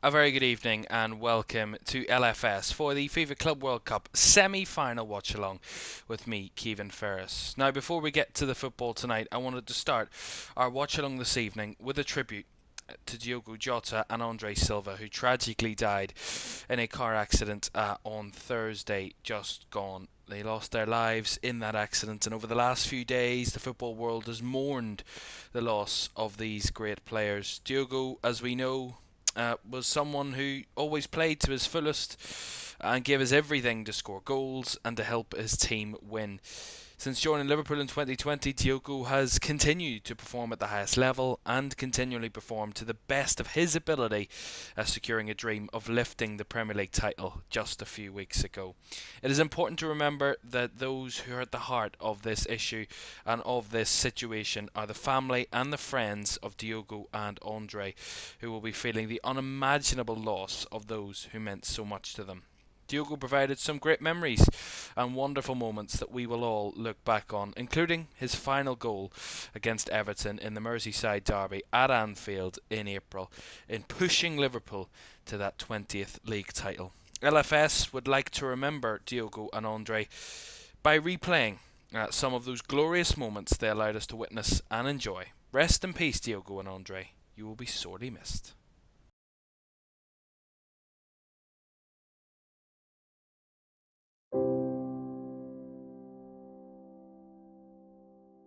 A very good evening and welcome to LFS for the FIFA Club World Cup semi-final watch-along with me, Caoimhan Ferris. Now, before we get to the football tonight, I wanted to start our watch-along this evening with a tribute to Diogo Jota and Andre Silva, who tragically died in a car accident on Thursday just gone. They lost their lives in that accident, and over the last few days the football world has mourned the loss of these great players. Diogo, as we know, was someone who always played to his fullest and gave his everything to score goals and to help his team win. Since joining Liverpool in 2020, Diogo has continued to perform at the highest level and continually perform to the best of his ability, securing a dream of lifting the Premier League title just a few weeks ago. It is important to remember that those who are at the heart of this issue and of this situation are the family and the friends of Diogo and Andre, who will be feeling the unimaginable loss of those who meant so much to them. Diogo provided some great memories and wonderful moments that we will all look back on, including his final goal against Everton in the Merseyside derby at Anfield in April, in pushing Liverpool to that 20th league title. LFS would like to remember Diogo and Andre by replaying some of those glorious moments they allowed us to witness and enjoy. Rest in peace, Diogo and Andre. You will be sorely missed.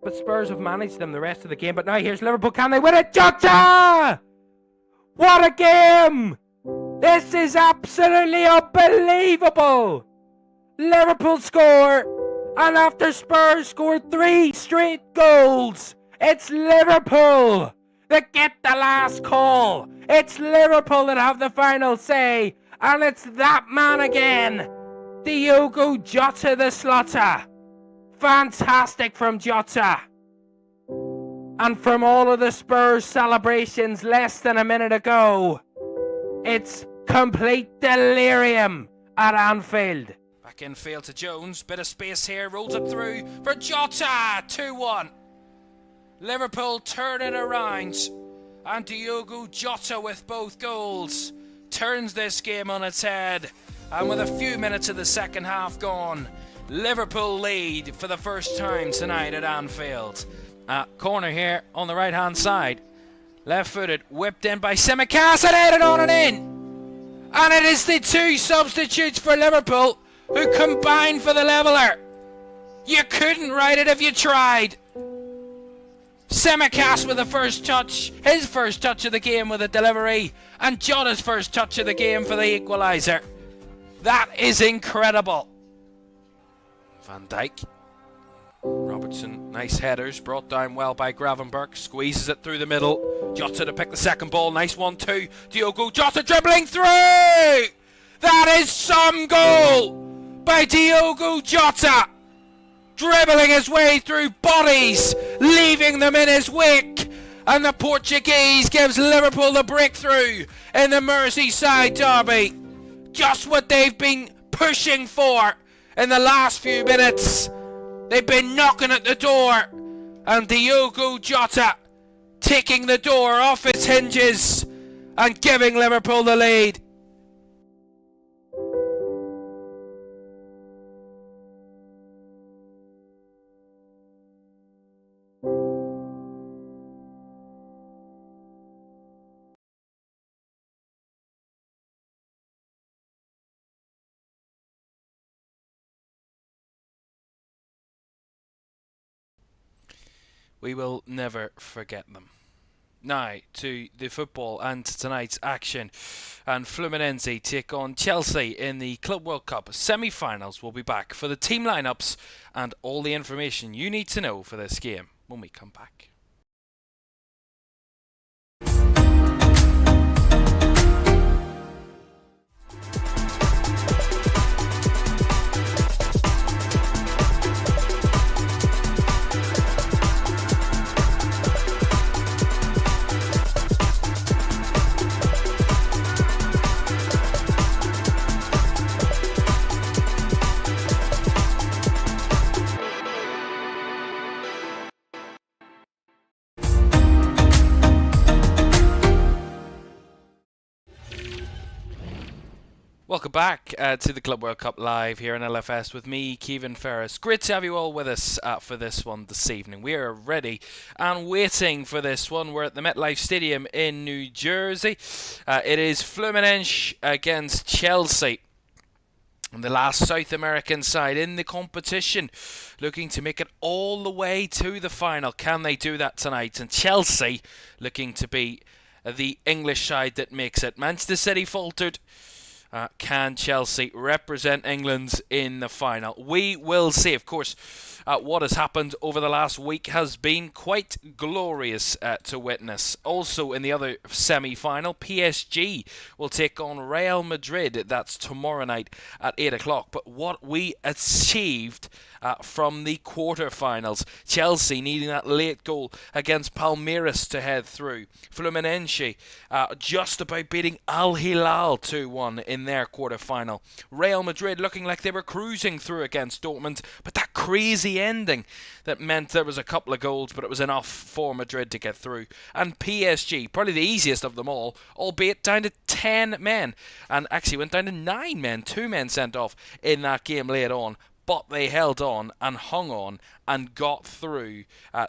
But Spurs have managed them the rest of the game. But now here's Liverpool. Can they win it? Jota! What a game! This is absolutely unbelievable! Liverpool score, and after Spurs scored 3 straight goals, it's Liverpool that get the last call. It's Liverpool that have the final say, and it's that man again, Diogo Jota the Slaughter. Fantastic from Jota. And from all of the Spurs celebrations less than a minute ago, it's complete delirium at Anfield. Back infield to Jones, bit of space here, rolls it through for Jota, 2-1. Liverpool turn it around, and Diogo Jota with both goals turns this game on its head, and with a few minutes of the second half gone, Liverpool lead for the first time tonight at Anfield. Corner here on the right hand side, left footed, whipped in by Tsimikas and headed on and in, and it is the 2 substitutes for Liverpool who combined for the leveller. You couldn't write it if you tried. Tsimikas with the first touch, his first touch of the game with a delivery, and Jota's first touch of the game for the equaliser. That is incredible. Van Dijk, Robertson, nice headers, brought down well by Gravenberch, squeezes it through the middle. Jota to pick the second ball, nice 1-2. Diogo Jota dribbling through. That is some goal by Diogo Jota, dribbling his way through bodies, leaving them in his wake, and the Portuguese gives Liverpool the breakthrough in the Merseyside derby. Just what they've been pushing for in the last few minutes. They've been knocking at the door, and Diogo Jota taking the door off its hinges and giving Liverpool the lead. We will never forget them. Now to the football and tonight's action, and Fluminense take on Chelsea in the Club World Cup semi-finals. We'll be back for the team lineups and all the information you need to know for this game when we come back. welcome back to the Club World Cup Live here in LFS with me, Caoimhan Ferris. Great to have you all with us for this one this evening. We are ready and waiting for this one. We're at the MetLife Stadium in New Jersey. It is Fluminense against Chelsea. And the last South American side in the competition, looking to make it all the way to the final. Can they do that tonight? And Chelsea looking to be the English side that makes it. Manchester City faltered. Can Chelsea represent England in the final? We will see. Of course, what has happened over the last week has been quite glorious to witness. Also, in the other semi-final, PSG will take on Real Madrid. That's tomorrow night at 8 o'clock. But what we achieved from the quarter-finals, Chelsea needing that late goal against Palmeiras to head through. Fluminense just about beating Al Hilal 2-1 in their quarter-final. Real Madrid looking like they were cruising through against Dortmund, but that crazy ending that meant there was a couple of goals, but it was enough for Madrid to get through. And PSG, probably the easiest of them all, albeit down to 10 men, and actually went down to 9 men, 2 men sent off in that game late on. But they held on and hung on and got through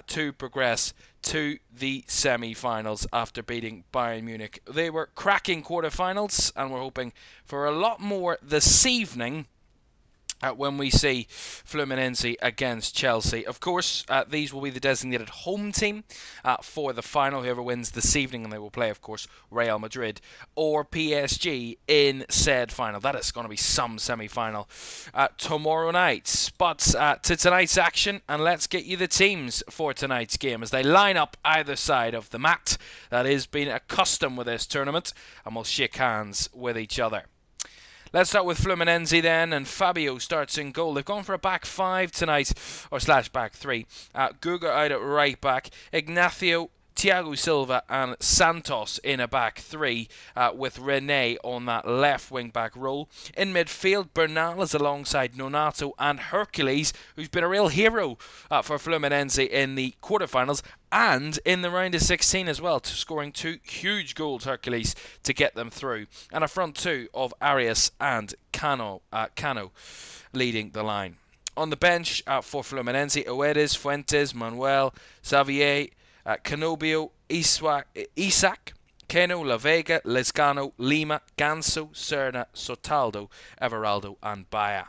to progress to the semi-finals after beating Bayern Munich. They were cracking quarter-finals, and we're hoping for a lot more this evening when we see Fluminense against Chelsea. Of course, these will be the designated home team for the final. Whoever wins this evening, and they will play, of course, Real Madrid or PSG in said final. That is going to be some semi-final tomorrow night. But to tonight's action, and let's get you the teams for tonight's game as they line up either side of the mat that has been a custom with this tournament, and we'll shake hands with each other. Let's start with Fluminense then, and Fabio starts in goal. They've gone for a back 5 tonight, or / back 3. Guga out at right back, Ignacio, Thiago Silva and Santos in a back 3 with Rene on that left wing back role. In midfield, Bernal is alongside Nonato and Hercules, who's been a real hero for Fluminense in the quarterfinals and in the round of 16 as well, scoring 2 huge goals, Hercules, to get them through. And a front 2 of Arias and Cano leading the line. On the bench for Fluminense, Oedes, Fuentes, Manuel, Xavier, Canobio, Isaac, Keno, La Vega, Lescano, Lima, Ganso, Serna, Sotaldo, Everaldo and Baia.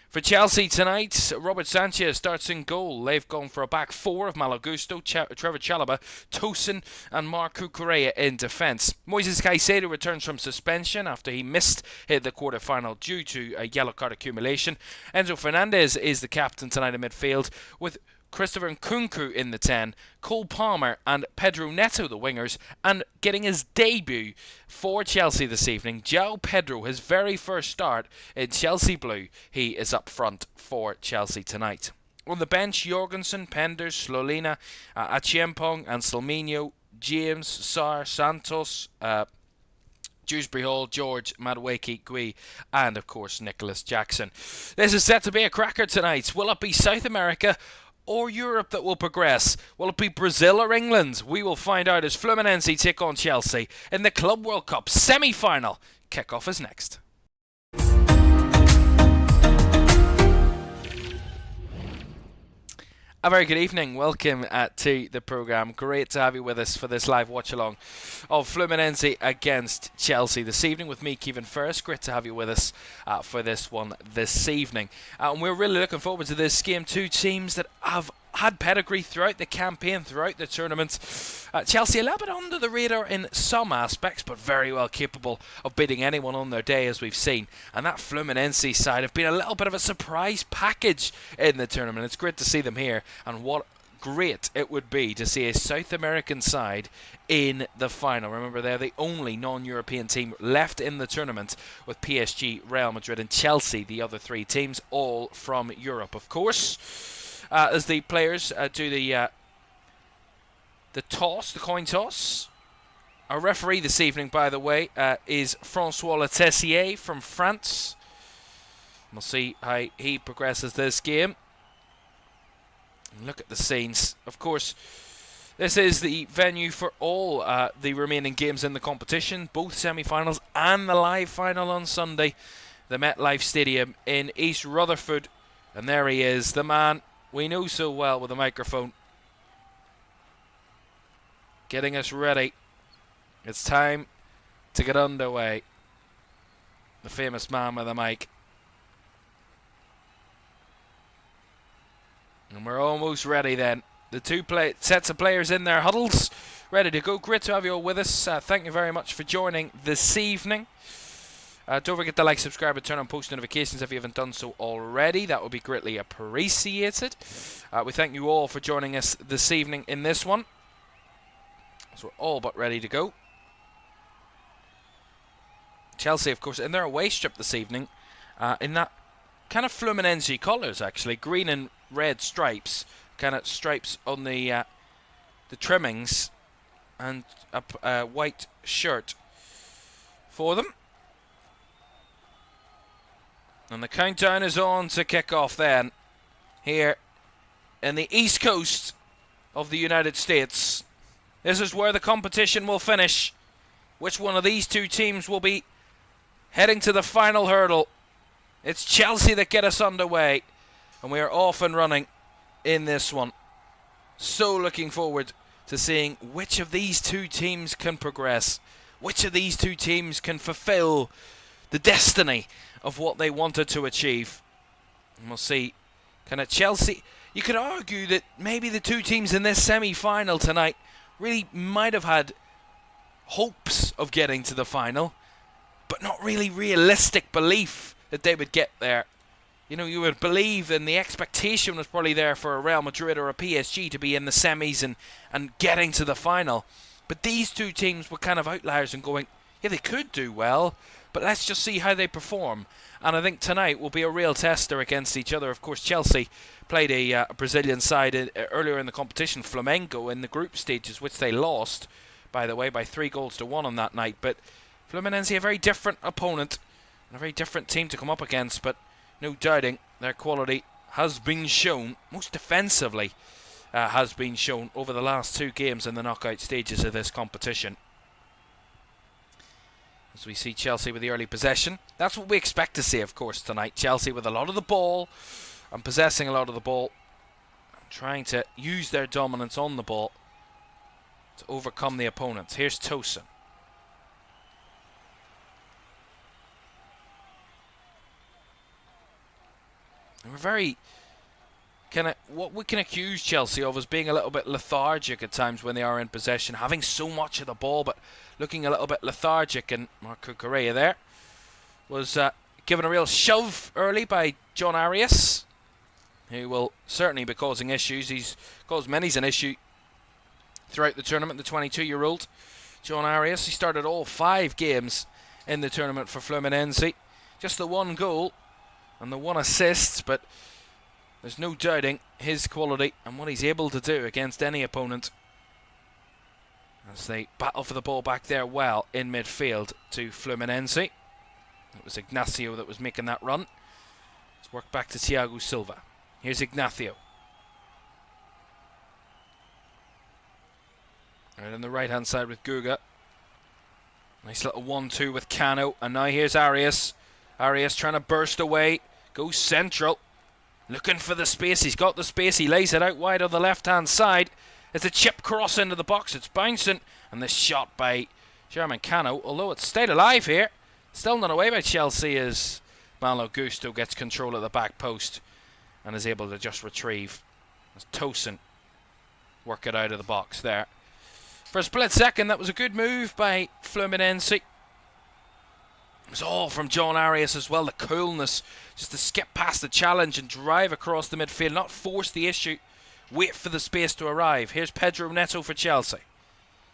For Chelsea tonight, Robert Sanchez starts in goal. They've gone for a back 4 of Malagusto, Trevor Chalobah, Tosin and Marco Correa in defence. Moises Caicedo returns from suspension after he missed the quarter-final due to a yellow card accumulation. Enzo Fernandez is the captain tonight in midfield, with Christopher Nkunku in the 10, Cole Palmer and Pedro Neto the wingers, and getting his debut for Chelsea this evening, João Pedro, his very first start in Chelsea blue. He is up front for Chelsea tonight. On the bench, Jorgensen, Penders, Slolina, Achiempong and Salminho, James, Sarr, Santos, Dewsbury Hall, George, Madueke, Gui, and of course Nicholas Jackson. This is set to be a cracker tonight. Will it be South America or Europe that will progress? Will it be Brazil or England? We will find out as Fluminense take on Chelsea in the Club World Cup semi-final. Kickoff is next. A very good evening. Welcome to the programme. Great to have you with us for this live watch-along of Fluminense against Chelsea this evening with me, Caoimhan Ferris. Great to have you with us for this one this evening. And we're really looking forward to this game. 2 teams that have had pedigree throughout the campaign, throughout the tournament. Chelsea a little bit under the radar in some aspects, but very well capable of beating anyone on their day, as we've seen. And that Fluminense side have been a little bit of a surprise package in the tournament. It's great to see them here, and what great it would be to see a South American side in the final. Remember, they're the only non-European team left in the tournament, with PSG, Real Madrid and Chelsea, the other 3 teams, all from Europe, of course. As the players do the toss, the coin toss. Our referee this evening, by the way, is Francois Letessier from France. We'll see how he progresses this game. And look at the scenes. Of course, This is the venue for all the remaining games in the competition, both semi-finals and the live final on Sunday. The MetLife Stadium in East Rutherford. And there he is, the man we know so well with a microphone, getting us ready. It's time to get underway. The famous man with a mic. And we're almost ready then. The two sets of players in their huddles, ready to go. Great to have you all with us. Thank you very much for joining this evening. Don't forget to like, subscribe, and turn on post notifications if you haven't done so already. That would be greatly appreciated. We thank you all for joining us this evening in this one. So we're all but ready to go. Chelsea, of course, in their away strip this evening, in that kind of Fluminense colours, actually. Green and red stripes, kind of stripes on the trimmings, and a white shirt for them. And the countdown is on to kick off then, here in the east coast of the United States. This is where the competition will finish. Which one of these two teams will be heading to the final hurdle? It's Chelsea that get us underway, and we are off and running in this one. So looking forward to seeing which of these two teams can progress, which of these two teams can fulfill the destiny of what they wanted to achieve. And we'll see. Kind of Chelsea, you could argue that maybe the two teams in this semi-final tonight really might have had hopes of getting to the final, but not really realistic belief that they would get there. You know, you would believe, and the expectation was probably there for a Real Madrid or a PSG to be in the semis and getting to the final. But these two teams were kind of outliers and going, yeah, they could do well, but let's just see how they perform. And I think tonight will be a real tester against each other. Of course, Chelsea played a Brazilian side earlier in the competition, Flamengo, in the group stages, which they lost, by the way, by 3-1 on that night. But Fluminense, a very different opponent, and a very different team to come up against, but no doubting their quality has been shown, most defensively has been shown over the last two games in the knockout stages of this competition. As we see Chelsea with the early possession. That's what we expect to see, of course, tonight. Chelsea with a lot of the ball and possessing a lot of the ball, and trying to use their dominance on the ball to overcome the opponents. Here's Tosin. And we're very what we can accuse Chelsea of is being a little bit lethargic at times when they are in possession, having so much of the ball but looking a little bit lethargic. And Marco Correa there was given a real shove early by John Arias, who will certainly be causing issues. He's caused many's an issue throughout the tournament, the 22-year-old John Arias. He started all 5 games in the tournament for Fluminense. Just the 1 goal and the 1 assist, but there's no doubting his quality and what he's able to do against any opponent, as they battle for the ball back there well in midfield to Fluminense. It was Ignacio that was making that run. Let's work back to Thiago Silva. Here's Ignacio. Right on the right-hand side with Guga. Nice little 1-2 with Cano. And now here's Arias. Arias trying to burst away. Goes central. Looking for the space. He's got the space. He lays it out wide on the left-hand side. It's a chip cross into the box. It's bouncing. And the shot by German Cano, although it's stayed alive here. Still not away by Chelsea as Malo Gusto gets control of the back post and is able to just retrieve. As Tosin work it out of the box there. For a split second, that was a good move by Fluminense. It was all from John Arias as well, the coolness, just to skip past the challenge and drive across the midfield, not force the issue, wait for the space to arrive. Here's Pedro Neto for Chelsea.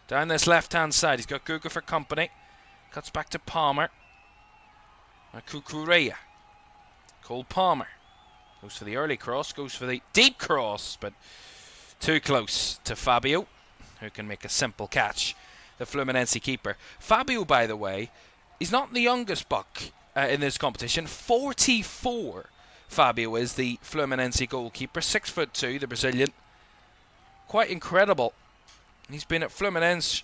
Down this left-hand side, he's got Guga for company. Cuts back to Palmer. Cucurella. Cole Palmer. Goes for the early cross, goes for the deep cross, but too close to Fabio, who can make a simple catch, the Fluminense keeper. Fabio, by the way, he's not the youngest buck in this competition. 44 Fabio is the Fluminense goalkeeper. 6'2", the Brazilian. Quite incredible He's been at Fluminense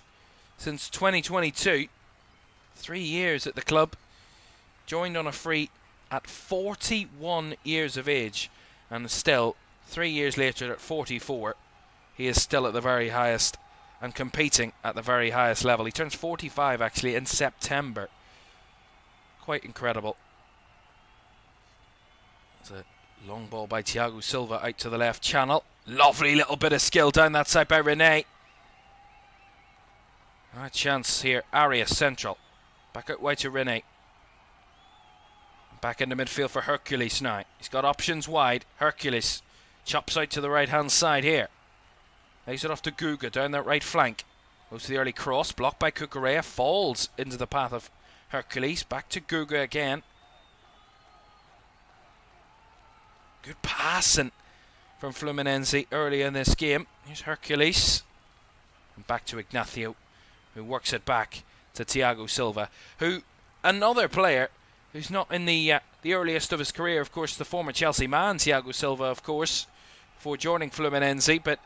since 2022. 3 years at the club. Joined on a free at 41 years of age. And still, 3 years later at 44, he is still at the very highest and competing at the very highest level. He turns 45 actually in September. Quite incredible. It's a long ball by Thiago Silva out to the left channel. Lovely little bit of skill down that side by Rene. A chance here. Arias central. Back out wide to Rene. Back into midfield for Hercules now. He's got options wide. Hercules chops out to the right hand side here. Lays it off to Guga down that right flank. Goes to the early cross. Blocked by Cucurella. Falls into the path of Hercules. Back to Guga again. Good passing from Fluminense early in this game. Here's Hercules. And back to Ignacio, who works it back to Thiago Silva, who, another player who's not in the earliest of his career, of course, the former Chelsea man, Thiago Silva, of course, before joining Fluminense, but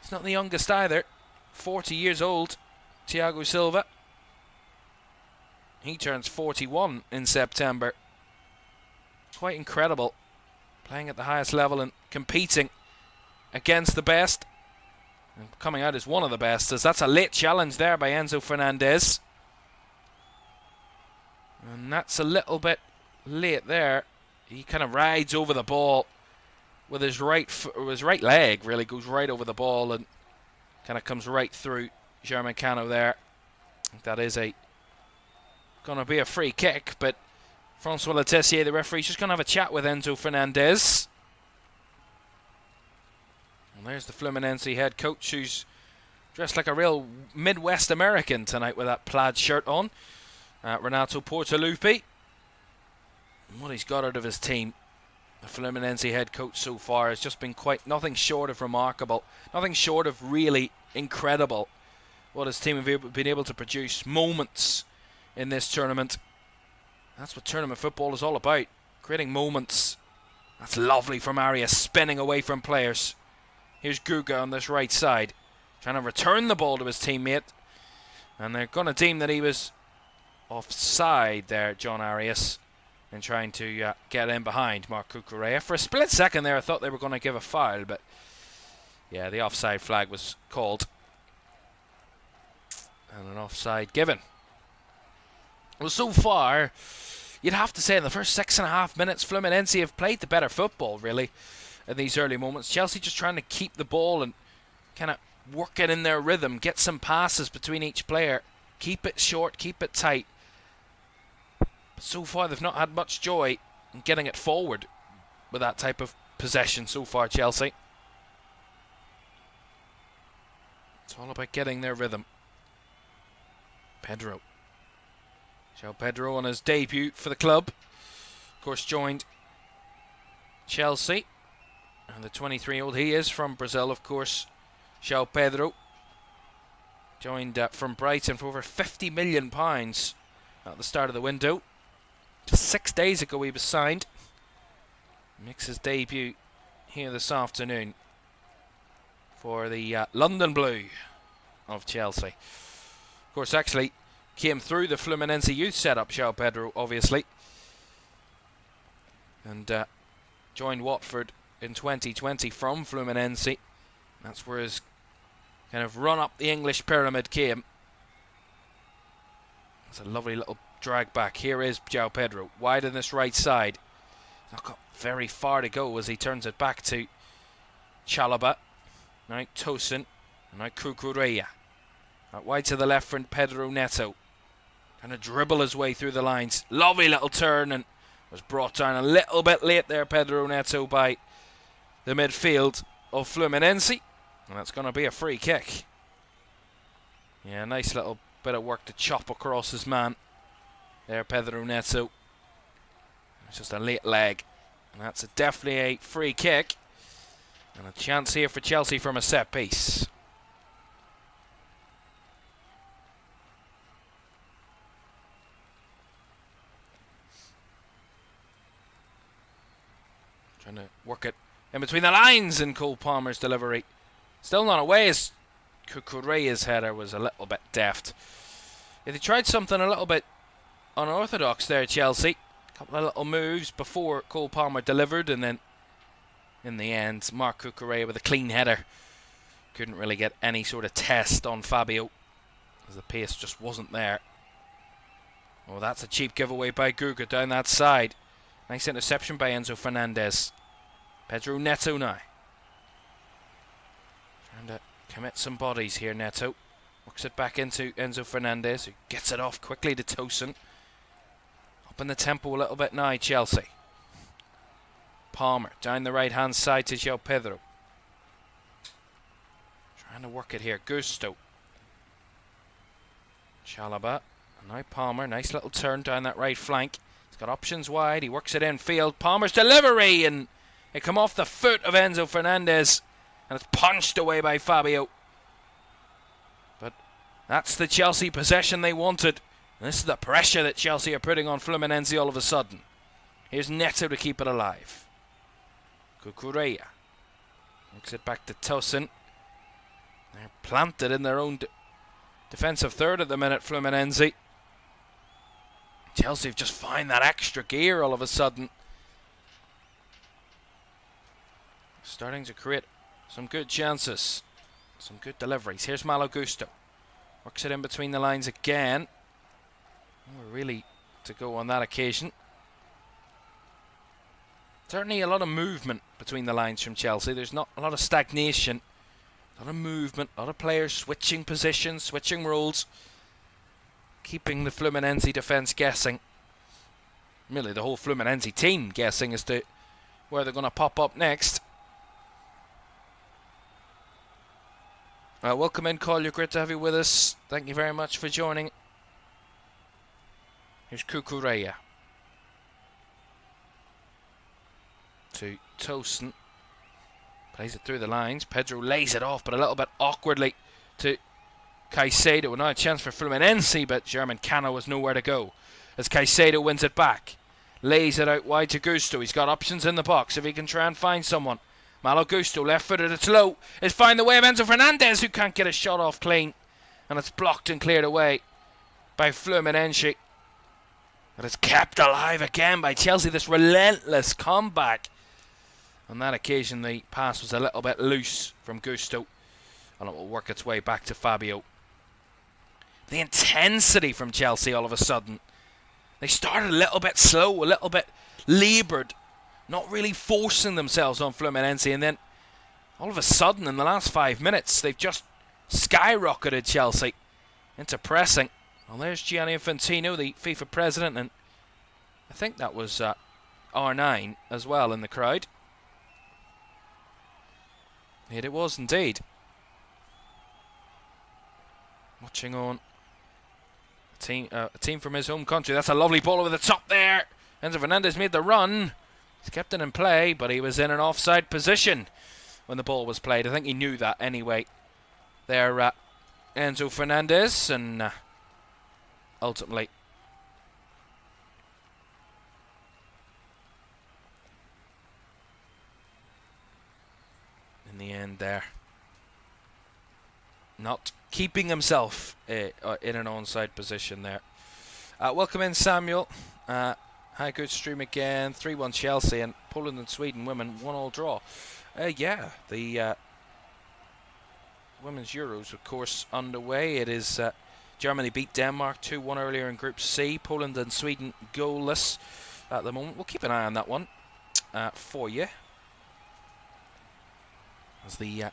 he's not the youngest either. 40 years old, Thiago Silva. He turns 41 in September. Quite incredible. Playing at the highest level and competing against the best. And coming out as one of the best, as that's a late challenge there by Enzo Fernandez. And that's a little bit late there. He kind of rides over the ball with his right leg, really goes right over the ball and kind of comes right through German Cano there. I think that is going to be a free kick, but Francois Letessier, the referee, is just going to have a chat with Enzo Fernandez. And there's the Fluminense head coach, who's dressed like a real Midwest American tonight with that plaid shirt on. Renato Portaluppi. And what he's got out of his team, the Fluminense head coach so far, has just been quite nothing short of remarkable, nothing short of really incredible. What his team have been able to produce, moments in this tournament. That's what tournament football is all about, creating moments. That's lovely from Arias, spinning away from players. Here's Guga on this right side, trying to return the ball to his teammate. And they're going to deem that he was offside there, John Arias, and trying to get in behind Marc Cucurella. For a split second there, I thought they were going to give a foul, but yeah, the offside flag was called. And an offside given. Well, so far, you'd have to say in the first 6.5 minutes, Fluminense have played the better football, really, in these early moments. Chelsea just trying to keep the ball and kind of work it in their rhythm, get some passes between each player, keep it short, keep it tight. But so far, they've not had much joy in getting it forward with that type of possession so far, Chelsea. It's all about getting their rhythm. Pedro. João Pedro on his debut for the club. Of course, joined Chelsea. And the 23-year-old, he is from Brazil, of course. João Pedro. Joined from Brighton for over £50 million at the start of the window. Just 6 days ago he was signed. Makes his debut here this afternoon for the London Blue of Chelsea. Of course, actually came through the Fluminense youth setup, João Pedro, obviously. And joined Watford in 2020 from Fluminense. That's where his kind of run up the English pyramid came. It's a lovely little drag back. Here is João Pedro, wide on this right side. Not got very far to go as he turns it back to Chalobah. Now Tosin. And now Cucurella. Out wide to the left for Pedro Neto. Trying to dribble his way through the lines. Lovely little turn, and was brought down a little bit late there, Pedro Neto, by the midfield of Fluminense. And that's going to be a free kick. Yeah, nice little bit of work to chop across his man there, Pedro Neto. It's just a late leg. And that's definitely a free kick. And a chance here for Chelsea from a set piece. Trying to work it in between the lines in Cole Palmer's delivery. Still not away as Cucurella's header was a little bit deft. Yeah, they tried something a little bit unorthodox there, Chelsea. A couple of little moves before Cole Palmer delivered, and then in the end, Marc Cucurella with a clean header. Couldn't really get any sort of test on Fabio, as the pace just wasn't there. Oh, that's a cheap giveaway by Guga down that side. Nice interception by Enzo Fernandez. Pedro Neto now. Trying to commit some bodies here, Neto. Works it back into Enzo Fernandez, who gets it off quickly to Tosin. Up in the tempo a little bit now, Chelsea. Palmer down the right hand side to João Pedro. Trying to work it here. Gusto. Chalaba. And now Palmer. Nice little turn down that right flank. He's got options wide. He works it infield. Palmer's delivery, and it come off the foot of Enzo Fernandez, and it's punched away by Fabio. But that's the Chelsea possession they wanted. And this is the pressure that Chelsea are putting on Fluminense all of a sudden. Here's Neto to keep it alive. Cucurella works it back to Tosin. They're planted in their own defensive third at the minute, Fluminense. Chelsea have just found that extra gear all of a sudden. Starting to create some good chances. Some good deliveries. Here's Malo Gusto. Works it in between the lines again. We're really to go on that occasion. Certainly a lot of movement between the lines from Chelsea. There's not a lot of stagnation. A lot of movement. A lot of players switching positions, switching roles. Keeping the Fluminense defence guessing. Really the whole Fluminense team guessing as to where they're going to pop up next. Welcome in, Collier. Great to have you with us. Thank you very much for joining. Here's Cucurella. To Tosin. Plays it through the lines. Pedro lays it off, but a little bit awkwardly to Caicedo. Now a chance for Fluminense, but German Cano has nowhere to go as Caicedo wins it back. Lays it out wide to Gusto. He's got options in the box if he can try and find someone. Malo Gusto, left-footed, it's low. It's found the way of Enzo Fernandez, who can't get a shot off clean. And it's blocked and cleared away by Fluminense. But it's kept alive again by Chelsea, this relentless comeback. On that occasion, the pass was a little bit loose from Gusto, and it will work its way back to Fabio. The intensity from Chelsea all of a sudden. They started a little bit slow, a little bit laboured, not really forcing themselves on Fluminense, and then all of a sudden in the last 5 minutes they've just skyrocketed Chelsea into pressing. Well, there's Gianni Infantino, the FIFA president, and I think that was R9 as well in the crowd. It was indeed. Watching on a team from his home country. That's a lovely ball over the top there. Enzo Fernandez made the run. He's kept it in play, but he was in an offside position when the ball was played. I think he knew that anyway. There, Enzo Fernandez, and ultimately in the end there, not keeping himself in an onside position there. Welcome in, Samuel. Hi, good stream again. 3-1 Chelsea, and Poland and Sweden women 1-1 draw. Yeah, the Women's Euros, of course, underway. It is Germany beat Denmark 2-1 earlier in Group C. Poland and Sweden goalless at the moment. We'll keep an eye on that one for you as the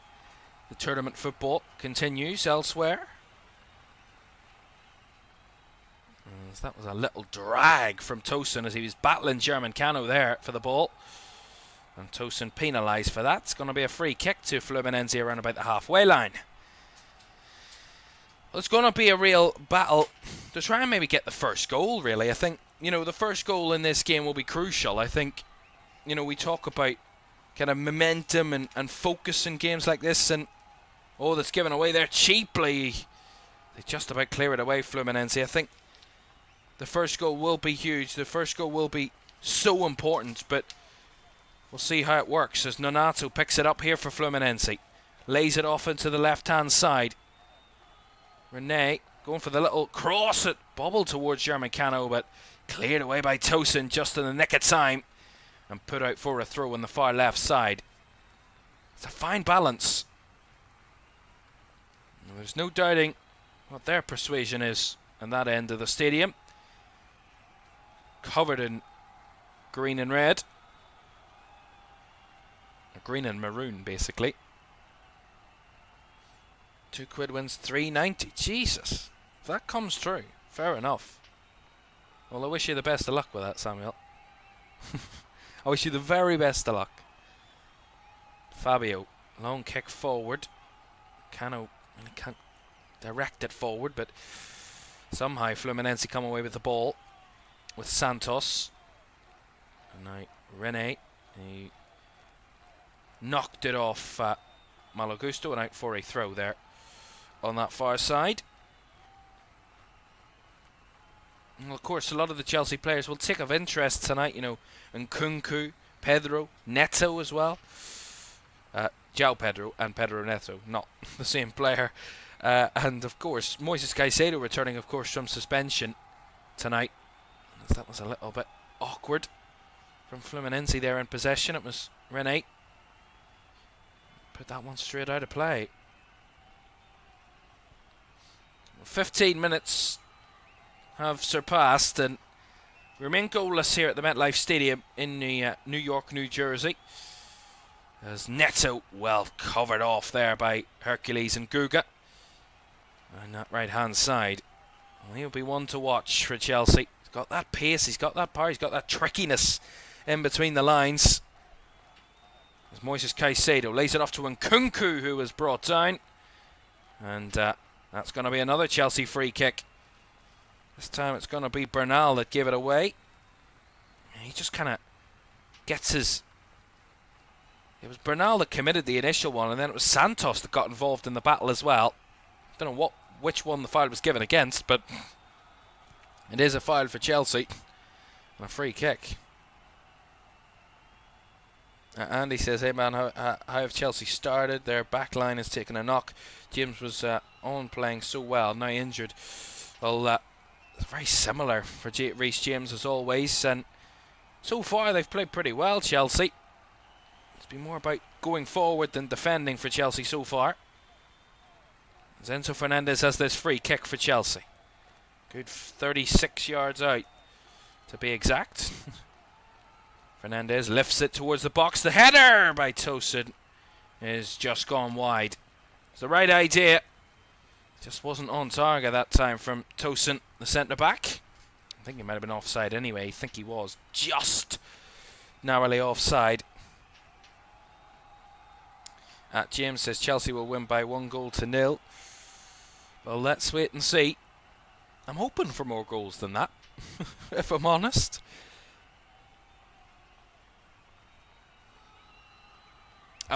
tournament football continues elsewhere. As that was a little drag from Tosin as he was battling German Cano there for the ball. And Tosin penalised for that. It's going to be a free kick to Fluminense around about the halfway line. Well, it's going to be a real battle to try and maybe get the first goal, really. I think, the first goal in this game will be crucial. I think, we talk about kind of momentum and focus in games like this, and that's given away there cheaply. They just about clear it away, Fluminense. I think the first goal will be huge. The first goal will be so important, but we'll see how it works as Nonato picks it up here for Fluminense. Lays it off into the left-hand side. Rene going for the little cross. It bobbled towards Germancano, but cleared away by Tosin just in the nick of time and put out for a throw on the far left side. It's a fine balance. There's no doubting what their persuasion is on that end of the stadium. Covered in green and red. Or green and maroon, basically. £2 wins £3.90. Jesus. If that comes true, fair enough. Well, I wish you the best of luck with that, Samuel. I wish you the very best of luck. Fabio, long kick forward. Cano can't direct it forward, but somehow Fluminense come away with the ball with Santos. And now Rene, he knocked it off Malo Gusto and out for a throw there on that far side. Well, of course, a lot of the Chelsea players will take of interest tonight, you know, Nkunku, Pedro, Neto as well. João Pedro and Pedro Neto, not the same player. And of course, Moises Caicedo returning, of course, from suspension tonight. That was a little bit awkward from Fluminense there in possession. It was Rene. Put that one straight out of play. 15 minutes have surpassed and we remain goalless here at the MetLife Stadium in New York, New Jersey. As Neto well covered off there by Hercules and Guga. And that right hand side, well, he'll be one to watch for Chelsea. He's got that pace, he's got that power, he's got that trickiness in between the lines. As Moises Caicedo lays it off to Nkunku, who was brought down. And that's going to be another Chelsea free kick. This time it's going to be Bernal that gave it away. He just kind of gets his... It was Bernal that committed the initial one, and then it was Santos that got involved in the battle as well. Don't know which one the foul was given against, but it is a foul for Chelsea. And a free kick. Andy says, hey man, how have Chelsea started? Their back line has taken a knock. James was on playing so well, now injured. Well, it's very similar for Reece James as always, and so far they've played pretty well, Chelsea. It's been more about going forward than defending for Chelsea so far. As Enzo Fernandez has this free kick for Chelsea. Good 36 yards out, to be exact. Fernandez lifts it towards the box. The header by Tosin is just gone wide. It's the right idea. Just wasn't on target that time from Tosin, the centre-back. I think he might have been offside anyway. I think he was just narrowly offside. James says Chelsea will win by 1-0. Well, let's wait and see. I'm hoping for more goals than that, if I'm honest.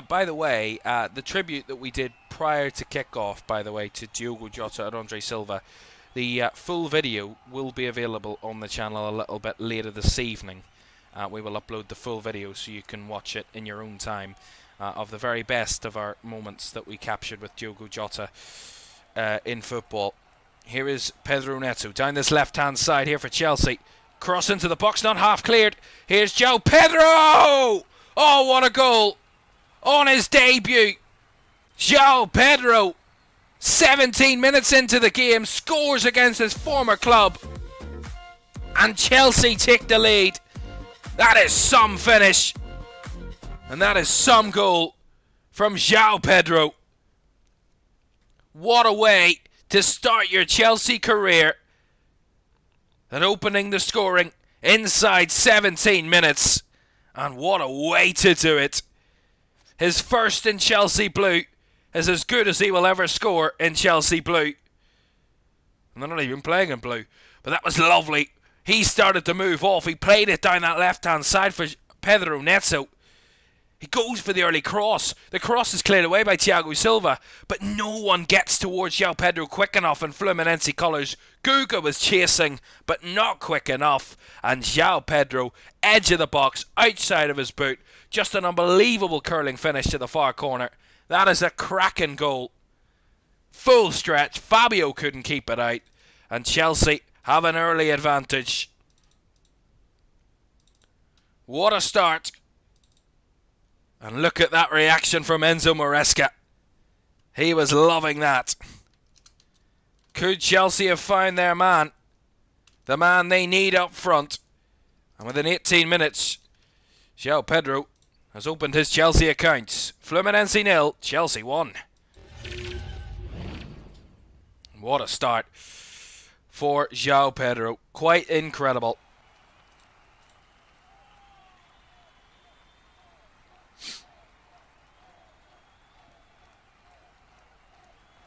By the way, the tribute that we did prior to kick-off, by the way, to Diogo Jota and Andre Silva, the full video will be available on the channel a little bit later this evening. We will upload the full video so you can watch it in your own time, of the very best of our moments that we captured with Diogo Jota in football. Here is Pedro Neto down this left-hand side here for Chelsea. Cross into the box, not half cleared. Here's João Pedro! Oh, what a goal! On his debut, João Pedro, 17 minutes into the game, scores against his former club. And Chelsea take the lead. That is some finish. And that is some goal from João Pedro. What a way to start your Chelsea career. And opening the scoring inside 17 minutes. And what a way to do it. His first in Chelsea blue is as good as he will ever score in Chelsea blue. And they're not even playing in blue. But that was lovely. He started to move off. He played it down that left-hand side for Pedro Neto. He goes for the early cross. The cross is cleared away by Thiago Silva. But no one gets towards João Pedro quick enough in Fluminense colours. Guga was chasing, but not quick enough. And João Pedro, edge of the box, outside of his boot. Just an unbelievable curling finish to the far corner. That is a cracking goal. Full stretch. Fabio couldn't keep it out. And Chelsea have an early advantage. What a start. And look at that reaction from Enzo Maresca. He was loving that. Could Chelsea have found their man? The man they need up front. And within 18 minutes, João Pedro has opened his Chelsea accounts. Fluminense 0, Chelsea 1. What a start for João Pedro. Quite incredible.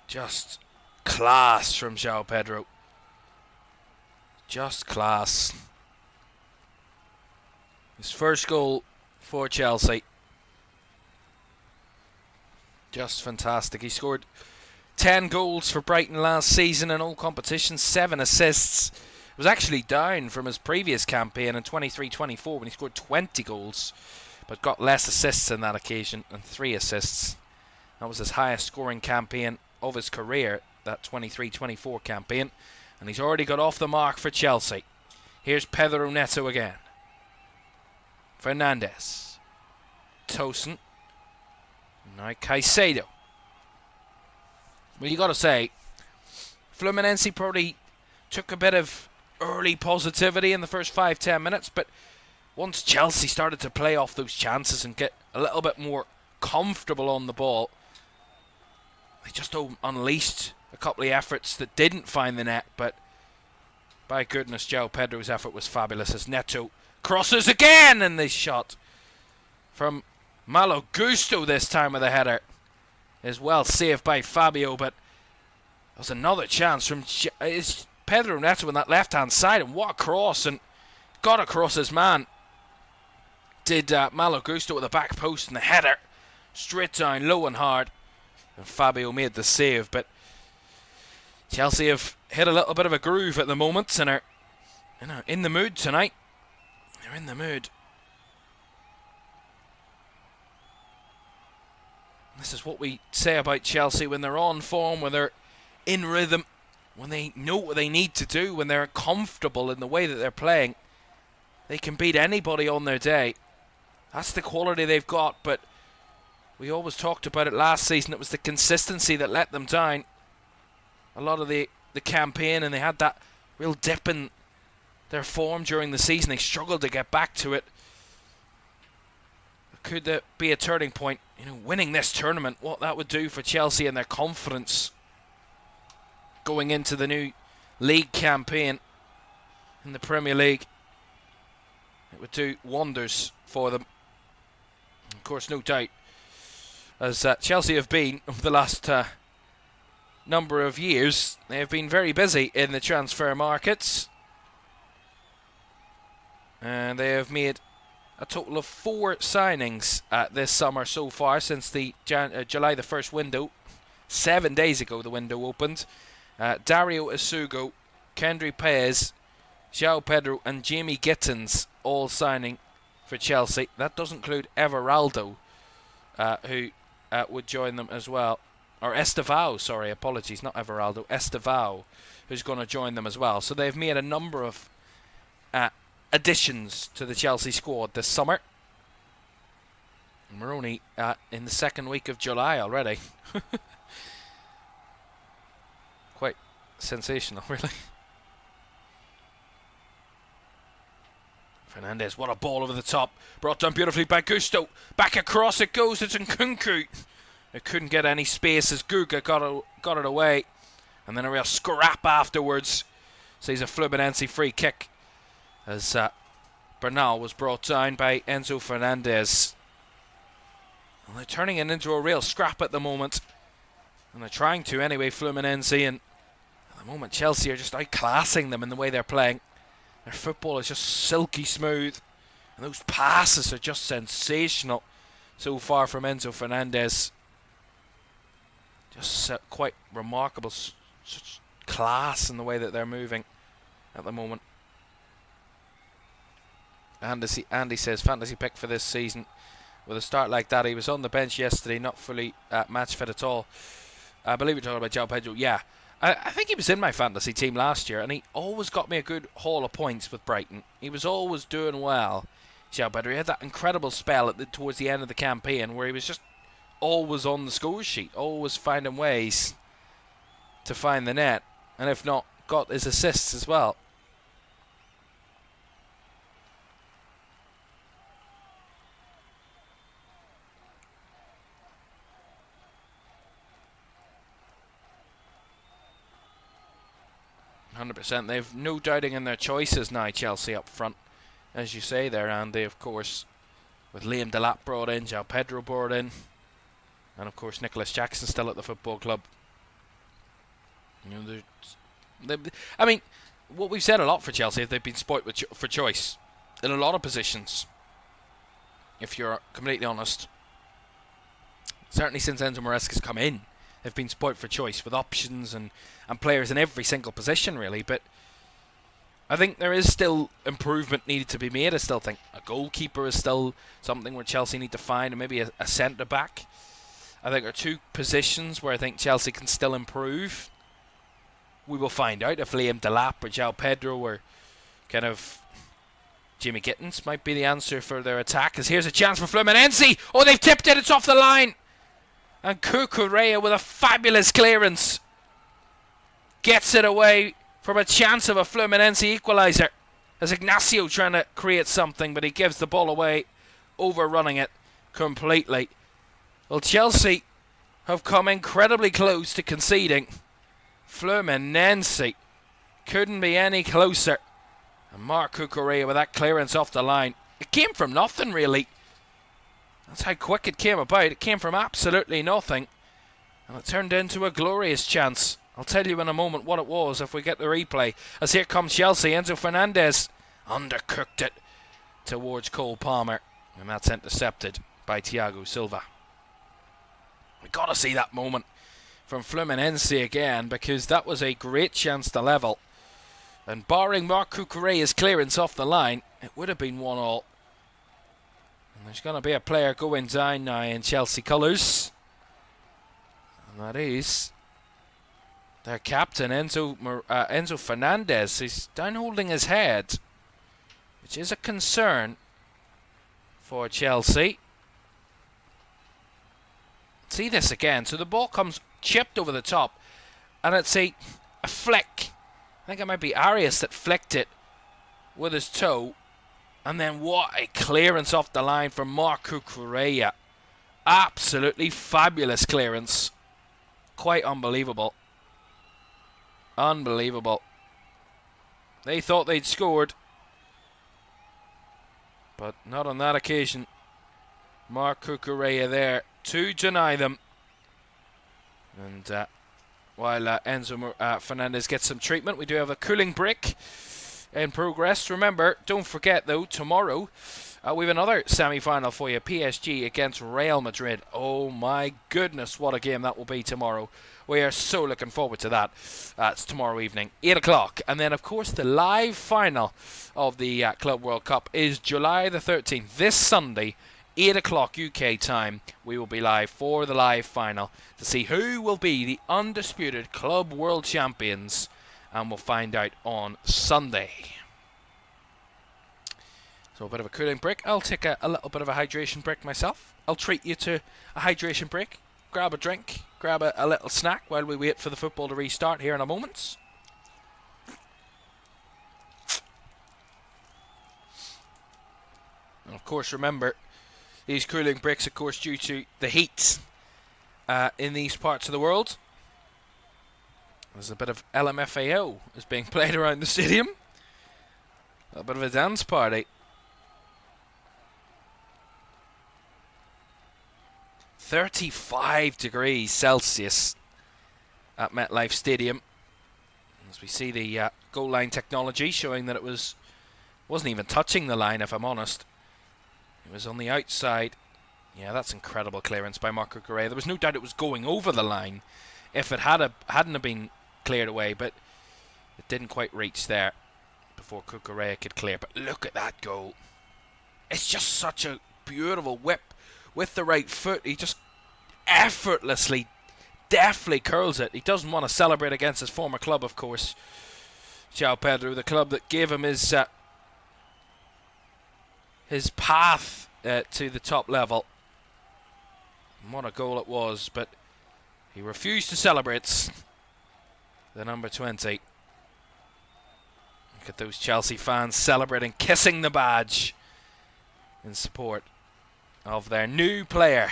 Just class from João Pedro. Just class. His first goal for Chelsea. Just fantastic. He scored 10 goals for Brighton last season in all competitions, 7 assists. It was actually down from his previous campaign in 23-24 when he scored 20 goals, but got less assists on that occasion and 3 assists. That was his highest scoring campaign of his career, that 23-24 campaign, and he's already got off the mark for Chelsea. Here's Pedro Neto again. Fernandes. Tosin. Now Caicedo. Well, you got to say, Fluminense probably took a bit of early positivity in the first 5-10 minutes, but once Chelsea started to play off those chances and get a little bit more comfortable on the ball, they just unleashed a couple of efforts that didn't find the net, but by goodness, João Pedro's effort was fabulous as Neto crosses again, and the shot from Malo Gusto this time with a header is well saved by Fabio, but there's another chance from Pedro Neto on that left-hand side, and what a cross, and got across his man. Did Malo Gusto with the back post and the header straight down low and hard, and Fabio made the save. But Chelsea have hit a little bit of a groove at the moment and are in the mood tonight. They're in the mood. This is what we say about Chelsea when they're on form, when they're in rhythm, when they know what they need to do, when they're comfortable in the way that they're playing. They can beat anybody on their day. That's the quality they've got, but we always talked about it last season. It was the consistency that let them down a lot of the campaign, and they had that real dip in their form during the season. They struggled to get back to it. Could there be a turning point? Winning this tournament, what that would do for Chelsea and their confidence going into the new league campaign in the Premier League. It would do wonders for them. Of course, no doubt, as Chelsea have been over the last number of years, they have been very busy in the transfer markets, and they have made a total of 4 signings this summer so far since the July the 1st window. 7 days ago the window opened. Dario Isugo, Kendry Paez, João Pedro and Jamie Gittins all signing for Chelsea. That doesn't include Everaldo, who would join them as well. Or Estevao, sorry, apologies, not Everaldo, Estevao, who's going to join them as well. So they've made a number of additions to the Chelsea squad this summer. And we're only in the second week of July already. Quite sensational, really. Fernandes, what a ball over the top. Brought down beautifully by Gusto. Back across it goes. It's Nkunku. It couldn't get any space as Guga got it away. And then a real scrap afterwards. Sees a Fluminense free kick as Bernal was brought down by Enzo Fernandez. And they're turning it into a real scrap at the moment. And they're trying to anyway, Fluminense. And at the moment, Chelsea are just outclassing them in the way they're playing. Their football is just silky smooth. And those passes are just sensational so far from Enzo Fernandez. Just quite remarkable. Such class in the way that they're moving at the moment. And as Andy says, fantasy pick for this season. With a start like that, he was on the bench yesterday, not fully match fit at all. I believe you're talking about João Pedro. Yeah. I think he was in my fantasy team last year, and he always got me a good haul of points with Brighton. He was always doing well, João Pedro. He had that incredible spell towards the end of the campaign where he was just always on the score sheet, always finding ways to find the net, and if not, got his assists as well. %. They've no doubting in their choices now, Chelsea up front. As you say there, Andy, of course, with Liam Delap brought in, João Pedro brought in, and of course Nicholas Jackson still at the football club. You know, I mean, what we've said a lot for Chelsea is they've been spoilt for choice in a lot of positions, if you're completely honest. Certainly since Enzo Maresca's come in, they've been spoilt for choice with options and players in every single position, really. But I think there is still improvement needed to be made. I still think a goalkeeper is still something where Chelsea need to find, and maybe a centre-back. I think there are two positions where I think Chelsea can still improve. We will find out if Liam Delap or João Pedro or kind of Jimmy Gittins might be the answer for their attack. As here's a chance for Fluminense. Oh, they've tipped it. It's off the line. And Cucurella with a fabulous clearance gets it away from a chance of a Fluminense equaliser. As Ignacio trying to create something, but he gives the ball away, overrunning it completely. Well, Chelsea have come incredibly close to conceding. Fluminense couldn't be any closer. And Marc Cucurella with that clearance off the line. It came from nothing, really. That's how quick it came about. It came from absolutely nothing, and it turned into a glorious chance. I'll tell you in a moment what it was if we get the replay. As here comes Chelsea. Enzo Fernandez undercooked it towards Cole Palmer, and that's intercepted by Thiago Silva. We've got to see that moment from Fluminense again, because that was a great chance to level. And barring Marc Cucurella's clearance off the line, it would have been 1-1. And there's going to be a player going down now in Chelsea colours, and that is their captain, Enzo Fernandez. He's down holding his head, which is a concern for Chelsea. See this again. So the ball comes chipped over the top, and it's a flick. I think it might be Arias that flicked it with his toe. And then what a clearance off the line from Marc Cucurella. Absolutely fabulous clearance. Quite unbelievable. Unbelievable. They thought they'd scored, but not on that occasion. Marc Cucurella there to deny them. And while Enzo Fernandez gets some treatment, we do have a cooling break in progress. Remember, don't forget though, tomorrow we have another semi-final for you. PSG against Real Madrid. Oh my goodness, what a game that will be tomorrow. We are so looking forward to that. It's tomorrow evening, 8 o'clock. And then of course the live final of the Club World Cup is July the 13th, this Sunday, 8 o'clock UK time. We will be live for the live final to see who will be the undisputed Club World Champions, and we'll find out on Sunday. So a bit of a cooling break. I'll take a little bit of a hydration break myself. I'll treat you to a hydration break. Grab a drink, grab a little snack while we wait for the football to restart here in a moment. And of course, remember, these cooling breaks, of course, due to the heat in these parts of the world. There's a bit of LMFAO is being played around the stadium. A bit of a dance party. 35 degrees Celsius at MetLife Stadium. As we see the goal line technology showing that it wasn't even touching the line, if I'm honest. It was on the outside. Yeah, that's incredible clearance by Marc Cucurella. There was no doubt it was going over the line if it hadn't have been cleared away, but it didn't quite reach there before Cucurella could clear. But look at that goal. It's just such a beautiful whip with the right foot. He just effortlessly definitely curls it. He doesn't want to celebrate against his former club, of course. João Pedro, the club that gave him his path to the top level. And what a goal it was, but he refused to celebrate. The number 20. Look at those Chelsea fans celebrating, kissing the badge in support of their new player,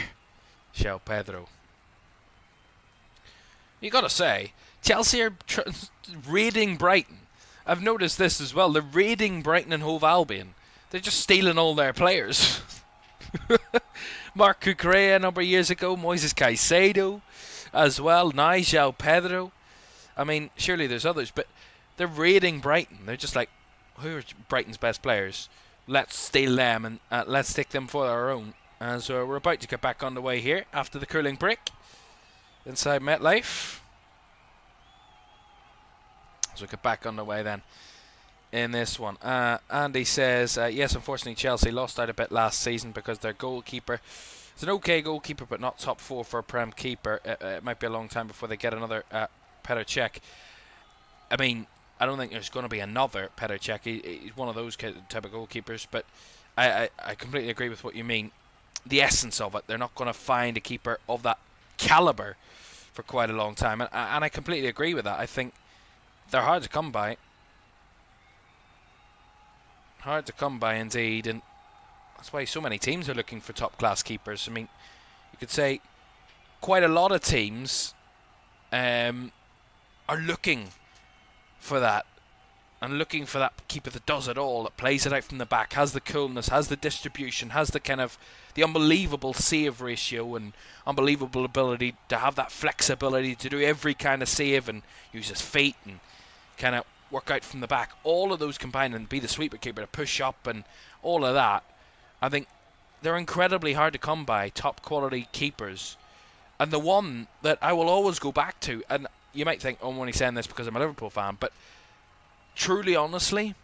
João Pedro. You got to say, Chelsea are raiding Brighton. I've noticed this as well. They're raiding Brighton and Hove Albion. They're just stealing all their players. Marc Cucurella a number of years ago, Moises Caicedo as well, now João Pedro. I mean, surely there's others, but they're raiding Brighton. They're just like, who are Brighton's best players? Let's steal them and let's take them for our own. So we're about to get back on the way here after the cooling break inside MetLife. So we'll get back on the way then in this one. Andy says, yes, unfortunately Chelsea lost out a bit last season because their goalkeeper is an okay goalkeeper but not top 4 for a Prem keeper. It might be a long time before they get another Petr Cech. I mean, I don't think there's going to be another Petr Cech. He's one of those type of goalkeepers, but I completely agree with what you mean. The essence of it, they're not going to find a keeper of that calibre for quite a long time, and I completely agree with that. I think they're hard to come by. Hard to come by indeed, and that's why so many teams are looking for top class keepers. I mean, you could say quite a lot of teams are looking for that, and looking for that keeper that does it all, that plays it out from the back, has the coolness, has the distribution, has the kind of the unbelievable save ratio and unbelievable ability to have that flexibility to do every kind of save and use his feet and kind of work out from the back. All of those combined and be the sweeper keeper to push up and all of that. I think they're incredibly hard to come by, top quality keepers. And the one that I will always go back to, and you might think, oh, I'm only saying this because I'm a Liverpool fan, but truly, honestly,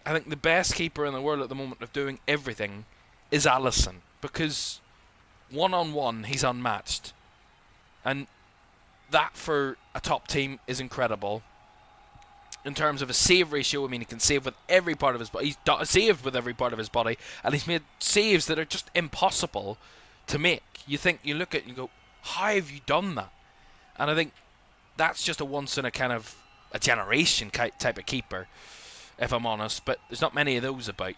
I think the best keeper in the world at the moment of doing everything is Alisson, because one-on-one he's unmatched, and that for a top team is incredible. In terms of a save ratio, I mean, he can save with every part of his body. He's saved with every part of his body, and he's made saves that are just impossible to make. You look at it and you go, how have you done that? And I think that's just a once in a kind of a generation type of keeper, if I'm honest, but there's not many of those about.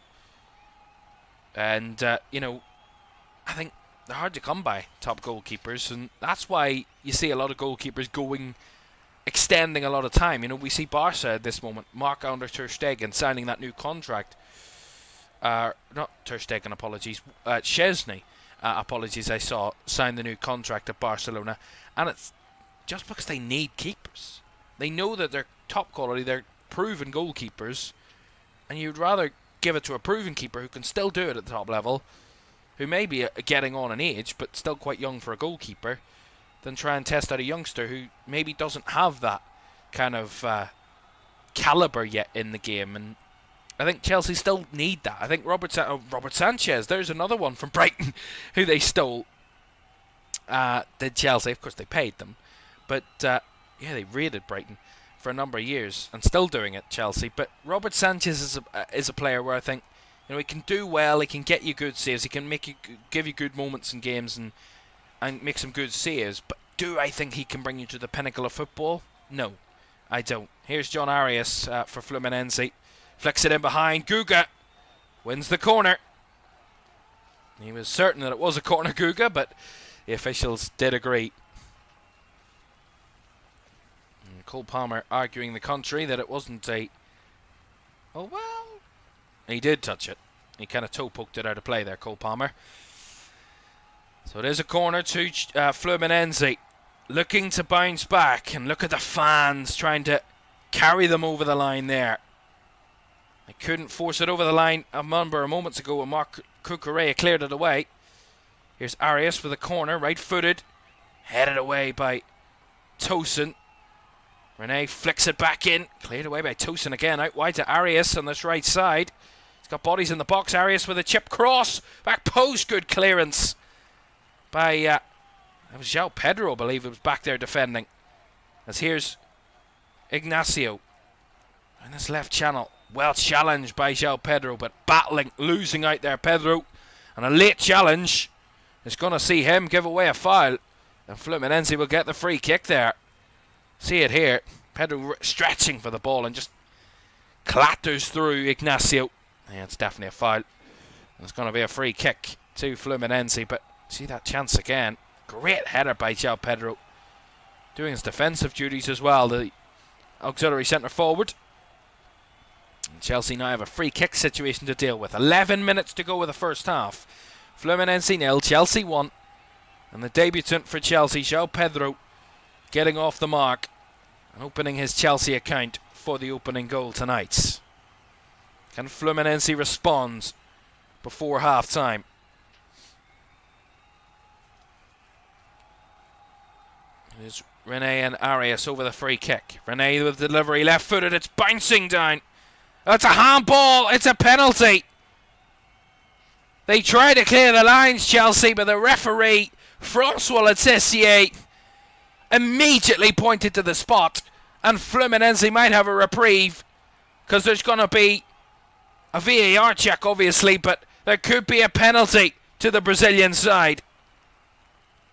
And, I think they're hard to come by, top goalkeepers, and that's why you see a lot of goalkeepers extending a lot of time. We see Barca at this moment, Marc-Andre ter Stegen signing that new contract. Not ter Stegen, apologies. Szczesny, apologies, I saw, signed the new contract at Barcelona. And it's just because they need keepers. They know that they're top quality, they're proven goalkeepers, and you'd rather give it to a proven keeper who can still do it at the top level, who may be getting on in age, but still quite young for a goalkeeper, than try and test out a youngster who maybe doesn't have that kind of calibre yet in the game. And I think Chelsea still need that. I think Robert Sanchez, there's another one from Brighton who they stole. Did Chelsea? Of course they paid them, but they raided Brighton for a number of years and still doing it, Chelsea. But Robert Sanchez is a player where I think he can do well. He can get you good saves. He can give you good moments in games and make some good saves. But do I think he can bring you to the pinnacle of football? No, I don't. Here's John Arias for Fluminense. Flicks it in behind. Guga wins the corner. He was certain that it was a corner, Guga, but the officials did agree. And Cole Palmer arguing the contrary, that it wasn't a... Oh, well... He did touch it. He kind of toe-poked it out of play there, Cole Palmer. So it is a corner to Fluminense, looking to bounce back, and look at the fans trying to carry them over the line there. They couldn't force it over the line a number of moments ago when Marc Cucurella cleared it away. Here's Arias with a corner, right-footed, headed away by Tosin. Rene flicks it back in, cleared away by Tosin again, out wide to Arias on this right side. He's got bodies in the box. Arias with a chip cross, back post, good clearance by It was João Pedro, I believe, who was back there defending. As here's Ignacio in this left channel. Well challenged by João Pedro, but battling, losing out there, Pedro. And a late challenge is going to see him give away a foul. And Fluminense will get the free kick there. See it here. Pedro stretching for the ball and just clatters through Ignacio. Yeah, it's definitely a foul. And it's going to be a free kick to Fluminense. But see that chance again. Great header by João Pedro. Doing his defensive duties as well. The auxiliary centre forward. And Chelsea now have a free kick situation to deal with. 11 minutes to go with the first half. Fluminense 0, Chelsea 1. And the debutant for Chelsea, João Pedro, getting off the mark and opening his Chelsea account for the opening goal tonight. Can Fluminense respond before half time? There's Rene and Arias over the free kick. Rene with delivery, left footed, it's bouncing down. It's a handball, it's a penalty. They try to clear the lines, Chelsea, but the referee, Francois Letessier, immediately pointed to the spot, and Fluminense might have a reprieve because there's going to be a VAR check, obviously, but there could be a penalty to the Brazilian side.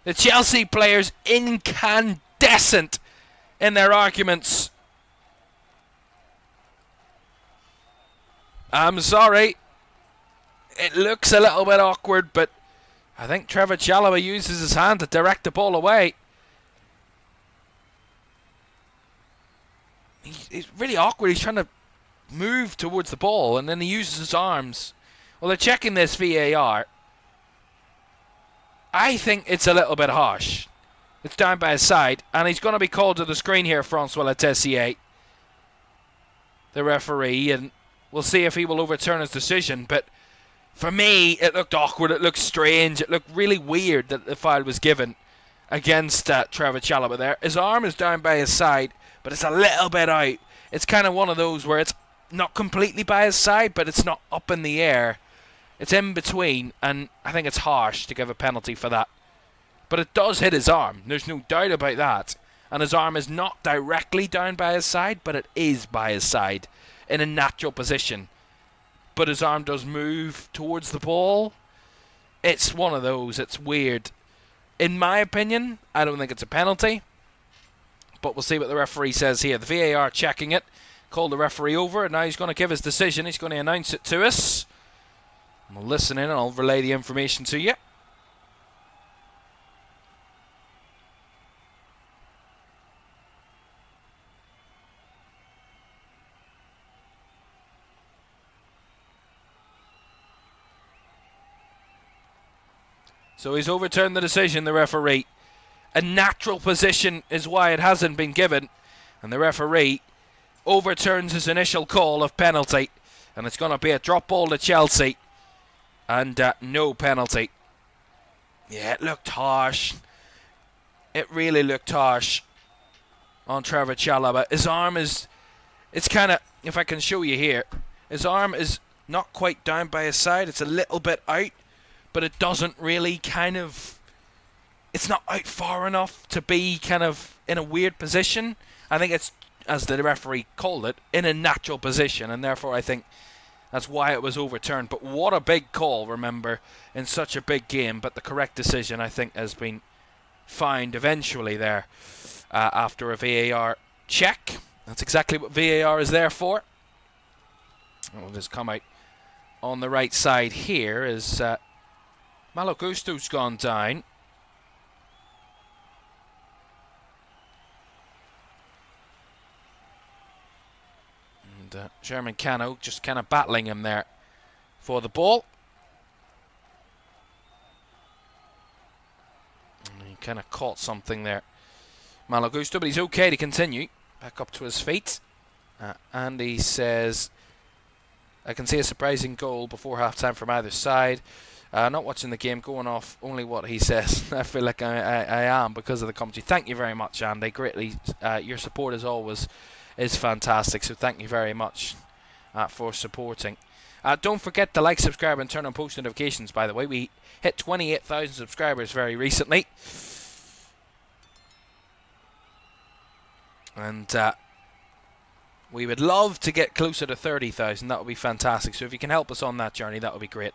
The Chelsea players incandescent in their arguments. I'm sorry. It looks a little bit awkward, but I think Trevor Chalobah uses his hand to direct the ball away. He's really awkward. He's trying to move towards the ball, and then he uses his arms. Well, they're checking this VAR. I think it's a little bit harsh. It's down by his side, and he's going to be called to the screen here, Francois Letessier, the referee, and we'll see if he will overturn his decision. But for me, it looked awkward, it looked strange, it looked really weird that the foul was given against Trevor Chalobah there. His arm is down by his side, but it's a little bit out. It's kind of one of those where it's not completely by his side, but it's not up in the air. It's in between, and I think it's harsh to give a penalty for that. But it does hit his arm, there's no doubt about that. And his arm is not directly down by his side, but it is by his side in a natural position. But his arm does move towards the ball. It's one of those, it's weird. In my opinion, I don't think it's a penalty. But we'll see what the referee says here. The VAR checking it. Called the referee over, and now he's going to give his decision. He's going to announce it to us. We'll listen in and I'll relay the information to you. So he's overturned the decision, the referee. A natural position is why it hasn't been given. And the referee overturns his initial call of penalty. And it's going to be a drop ball to Chelsea. And no penalty. Yeah, it looked harsh. It really looked harsh on Trevor Chalobah. His arm is... It's kind of... If I can show you here. His arm is not quite down by his side. It's a little bit out. But it doesn't really kind of... It's not out far enough to be kind of in a weird position. I think it's, as the referee called it, in a natural position. And therefore I think that's why it was overturned. But what a big call, remember, in such a big game. But the correct decision, I think, has been found eventually there after a VAR check. That's exactly what VAR is there for. We'll just come out on the right side here as... Malo Gusto's gone down. And German Cano just kind of battling him there for the ball. And he kind of caught something there, Malo Gusto, but he's okay to continue. Back up to his feet. And he says, I can see a surprising goal before half-time from either side. Not watching the game, going off only what he says. I feel like I am because of the commentary. Thank you very much, Andy. Greatly, your support as always is fantastic. So thank you very much for supporting. Don't forget to like, subscribe, and turn on post notifications. By the way, we hit 28,000 subscribers very recently. And we would love to get closer to 30,000. That would be fantastic. So if you can help us on that journey, that would be great.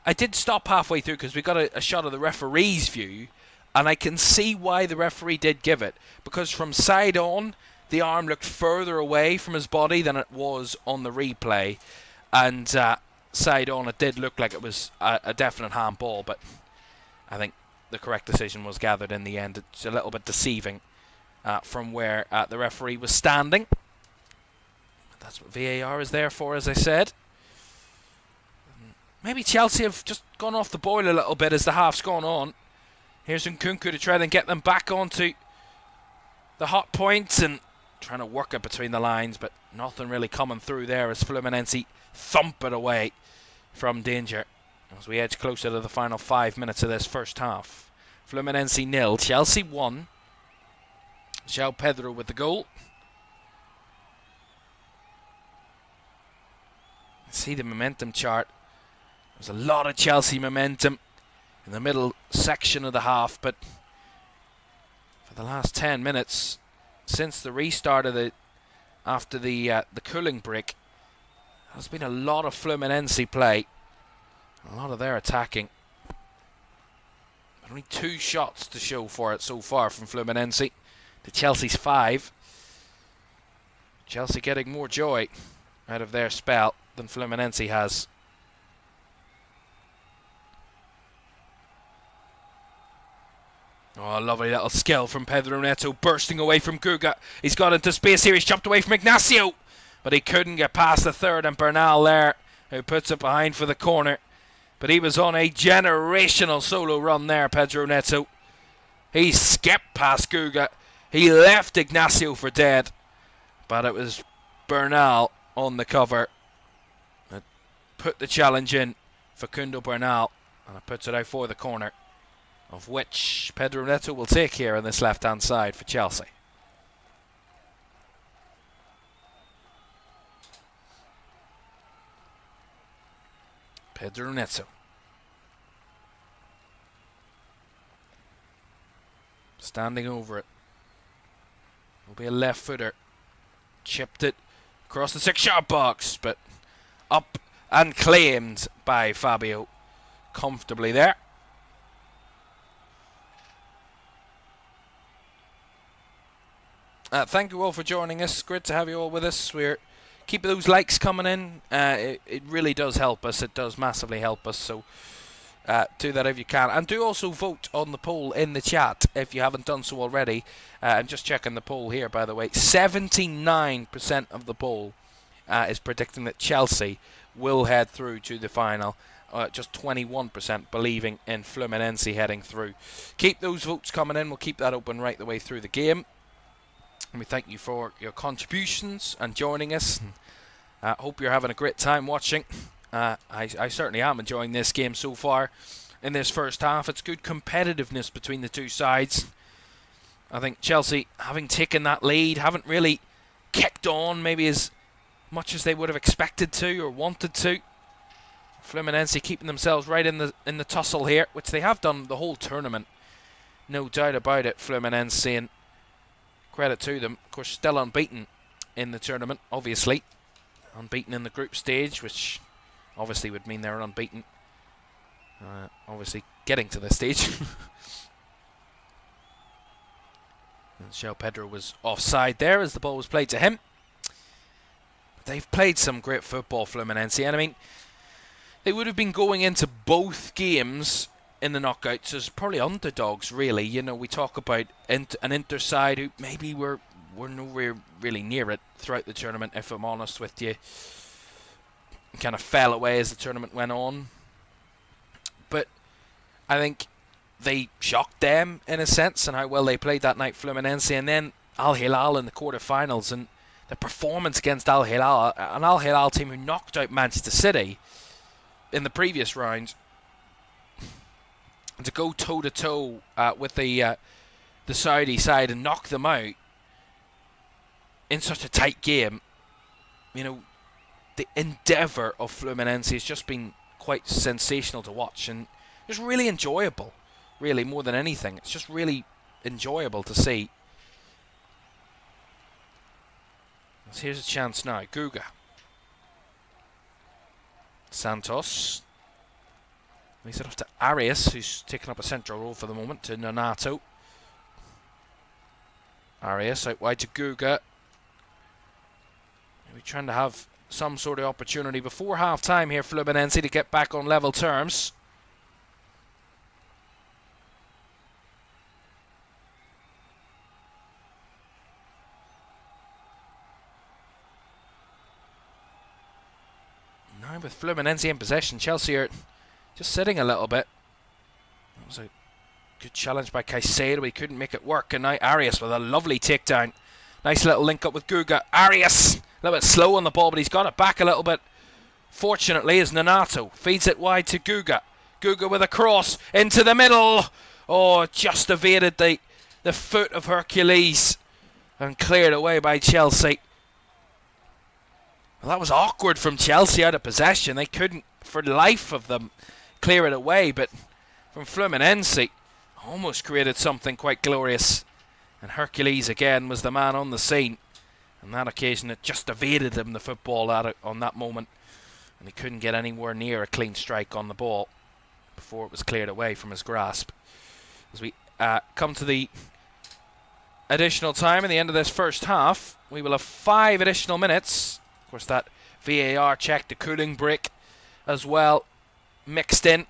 I did stop halfway through because we got a shot of the referee's view, and I can see why the referee did give it. Because from side on, the arm looked further away from his body than it was on the replay. And side on, it did look like it was a definite handball, but I think the correct decision was gathered in the end. It's a little bit deceiving from where the referee was standing. That's what VAR is there for, as I said. Maybe Chelsea have just gone off the boil a little bit as the half's gone on. Here's Nkunku to try and get them back onto the hot points and trying to work it between the lines, but nothing really coming through there as Fluminense thump it away from danger as we edge closer to the final 5 minutes of this first half. Fluminense 0, Chelsea 1. João Pedro with the goal. See the momentum chart. There's a lot of Chelsea momentum in the middle section of the half, but for the last 10 minutes since the restart of after the cooling break, there's been a lot of Fluminense play, a lot of their attacking. But only 2 shots to show for it so far from Fluminense to Chelsea's 5. Chelsea getting more joy out of their spell than Fluminense has. Oh, lovely little skill from Pedro Neto, bursting away from Guga. He's got into space here, he's jumped away from Ignacio, but he couldn't get past the third, and Bernal there, who puts it behind for the corner. But he was on a generational solo run there, Pedro Neto. He skipped past Guga, he left Ignacio for dead, but it was Bernal on the cover that put the challenge in. Facundo Bernal, and it puts it out for the corner, of which Pedro Neto will take here on this left-hand side for Chelsea. Pedro Neto. Standing over it. Will be a left footer. Chipped it across the 6-yard box, but up and claimed by Fabio comfortably there. Thank you all for joining us. Great to have you all with us. We're keep those likes coming in. It really does help us. It does massively help us. So do that if you can, and do also vote on the poll in the chat if you haven't done so already. I'm just checking the poll here, by the way. 79% of the poll is predicting that Chelsea will head through to the final. Just 21% believing in Fluminense heading through. Keep those votes coming in. We'll keep that open right the way through the game. And we thank you for your contributions and joining us. Hope you're having a great time watching. I certainly am enjoying this game so far in this first half. It's good competitiveness between the two sides. I think Chelsea, having taken that lead, haven't really kicked on maybe as much as they would have expected to or wanted to. Fluminense keeping themselves right in the tussle here, which they have done the whole tournament. No doubt about it, Fluminense, and credit to them. Of course, still unbeaten in the tournament, obviously. Unbeaten in the group stage, which obviously would mean they're unbeaten. Obviously, getting to this stage. And João Pedro was offside there as the ball was played to him. They've played some great football, Fluminense, and I mean, they would have been going into both games in the knockouts as probably underdogs, really. You know, we talk about an Inter side who maybe were nowhere really near it throughout the tournament, if I'm honest with you. Kind of fell away as the tournament went on. But I think they shocked them in a sense and how well they played that night, Fluminense, and then Al Hilal in the quarterfinals, and the performance against Al Hilal, an Al Hilal team who knocked out Manchester City in the previous round, and to go toe-to-toe with the Saudi side and knock them out in such a tight game. You know, the endeavour of Fluminense has just been quite sensational to watch and just really enjoyable, really, more than anything. It's just really enjoyable to see. So here's a chance now. Guga. Santos. Leaves it off to Arias, who's taking up a central role for the moment, to Nonato. Arias out wide to Guga. We're trying to have some sort of opportunity before half-time here, Fluminense, to get back on level terms. Now with Fluminense in possession, Chelsea are just sitting a little bit. That was a good challenge by Caicedo. He couldn't make it work. And now Arias with a lovely takedown. Nice little link up with Guga. Arias, a little bit slow on the ball, but he's got it back a little bit. Fortunately, as Nonato feeds it wide to Guga. Guga with a cross into the middle. Oh, just evaded the foot of Hercules and cleared away by Chelsea. Well, that was awkward from Chelsea out of possession. They couldn't, for the life of them, clear it away. But from Fluminense, almost created something quite glorious. And Hercules again was the man on the scene. On that occasion, it just evaded him, the football, on that moment. And he couldn't get anywhere near a clean strike on the ball before it was cleared away from his grasp. As we come to the additional time at the end of this first half, we will have 5 additional minutes. Of course, that VAR check, the cooling break as well, mixed in.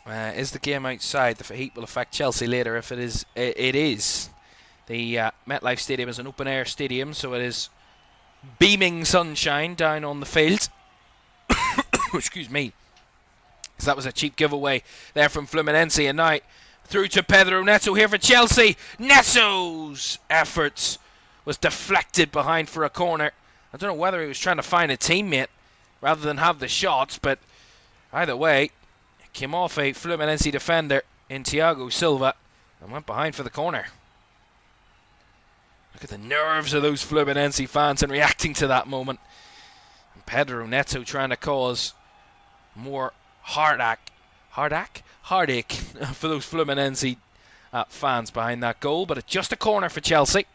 Is the game outside? The heat will affect Chelsea later. If it is, it is. The MetLife Stadium is an open-air stadium, so it is beaming sunshine down on the field. Excuse me. Because that was a cheap giveaway there from Fluminense. And now through to Pedro Neto here for Chelsea. Neto's efforts was deflected behind for a corner. I don't know whether he was trying to find a teammate rather than have the shots, but either way, came off a Fluminense defender in Thiago Silva and went behind for the corner. Look at the nerves of those Fluminense fans and reacting to that moment. And Pedro Neto trying to cause more heartache for those Fluminense fans behind that goal. But it's just a corner for Chelsea.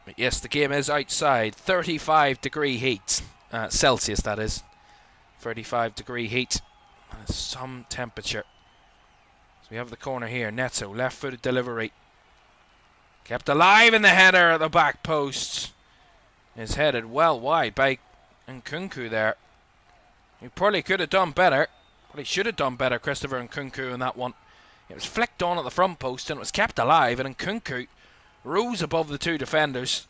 But yes, the game is outside. 35-degree heat. Celsius, that is. 35-degree heat. Some temperature. So we have the corner here. Neto, left-footed delivery. Kept alive in the header at the back post. Is headed well wide by Nkunku there. He probably could have done better. Probably should have done better, Christopher Nkunku, in that one. It was flicked on at the front post and it was kept alive, and Nkunku rose above the 2 defenders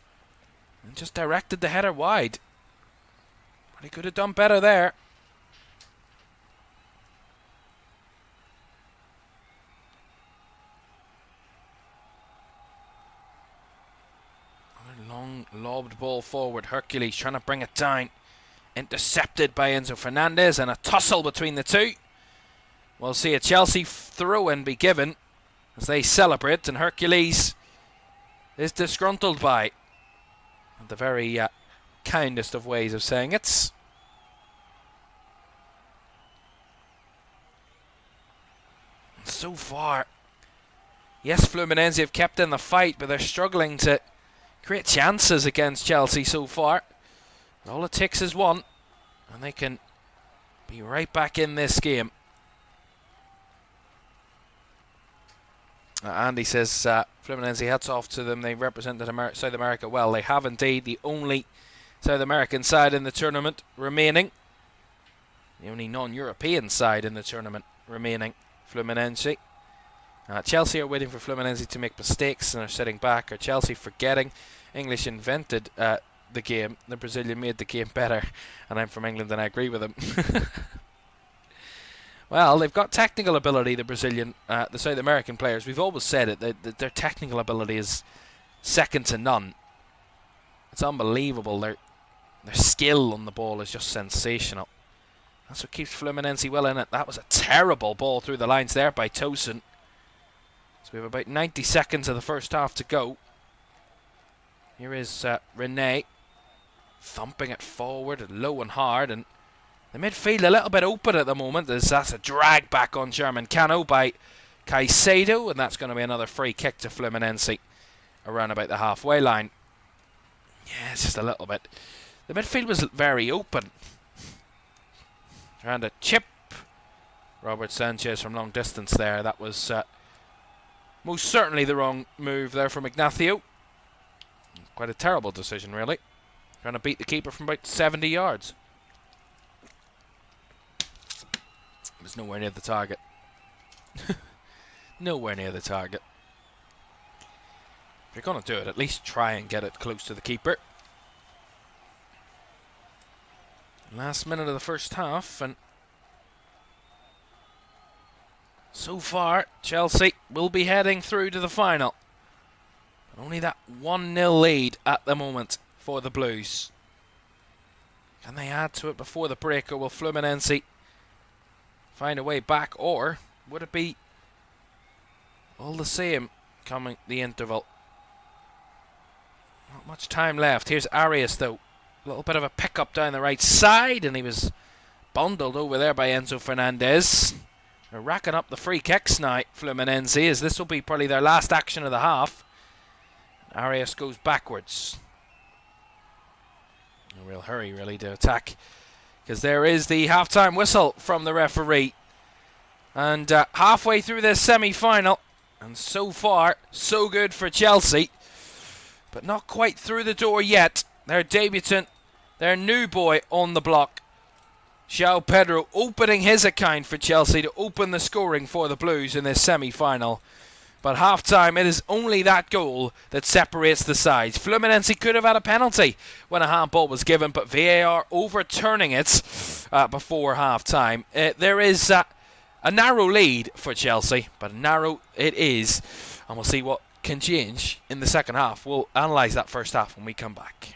and just directed the header wide. But he could have done better there. Long lobbed ball forward. Hercules trying to bring it down. Intercepted by Enzo Fernandez, and a tussle between the two. We'll see a Chelsea throw-in be given as they celebrate, and Hercules is disgruntled by the very kindest of ways of saying it. So far, yes, Fluminense have kept in the fight, but they're struggling to create chances against Chelsea so far. All it takes is one, and they can be right back in this game. Andy says Fluminense hats off to them. They represented South America well. They have indeed, the only South American side in the tournament remaining. The only non-European side in the tournament remaining, Fluminense. Chelsea are waiting for Fluminense to make mistakes and are sitting back. Or Chelsea forgetting English invented the game. The Brazilian made the game better. And I'm from England and I agree with him. Well, they've got technical ability, the Brazilian, the South American players. We've always said it, that their technical ability is second to none. It's unbelievable. Their skill on the ball is just sensational. That's what keeps Fluminense well in it. That was a terrible ball through the lines there by Tosin. So we have about 90 seconds of the first half to go. Here is Rene thumping it forward low and hard, and The midfield a little bit open at the moment, as that's a drag back on German Cano by Caicedo, and that's going to be another free kick to Fluminense around about the halfway line. Yeah, it's just a little bit. The midfield was very open. Trying to chip Robert Sanchez from long distance there. That was most certainly the wrong move there from Ignacio. Quite a terrible decision, really. Trying to beat the keeper from about 70 yards. It was nowhere near the target. Nowhere near the target. If you're going to do it, at least try and get it close to the keeper. Last minute of the first half, and so far Chelsea will be heading through to the final. But only that 1-0 lead at the moment for the Blues. Can they add to it before the break, or will Fluminense find a way back, or would it be all the same coming the interval? Not much time left. Here's Arias though. A little bit of a pick-up down the right side, and he was bundled over there by Enzo Fernandez. They're racking up the free kicks now, Fluminense, as this will be probably their last action of the half. Arias goes backwards. No real hurry, really, to attack, because there is the half-time whistle from the referee. And halfway through this semi-final, and so far, so good for Chelsea, but not quite through the door yet. Their debutant, their new boy on the block, João Pedro, opening his account for Chelsea to open the scoring for the Blues in this semi-final. But half-time, it is only that goal that separates the sides. Fluminense could have had a penalty when a handball was given, but VAR overturning it before half-time. There is a narrow lead for Chelsea, but narrow it is, and we'll see what can change in the second half. We'll analyse that first half when we come back.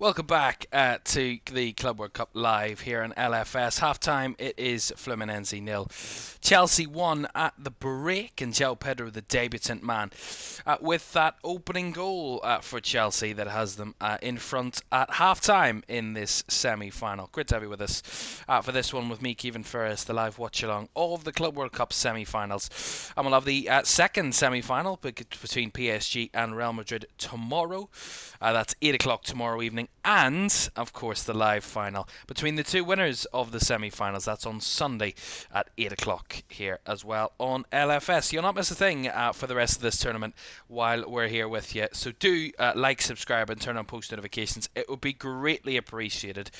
Welcome back to the Club World Cup live here on LFS. Half-time, it is Fluminense 0. Chelsea won at the break, and João Pedro, the debutant man, with that opening goal for Chelsea that has them in front at half-time in this semi-final. Great to have you with us for this one with me, Caoimhan Ferris, the live watch-along of the Club World Cup semi-finals. And we'll have the second semi-final between PSG and Real Madrid tomorrow. That's 8 o'clock tomorrow evening. And, of course, the live final between the two winners of the semi-finals. That's on Sunday at 8 o'clock here as well on LFS. You'll not miss a thing for the rest of this tournament while we're here with you. So do like, subscribe, and turn on post notifications. It would be greatly appreciated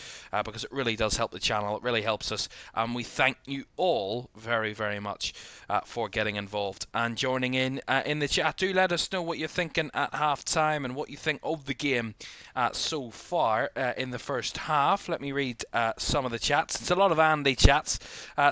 because it really does help the channel. It really helps us. And we thank you all very, very much for getting involved and joining in the chat. Do let us know what you're thinking at half-time and what you think of the game so far in the first half. Let me read some of the chats. It's a lot of Andy chats,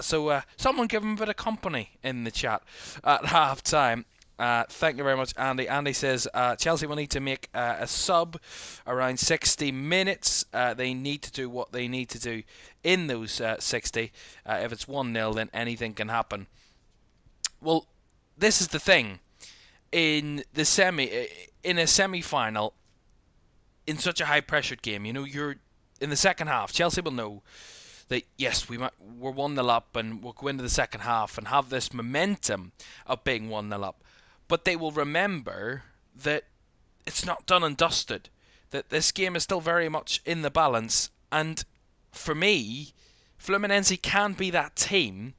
so someone give him a bit of company in the chat at half-time. Thank you very much, Andy. Andy says Chelsea will need to make a sub around 60 minutes. They need to do what they need to do in those 60. If it's 1-0, then anything can happen. Well, this is the thing. In a semi-final, in such a high-pressured game, you're in the second half. Chelsea will know that yes, we're 1-0 up, and we'll go into the second half and have this momentum of being 1-0 up. But they will remember that it's not done and dusted. That this game is still very much in the balance. And for me, Fluminense can be that team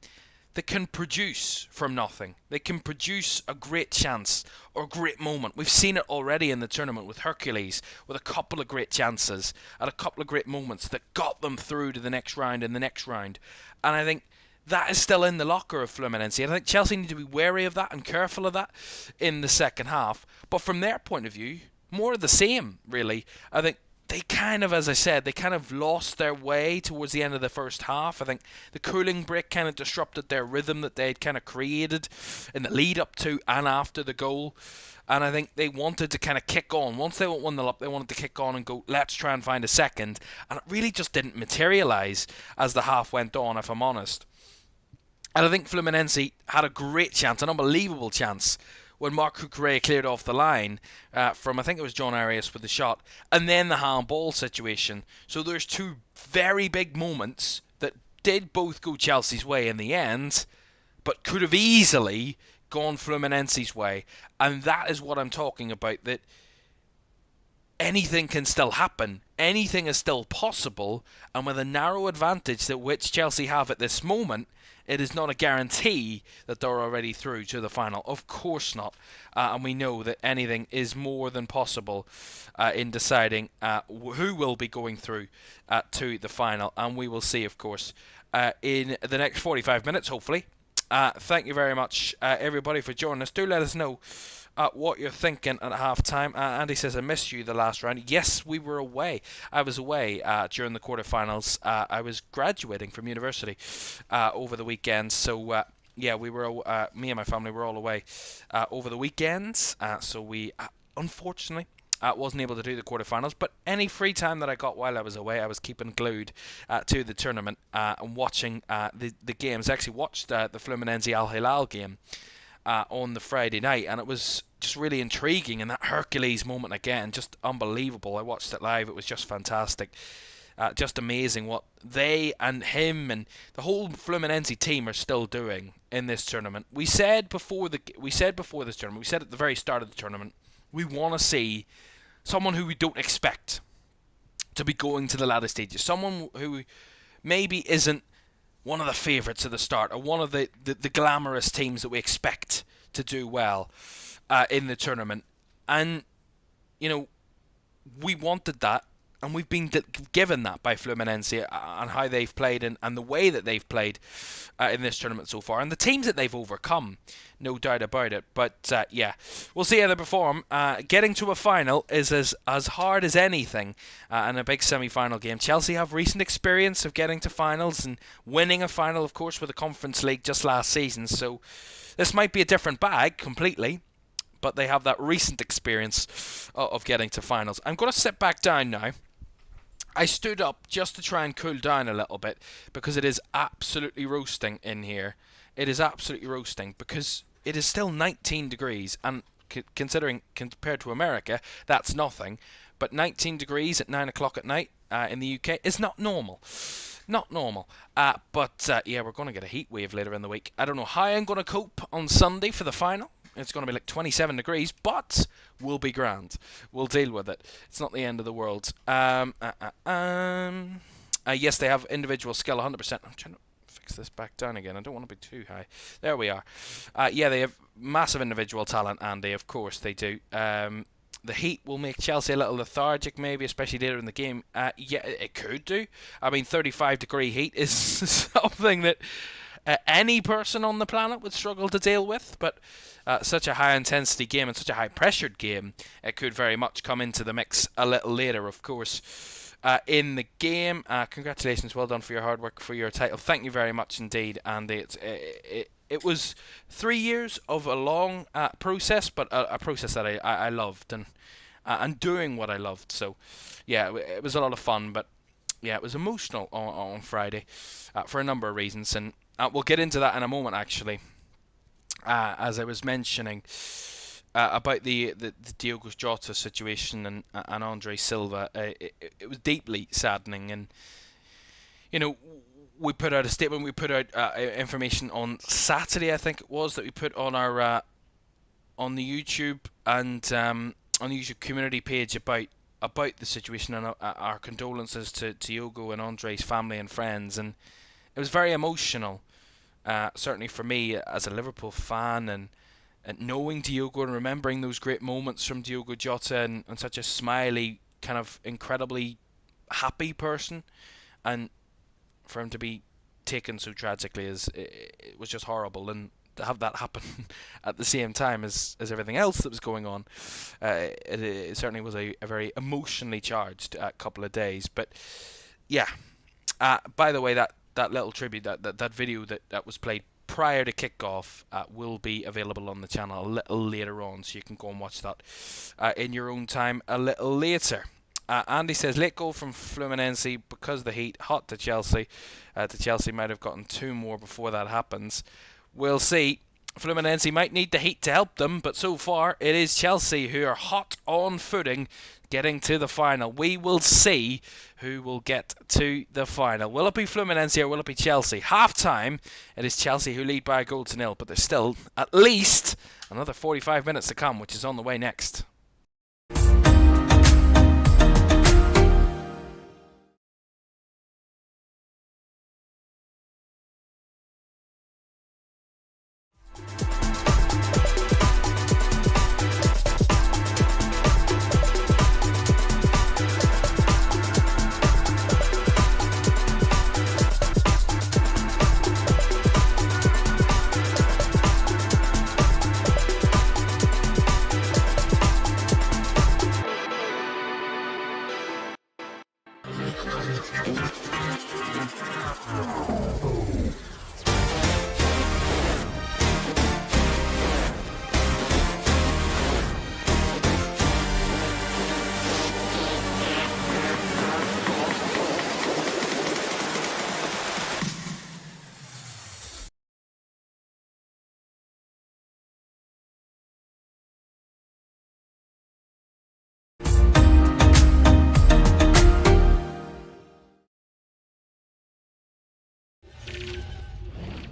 that can produce from nothing. They can produce a great chance or a great moment. We've seen it already in the tournament with Hercules, with a couple of great chances and a couple of great moments that got them through to the next round and the next round. And I think that is still in the locker of Fluminense. I think Chelsea need to be wary of that and careful of that in the second half. But from their point of view, more of the same, really. I think they kind of, as I said, they kind of lost their way towards the end of the first half. I think the cooling break kind of disrupted their rhythm that they'd kind of created in the lead up to and after the goal. And I think they wanted to kind of kick on. Once they went 1-0 up, they wanted to kick on and go, let's try and find a second. And it really just didn't materialise as the half went on, if I'm honest. And I think Fluminense had a great chance, an unbelievable chance, when Marc Cucurella cleared off the line from, I think it was John Arias with the shot, and then the handball situation. So there's two very big moments that did both go Chelsea's way in the end, but could have easily gone Fluminense's way. And that is what I'm talking about, that anything can still happen. Anything is still possible, and with a narrow advantage that which Chelsea have at this moment, it is not a guarantee that they're already through to the final. Of course not. And we know that anything is more than possible in deciding who will be going through to the final. And we will see, of course, in the next 45 minutes, hopefully. Thank you very much, everybody, for joining us. Do let us know what you're thinking at half-time. Andy says, I missed you the last round. Yes, we were away. I was away during the quarterfinals. I was graduating from university over the weekend. So, yeah, we were. Me and my family were all away over the weekends. So we, unfortunately, wasn't able to do the quarterfinals. But any free time that I got while I was away, I was keeping glued to the tournament and watching the games. I actually watched the Fluminense Al Hilal game on the Friday night, and it was just really intriguing, and that Hercules moment again, just unbelievable. I watched it live. It was just fantastic. Just amazing what they and him and the whole Fluminense team are still doing in this tournament. We said before this tournament, we said at the very start of the tournament, we want to see someone who we don't expect to be going to the latter stages, someone who maybe isn't one of the favourites at the start, or one of the glamorous teams that we expect to do well in the tournament. And, we wanted that, and we've been given that by Fluminense and how they've played and the way that they've played in this tournament so far, and the teams that they've overcome, no doubt about it. But yeah, we'll see how they perform. Getting to a final is as hard as anything in a big semi-final game. Chelsea have recent experience of getting to finals and winning a final, of course, with the Conference League just last season. So this might be a different bag completely, but they have that recent experience of getting to finals. I'm going to sit back down now I stood up just to try and cool down a little bit because it is absolutely roasting in here. It is absolutely roasting because it is still 19 degrees, and considering compared to America, that's nothing. But 19 degrees at 9 o'clock at night in the UK is not normal. Not normal. But yeah, we're going to get a heat wave later in the week. I don't know how I'm going to cope on Sunday for the final. It's going to be like 27 degrees, but we'll be grand. We'll deal with it. It's not the end of the world. Yes, they have individual skill, 100%. I'm trying to fix this back down again. I don't want to be too high. There we are. Yeah, they have massive individual talent, Andy. Of course they do. The heat will make Chelsea a little lethargic, maybe, especially later in the game. Yeah, it could do. I mean, 35-degree heat is something that any person on the planet would struggle to deal with, but such a high-intensity game and such a high-pressured game, it could very much come into the mix a little later, of course, in the game. Congratulations, well done for your hard work for your title. Thank you very much indeed, Andy. It was 3 years of a long process, but a process that I loved, and doing what I loved. So, yeah, it was a lot of fun, but yeah, it was emotional on Friday for a number of reasons, and we'll get into that in a moment, actually. As I was mentioning about the Diogo Jota situation and Andre Silva, it was deeply saddening, and you know, we put out a statement. We put out information on Saturday, I think it was, that we put on our on the YouTube and on the YouTube community page about the situation, and our condolences to Diogo and Andre's family and friends, and it was very emotional. Certainly for me as a Liverpool fan, and knowing Diogo and remembering those great moments from Diogo Jota, and such a smiley, kind of incredibly happy person, and for him to be taken so tragically, it was just horrible, and to have that happen at the same time as everything else that was going on, it certainly was a very emotionally charged couple of days. But yeah, by the way, that little tribute, that video that was played prior to kickoff will be available on the channel a little later on, so you can go and watch that in your own time a little later. Andy says, late goal from Fluminense because of the heat, hot to Chelsea. Chelsea might have gotten 2 more before that happens. We'll see. Fluminense might need the heat to help them, but so far it is Chelsea who are hot on footing, getting to the final. We will see who will get to the final. Will it be Fluminense or will it be Chelsea? Half time, it is Chelsea who lead by a goal to nil, but there's still at least another 45 minutes to come, which is on the way next.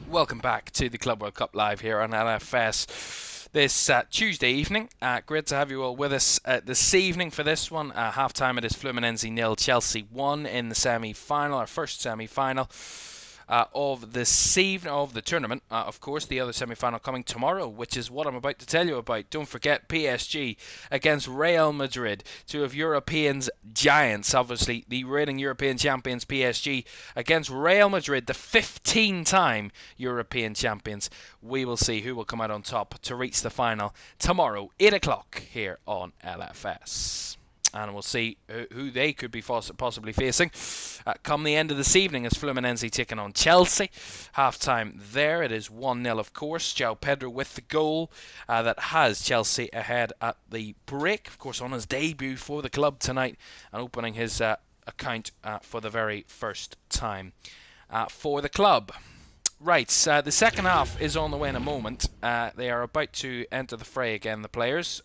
Welcome back to the Club World Cup Live here on LFS this Tuesday evening. Great to have you all with us this evening for this one. Half time, it is Fluminense 0, Chelsea 1 in the semi-final, our first semi-final of the tournament. Of course, the other semi-final coming tomorrow, which is what I'm about to tell you about. Don't forget PSG against Real Madrid, 2 of Europeans' giants. Obviously, the reigning European champions PSG against Real Madrid, the 15-time European champions. We will see who will come out on top to reach the final tomorrow, 8 o'clock here on LFS. And we'll see who they could be possibly facing come the end of this evening, as Fluminense taking on Chelsea. Half-time there, it is 1-0, of course. João Pedro with the goal that has Chelsea ahead at the break. Of course, on his debut for the club tonight and opening his account for the very first time for the club. Right, the second half is on the way in a moment. They are about to enter the fray again, the players.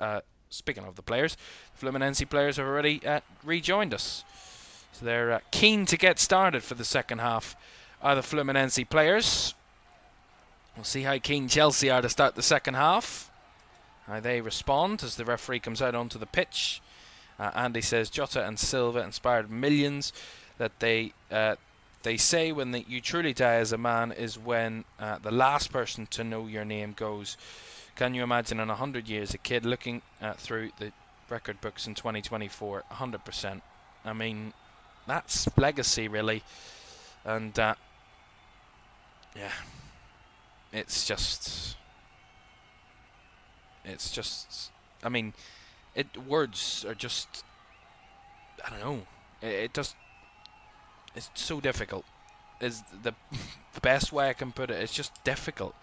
Speaking of the players, the Fluminense players have already rejoined us. So they're keen to get started for the second half. Are the Fluminense players? We'll see how keen Chelsea are to start the second half. How they respond as the referee comes out onto the pitch. Andy says Jota and Silva inspired millions. That they say when you truly die as a man is when the last person to know your name goes. Can you imagine in 100 years a kid looking through the record books in 2024? 100%. I mean, that's legacy really. And yeah, it's just, I mean, words are just, I don't know, it's so difficult, is the best way I can put it. It's just difficult,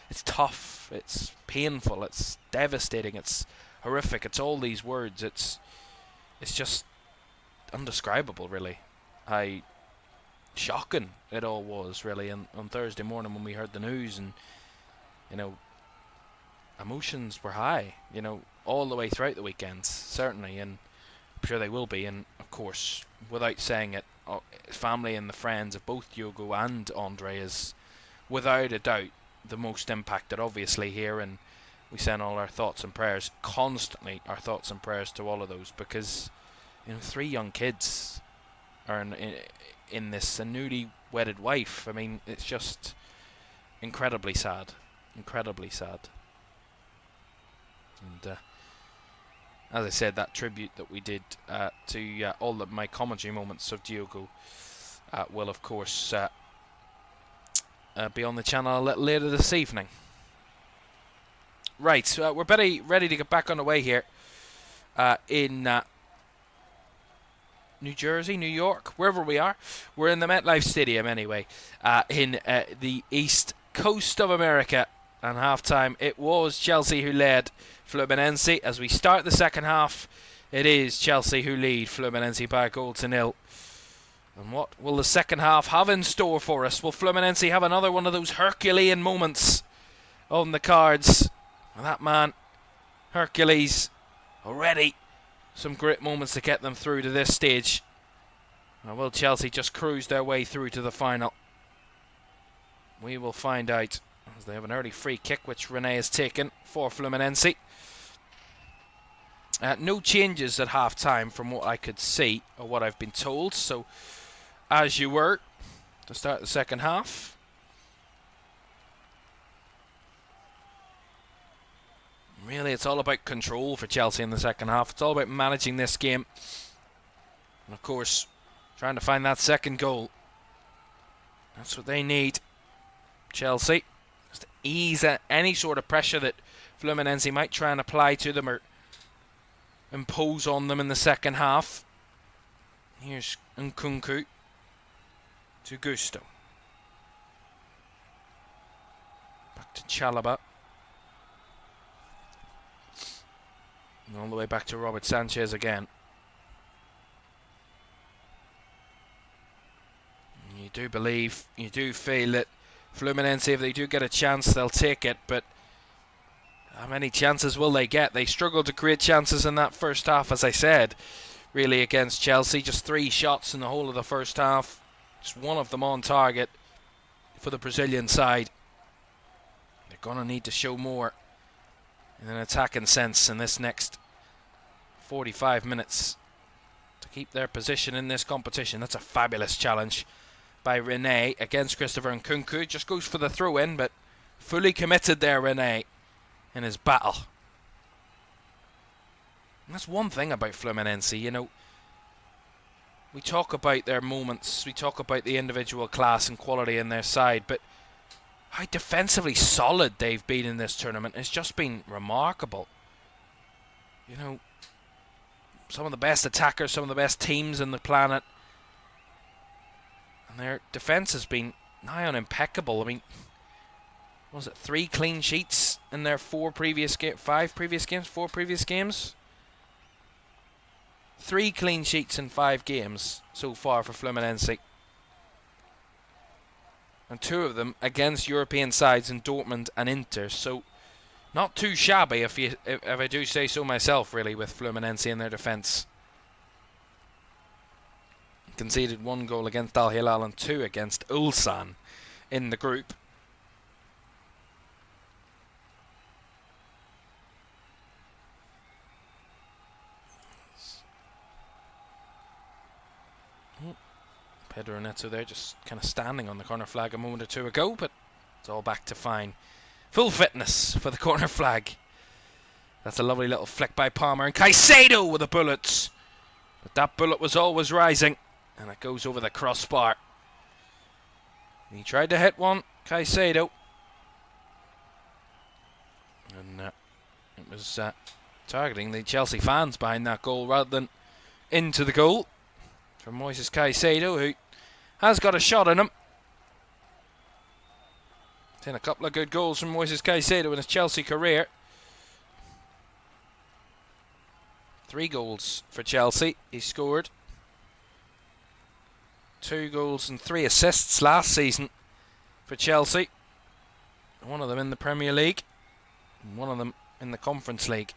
it's tough, it's painful, it's devastating, it's horrific, it's all these words, it's just undescribable really. How shocking it all was really on Thursday morning when we heard the news, and you know, emotions were high, you know, all the way throughout the weekends, certainly, and I'm sure they will be. And of course, without saying it, family and the friends of both Diogo and Andre is without a doubt the most impacted obviously here, and we send all our thoughts and prayers, constantly our thoughts and prayers to all of those, because you know, 3 young kids are in this, a newly wedded wife. I mean, it's just incredibly sad, incredibly sad. And as I said, that tribute that we did to all of my commentary moments of Diogo will of course be on the channel a little later this evening. Right, so we're ready to get back on the way here in New Jersey, New York, wherever we are. We're in the MetLife Stadium anyway, in the East Coast of America. And half-time, it was Chelsea who led Fluminense. As we start the second half, it is Chelsea who lead Fluminense by 1-0. And what will the second half have in store for us? Will Fluminense have another one of those Herculean moments on the cards? And that man, Hercules, already some great moments to get them through to this stage. Or will Chelsea just cruise their way through to the final? We will find out, as they have an early free kick which Rene has taken for Fluminense. No changes at half time from what I could see or what I've been told, so as you were to start the second half. Really, it's all about control for Chelsea in the second half. It's all about managing this game, and of course trying to find that second goal. That's what they need, Chelsea, just to ease any sort of pressure that Fluminense might try and apply to them or impose on them in the second half. Here's Nkunku to Gusto. Back to Chalobah. And all the way back to Robert Sanchez again. You do believe, you do feel that Fluminense, if they do get a chance, they'll take it, but how many chances will they get? They struggled to create chances in that first half, as I said, really, against Chelsea. Just 3 shots in the whole of the first half. Just one of them on target for the Brazilian side. They're going to need to show more in an attacking sense in this next 45 minutes to keep their position in this competition. That's a fabulous challenge by Rene against Christopher Nkunku. Just goes for the throw-in, but fully committed there, Rene, in his battle. And that's one thing about Fluminense, you know. We talk about their moments, we talk about the individual class and quality in their side, but how defensively solid they've been in this tournament has just been remarkable. You know, some of the best attackers, some of the best teams on the planet, and their defence has been nigh on impeccable. I mean, was it 3 clean sheets in their 4 previous games? 3 3 clean sheets in 5 games so far for Fluminense. And 2 of them against European sides in Dortmund and Inter. So not too shabby if I do say so myself, really, with Fluminense in their defence. Conceded 1 goal against Al Hilal and 2 against Ulsan in the group. Pedro Neto there just kind of standing on the corner flag a moment or 2 ago, but it's all back to fine. Full fitness for the corner flag. That's a lovely little flick by Palmer, and Caicedo with the bullets. But that bullet was always rising, and it goes over the crossbar. He tried to hit one, Caicedo. And it was targeting the Chelsea fans behind that goal rather than into the goal. From Moises Caicedo, who has got a shot in him. Seen a couple of good goals from Moises Caicedo in his Chelsea career. 3 goals for Chelsea. He scored 2 goals and 3 assists last season for Chelsea. One of them in the Premier League, and one of them in the Conference League.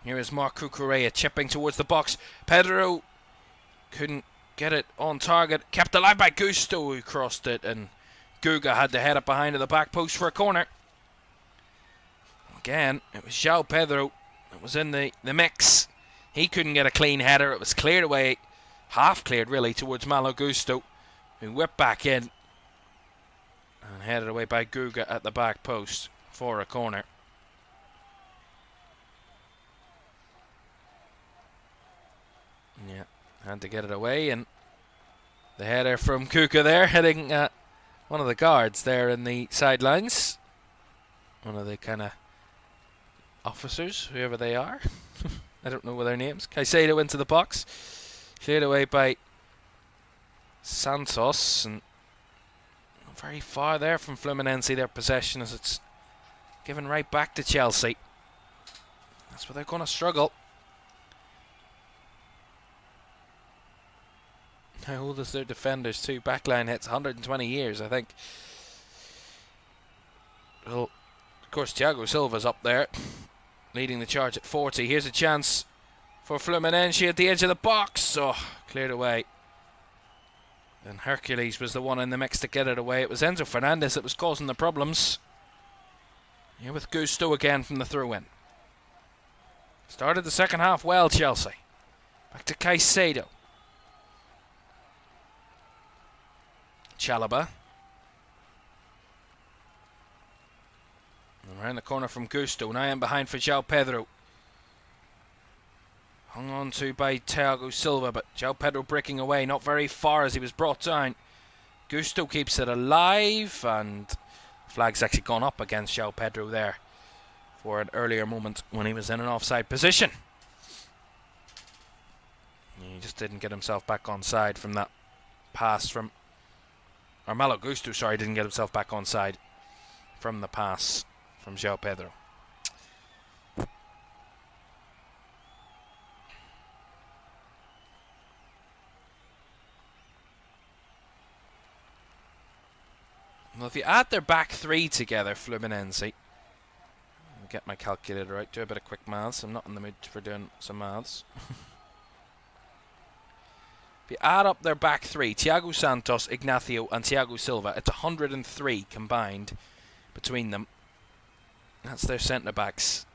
Here is Marco Correa chipping towards the box. Pedro couldn't get it on target. Kept alive by Gusto, who crossed it, and Guga had to head it behind at the back post for a corner. Again, it was João Pedro that was in the mix. He couldn't get a clean header. It was cleared away, half cleared really, towards Malo Gusto, who whipped back in and headed away by Guga at the back post for a corner. Yeah, had to get it away, and the header from Kuka there, hitting one of the guards there in the sidelines. One of the kind of officers, whoever they are. I don't know their names. Caicedo into the box, cleared away by Santos, and not very far there from Fluminense, their possession, as it's given right back to Chelsea. That's where they're going to struggle. How old is their defenders too? Backline hits 120 years, I think. Well, of course, Thiago Silva's up there, leading the charge at 40. Here's a chance for Fluminense at the edge of the box. Oh, cleared away. And Hercules was the one in the mix to get it away. It was Enzo Fernandez that was causing the problems. Here with Gusto again from the throw-in. Started the second half well, Chelsea. Back to Caicedo. Chalobah. Around the corner from Gusto. Now in behind for João Pedro. Hung on to by Thiago Silva, but João Pedro breaking away. Not very far as he was brought down. Gusto keeps it alive, and flag's actually gone up against João Pedro there for an earlier moment when he was in an offside position. He just didn't get himself back on side from that pass from... Or Malo Gusto, sorry, didn't get himself back on side from the pass from João Pedro. Well, if you add their back 3 together, Fluminense, I'll get my calculator out, do a bit of quick maths. I'm not in the mood for doing some maths. If you add up their back 3, Thiago Santos, Ignacio and Thiago Silva, it's 103 combined between them. That's their centre-backs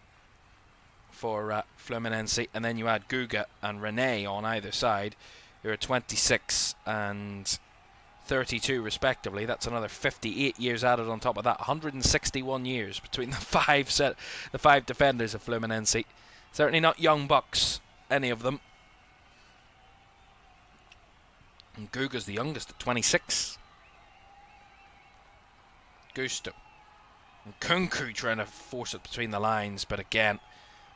for Fluminense. And then you add Guga and Rene on either side, who are 26 and 32 respectively. That's another 58 years added on top of that. 161 years between the five defenders of Fluminense. Certainly not young bucks, any of them. And Guga's the youngest at 26. Gusto. And Kunku trying to force it between the lines, but again,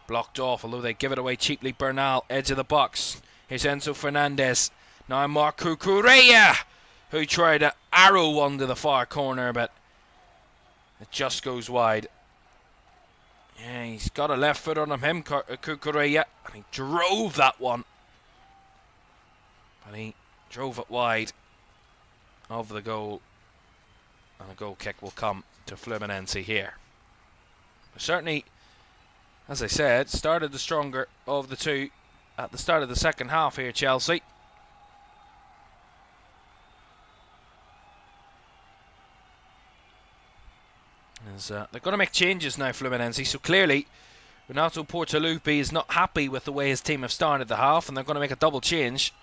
blocked off, although they give it away cheaply. Bernal, edge of the box. Here's Enzo Fernandez. Now Marco Correa, who tried to arrow one to the far corner, but it just goes wide. Yeah, he's got a left foot on him, Kukureya, and he drove that one. And he drove it wide of the goal. And a goal kick will come to Fluminense here. Certainly, as I said, started the stronger of the two at the start of the second half here, Chelsea. As, they're going to make changes now, Fluminense, so clearly Renato Portaluppi is not happy with the way his team have started the half, and they're going to make a double change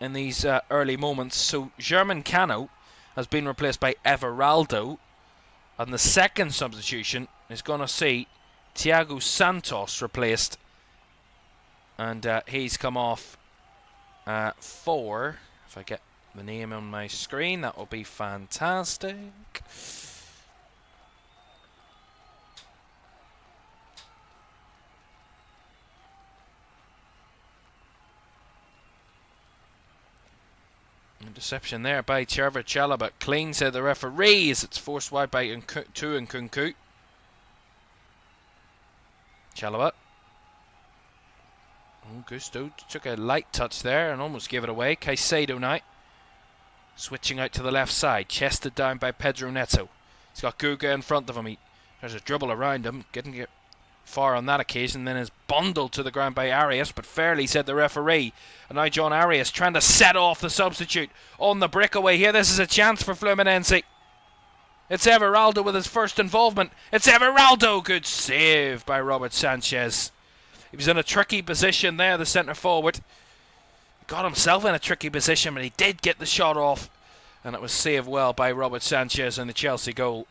in these early moments. So German Cano has been replaced by Everaldo, and the second substitution is going to see Thiago Santos replaced, and he's come off for, if I get the name on my screen, that will be fantastic. Interception there by Trevor Chalobah. Clean, said the referee, as it's forced wide by Nkunku. Chalobah. Oh, Gusto took a light touch there and almost gave it away. Caicedo now. Switching out to the left side. Chested down by Pedro Neto. He's got Guga in front of him. He tries to dribble around him. Didn't get far on that occasion, then is bundled to the ground by Arias, but fairly, said the referee. And now John Arias trying to set off the substitute on the breakaway here. This is a chance for Fluminense. It's Everaldo with his first involvement. It's Everaldo! Good save by Robert Sanchez. He was in a tricky position there, the centre forward. Got himself in a tricky position, but he did get the shot off, and it was saved well by Robert Sanchez in the Chelsea goal.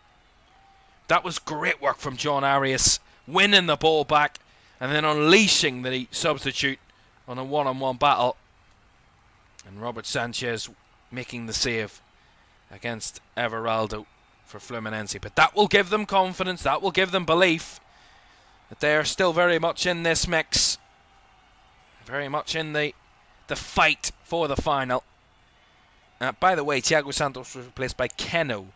That was great work from John Arias, winning the ball back and then unleashing the substitute on a one-on-one battle, and Robert Sanchez making the save against Everaldo for Fluminense. But that will give them confidence, that will give them belief that they are still very much in this mix, very much in the fight for the final. By the way, Thiago Santos was replaced by Keno,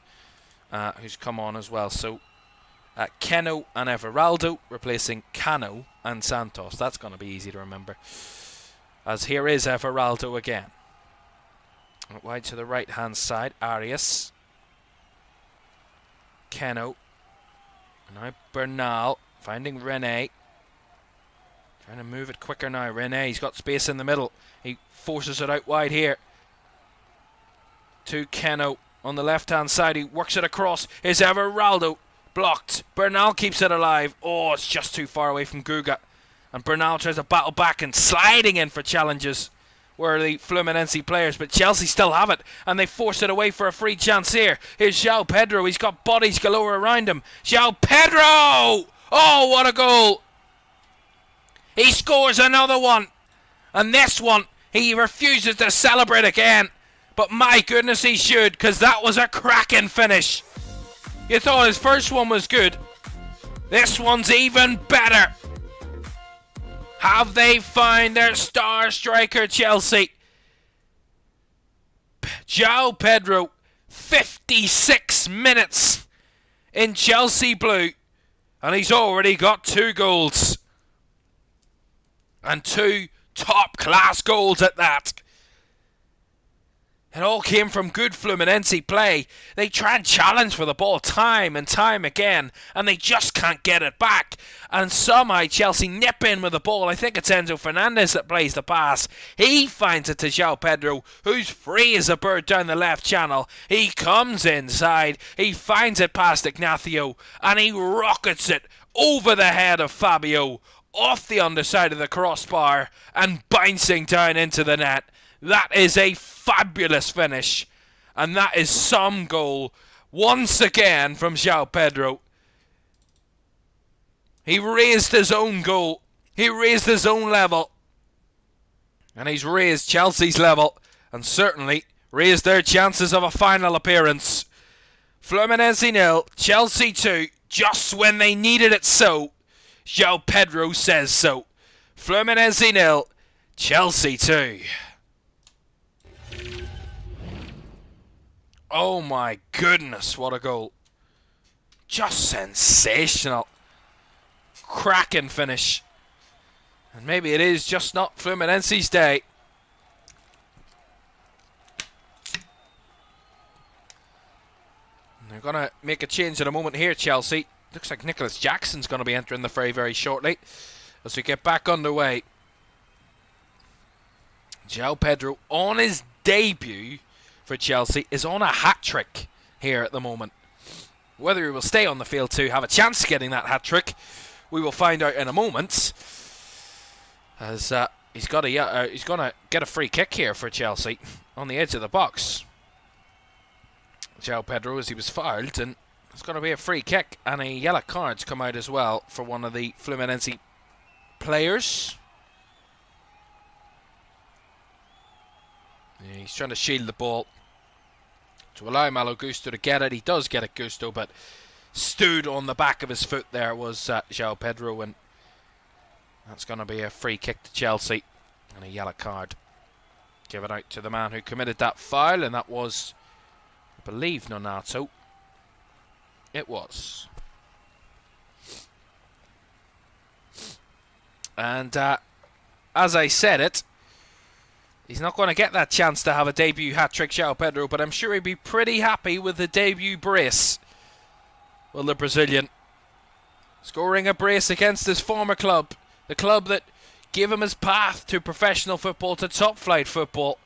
who's come on as well. So Keno and Everaldo replacing Cano and Santos. That's going to be easy to remember, as here is Everaldo again. Wide to the right hand side, Arias, Keno, and now Bernal finding Rene, trying to move it quicker now. Rene, he's got space in the middle, he forces it out wide here to Keno on the left hand side. He works it across. Here's Everaldo, blocked. Bernal keeps it alive. Oh, it's just too far away from Guga, and Bernal tries to battle back and sliding in for challenges were the Fluminense players, but Chelsea still have it, and they force it away for a free chance here. Here's João Pedro, he's got bodies galore around him. João Pedro! Oh, what a goal! He scores another one, and this one he refuses to celebrate again, but my goodness he should, because that was a cracking finish. You thought his first one was good, this one's even better. Have they found their star striker, Chelsea? João Pedro, 56 minutes in Chelsea blue, and he's already got 2 goals. And 2 top-class goals at that. It all came from good Fluminense play. They try and challenge for the ball time and time again, and they just can't get it back. And somehow Chelsea nip in with the ball. I think it's Enzo Fernandez that plays the pass. He finds it to João Pedro, who's free as a bird down the left channel. He comes inside, he finds it past Ignacio, and he rockets it over the head of Fabio, off the underside of the crossbar, and bouncing down into the net. That is a fabulous finish, and that is some goal once again from João Pedro. He raised his own goal, he raised his own level, and he's raised Chelsea's level, and certainly raised their chances of a final appearance. Fluminense 0, Chelsea 2, just when they needed it so. João Pedro says so. Fluminense 0, Chelsea 2. Oh my goodness, what a goal. Just sensational. cracking finish. And maybe it is just not Fluminense's day. They're going to make a change in a moment here, Chelsea. Looks like Nicholas Jackson's going to be entering the fray very shortly as we get back underway. João Pedro, on his debut for Chelsea, is on a hat-trick here at the moment. Whether he will stay on the field to have a chance of getting that hat-trick, we will find out in a moment. As he's going to get a free kick here for Chelsea on the edge of the box. João Pedro, as he was fouled, and it's going to be a free kick, and a yellow card's come out as well for one of the Fluminense players. Yeah, he's trying to shield the ball to allow Malo Gusto to get it. He does get it, Gusto, but stood on the back of his foot there was João Pedro, and that's going to be a free kick to Chelsea and a yellow card given out to the man who committed that foul, and that was, I believe, Nonato. It was. And as I said it, he's not going to get that chance to have a debut hat-trick, João Pedro, but I'm sure he'd be pretty happy with the debut brace. Well, the Brazilian scoring a brace against his former club, the club that gave him his path to professional football, to top-flight football,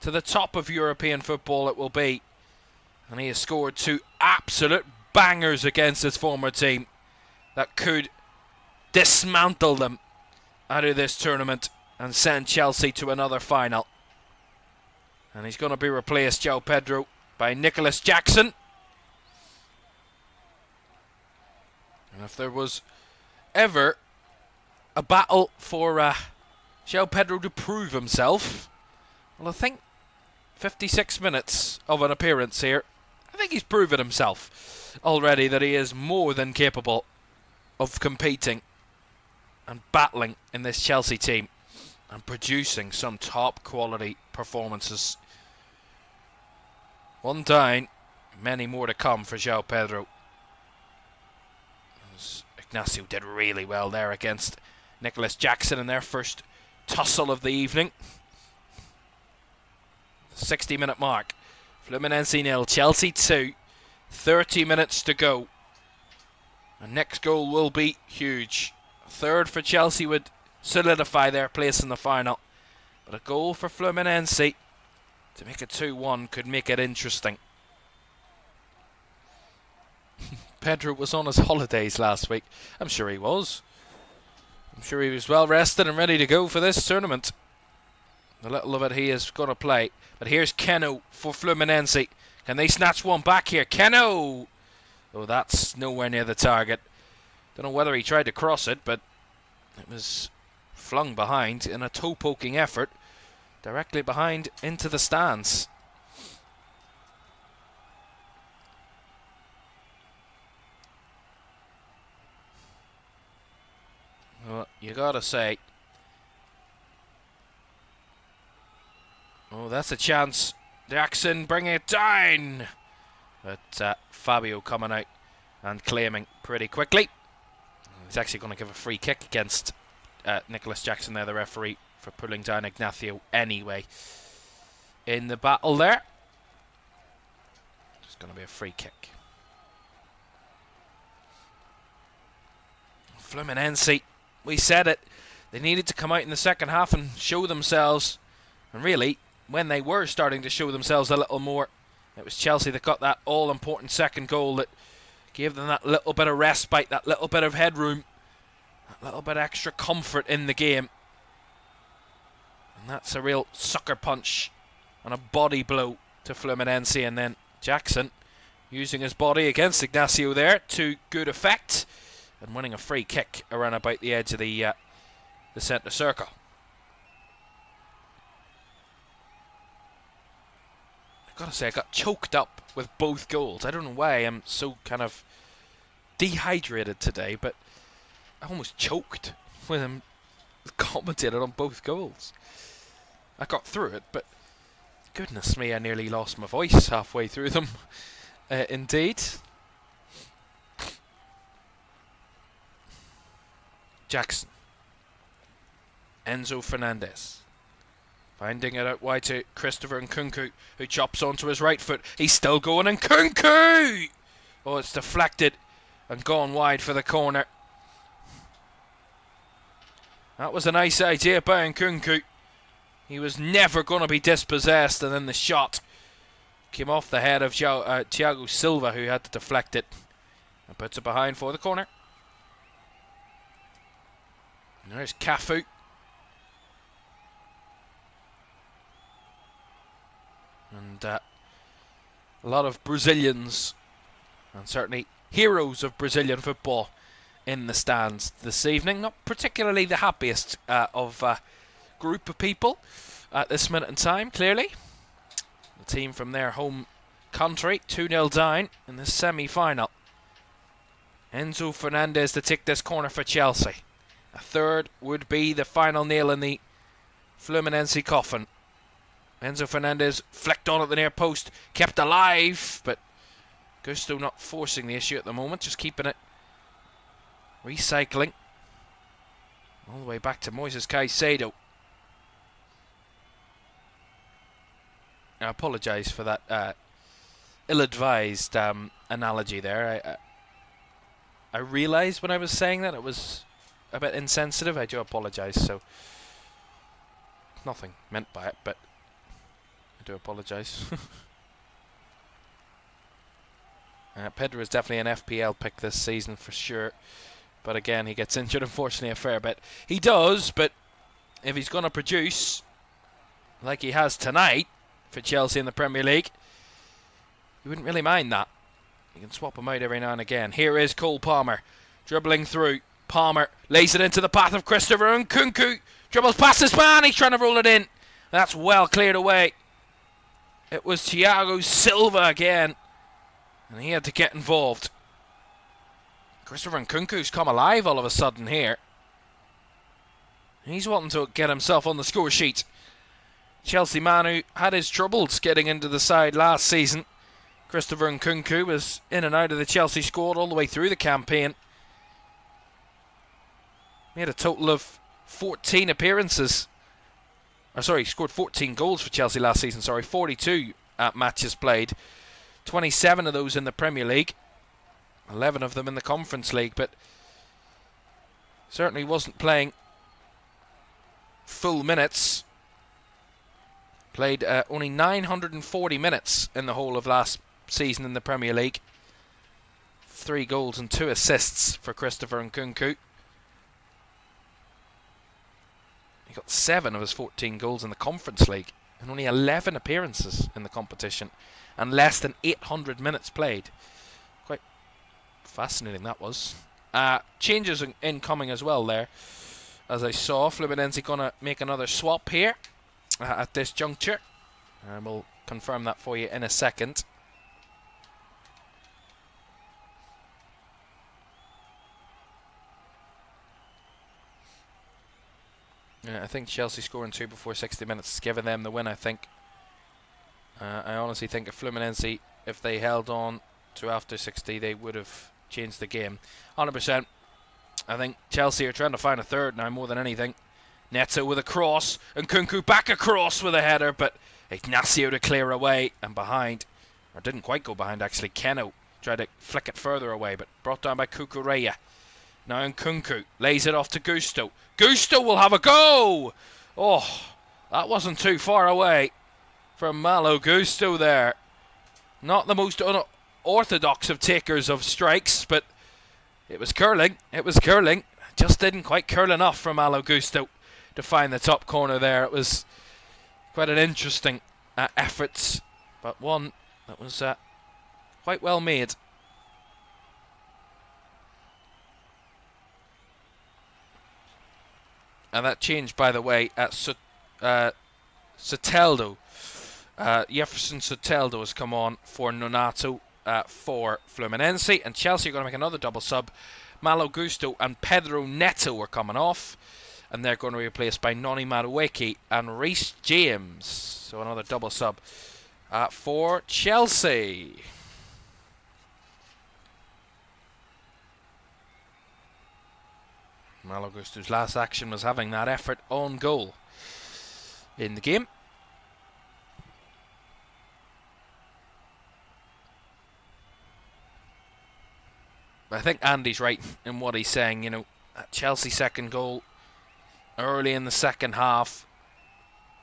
to the top of European football it will be. And he has scored two absolute bangers against his former team that could dismantle them out of this tournament and send Chelsea to another final. And he's going to be replaced, João Pedro, by Nicholas Jackson. And if there was ever a battle for João Pedro to prove himself, well, I think 56 minutes of an appearance here, I think he's proven himself already that he is more than capable of competing and battling in this Chelsea team and producing some top quality performances. One down, many more to come for João Pedro. As Ignacio did really well there against Nicholas Jackson in their first tussle of the evening. 60-minute mark. Fluminense 0, Chelsea 2. 30 minutes to go. The next goal will be huge. A third for Chelsea would solidify their place in the final. But a goal for Fluminense to make it 2-1 could make it interesting. Pedro was on his holidays last week. I'm sure he was. I'm sure he was well rested and ready to go for this tournament. The little of it he is going to play. But here's Keno for Fluminense. Can they snatch one back here? Keno! Oh, that's nowhere near the target. Don't know whether he tried to cross it, but it was flung behind in a toe-poking effort. Directly behind into the stands. Well, you gotta say, oh, that's a chance. Jackson bringing it down. But Fabio coming out and claiming pretty quickly. He's actually going to give a free kick against Nicholas Jackson there, the referee, for pulling down Ignacio anyway. In the battle there. It's going to be a free kick. Fluminense, we said it. They needed to come out in the second half and show themselves. And really, when they were starting to show themselves a little more, it was Chelsea that got that all-important second goal that gave them that little bit of respite, that little bit of headroom, that little bit of extra comfort in the game. And that's a real sucker punch and a body blow to Fluminense. And then Jackson using his body against Ignacio there to good effect and winning a free kick around about the edge of the centre circle. Gotta say, I got choked up with both goals. I don't know why I'm so kind of dehydrated today, but I almost choked when I'm commentated on both goals. I got through it, but goodness me, I nearly lost my voice halfway through them. Indeed. Jackson. Enzo Fernandez. Finding it out wide to Christopher Nkunku, who chops onto his right foot. He's still going, and Nkunku! Oh, it's deflected and gone wide for the corner. That was a nice idea by Nkunku. He was never going to be dispossessed, and then the shot came off the head of Thiago Silva, who had to deflect it and puts it behind for the corner. And there's Cafu. And a lot of Brazilians, and certainly heroes of Brazilian football, in the stands this evening. Not particularly the happiest of group of people at this minute in time, clearly. The team from their home country, 2-0 down in the semi-final. Enzo Fernandez to take this corner for Chelsea. A third would be the final nail in the Fluminense coffin. Enzo Fernandez flicked on at the near post, kept alive, but Gusto not forcing the issue at the moment, just keeping it recycling all the way back to Moises Caicedo. I apologise for that ill-advised analogy there. I realised when I was saying that it was a bit insensitive. I do apologise, so nothing meant by it, but I do apologise. Pedro is definitely an FPL pick this season for sure, but again, he gets injured unfortunately a fair bit. He does, but if he's going to produce like he has tonight for Chelsea in the Premier League, you wouldn't really mind that. You can swap him out every now and again. Here is Cole Palmer dribbling through. Palmer lays it into the path of Christopher Nkunku. Dribbles past his man. He's trying to roll it in. That's well cleared away. It was Thiago Silva again, and he had to get involved. Christopher Nkunku's come alive all of a sudden here. He's wanting to get himself on the score sheet. Chelsea man who had his troubles getting into the side last season. Christopher Nkunku was in and out of the Chelsea squad all the way through the campaign. He had a total of 14 appearances. He scored 14 goals for Chelsea last season, 42 matches played. 27 of those in the Premier League. 11 of them in the Conference League, but certainly wasn't playing full minutes. Played only 940 minutes in the whole of last season in the Premier League. 3 goals and 2 assists for Christopher Nkunku. He got 7 of his 14 goals in the Conference League and only 11 appearances in the competition and less than 800 minutes played. Quite fascinating that was. Changes incoming as well there. As I saw, Fluminense going to make another swap here at this juncture. And we'll confirm that for you in a second. I think Chelsea scoring 2 before 60 minutes has given them the win, I think. I honestly think if Fluminense, if they held on to after 60, they would have changed the game. 100%. I think Chelsea are trying to find a third now more than anything. Neto with a cross, and Nkunku back across with a header, but Ignacio to clear away and behind. Or didn't quite go behind actually. Keno tried to flick it further away, but brought down by Cucurella. Now Nkunku lays it off to Gusto. Gusto will have a go! Oh, that wasn't too far away from Malo Gusto there. Not the most unorthodox of takers of strikes, but it was curling. It was curling. Just didn't quite curl enough from Malo Gusto to find the top corner there. It was quite an interesting effort, but one that was quite well made. And that changed, by the way, at Soteldo. Jefferson Soteldo has come on for Nonato for Fluminense. And Chelsea are going to make another double sub. Malo Gusto and Pedro Neto are coming off. And they're going to be replaced by Noni Madueke and Reece James. So another double sub for Chelsea. Malo Gusto's last action was having that effort on goal in the game. I think Andy's right in what he's saying. You know, that Chelsea second goal early in the second half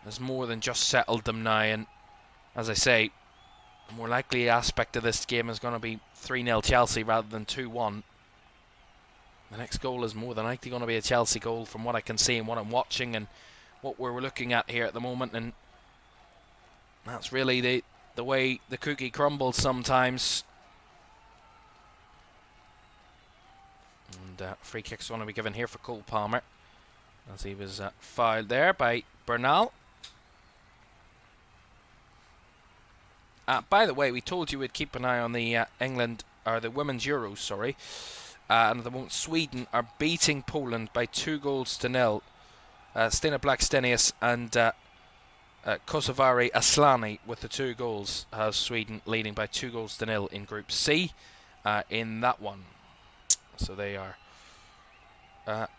has more than just settled them now. And as I say, the more likely aspect of this game is going to be 3-0 Chelsea rather than 2-1. The next goal is more than likely going to be a Chelsea goal from what I can see and what I'm watching and what we're looking at here at the moment. And that's really the way the cookie crumbles sometimes. And free kicks want to be given here for Cole Palmer, as he was fouled there by Bernal. By the way, we told you we'd keep an eye on the the Women's Euros, sorry. And at the moment, Sweden are beating Poland by 2-0. Stina Blackstenius and Kosovari Aslani with the 2 goals, has Sweden leading by 2-0 in Group C in that one. So they are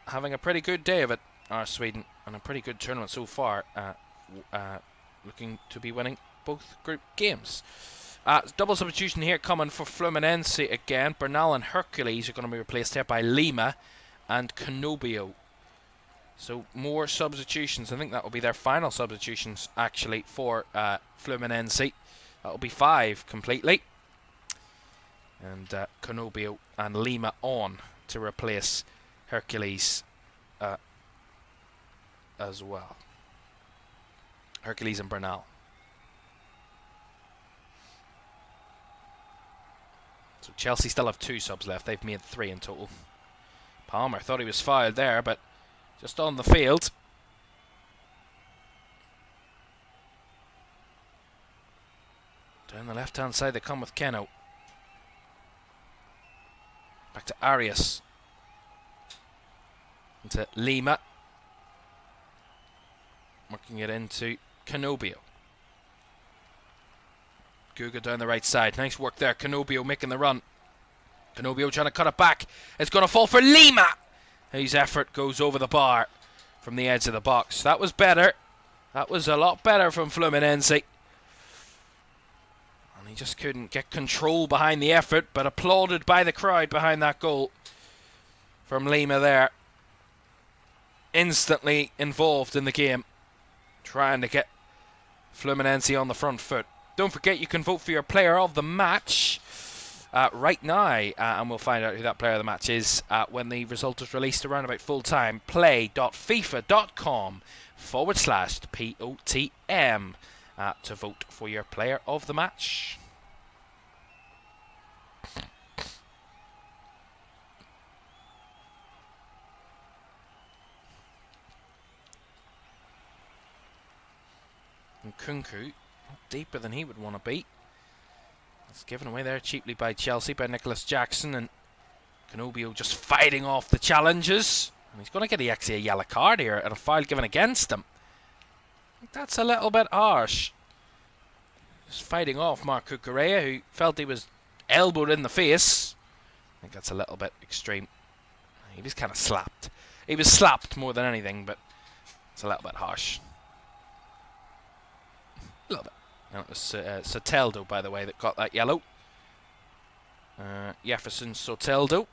having a pretty good day of it, are Sweden, and a pretty good tournament so far, looking to be winning both group games. Double substitution here coming for Fluminense again. Bernal and Hercules are going to be replaced here by Lima and Canobio. So more substitutions. I think that will be their final substitutions actually for Fluminense. That will be 5 completely. And Canobio and Lima on to replace Hercules as well. Hercules and Bernal. So Chelsea still have 2 subs left. They've made 3 in total. Palmer thought he was fouled there, but just on the field. Down the left-hand side they come with Keno. Back to Arias. Into Lima. Working it into Canobio. Guga down the right side. Nice work there. Canobio making the run. Canobio trying to cut it back. It's going to fall for Lima. His effort goes over the bar from the edge of the box. That was better. That was a lot better from Fluminense. And he just couldn't get control behind the effort, but applauded by the crowd behind that goal from Lima there. Instantly involved in the game, trying to get Fluminense on the front foot. Don't forget you can vote for your player of the match right now, and we'll find out who that player of the match is when the result is released around about full time. play.fifa.com/POTM to vote for your player of the match. And Kunku, deeper than he would want to be. It's given away there cheaply by Chelsea, by Nicholas Jackson, and Canobio just fighting off the challenges. And he's going to get actually a yellow card here and a foul given against him. I think that's a little bit harsh. Just fighting off Marc Cucurella, who felt he was elbowed in the face. I think that's a little bit extreme. He was kind of slapped. He was slapped more than anything, but it's a little bit harsh. A little bit. And it was Soteldo, by the way, that got that yellow. Jefferson Soteldo.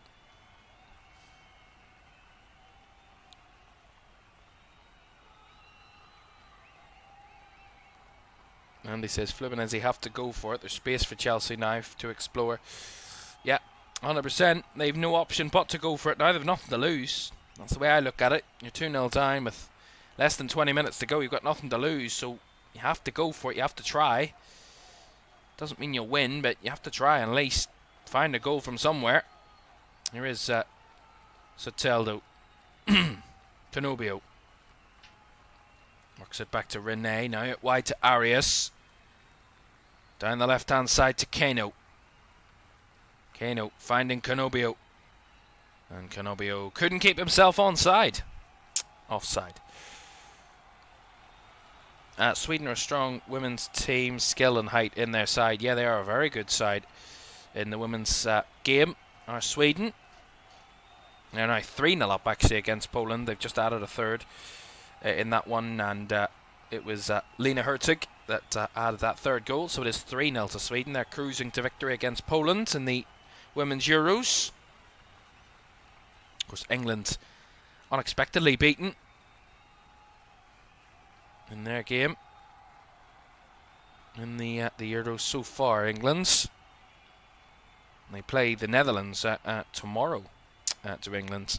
And he says Fluminense have to go for it. There's space for Chelsea now to explore. Yeah, 100%. They've no option but to go for it now. They've nothing to lose. That's the way I look at it. You're 2-0 down with less than 20 minutes to go. You've got nothing to lose, so you have to go for it. You have to try. Doesn't mean you'll win, but you have to try and at least find a goal from somewhere. Here is Soteldo. Canobio. Works it back to Rene. Now it wide to Arias. Down the left-hand side to Keno. Keno finding Canobio. And Canobio couldn't keep himself onside. Offside. Sweden are a strong women's team, skill and height in their side. Yeah, they are a very good side in the women's game, are Sweden. They're now 3-0 up actually against Poland. They've just added a third in that one, and it was Lena Herzog that added that third goal. So it is 3-0 to Sweden. They're cruising to victory against Poland in the Women's Euros. Of course, England unexpectedly beaten in their game in the Euros so far. England's. They play the Netherlands tomorrow to England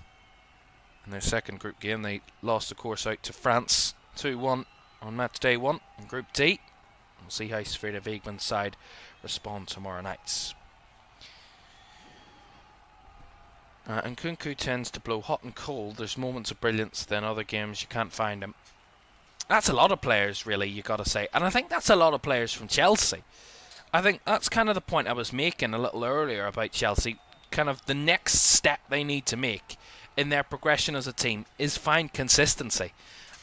in their second group game. They lost, of course, out to France 2-1 on match day 1 in Group D. We'll see how Sverre Wigman's side respond tomorrow night. And Kunku tends to blow hot and cold. There's moments of brilliance, then other games you can't find him. That's a lot of players, really, you got to say. And I think that's a lot of players from Chelsea. I think that's kind of the point I was making a little earlier about Chelsea. Kind of the next step they need to make in their progression as a team is find consistency.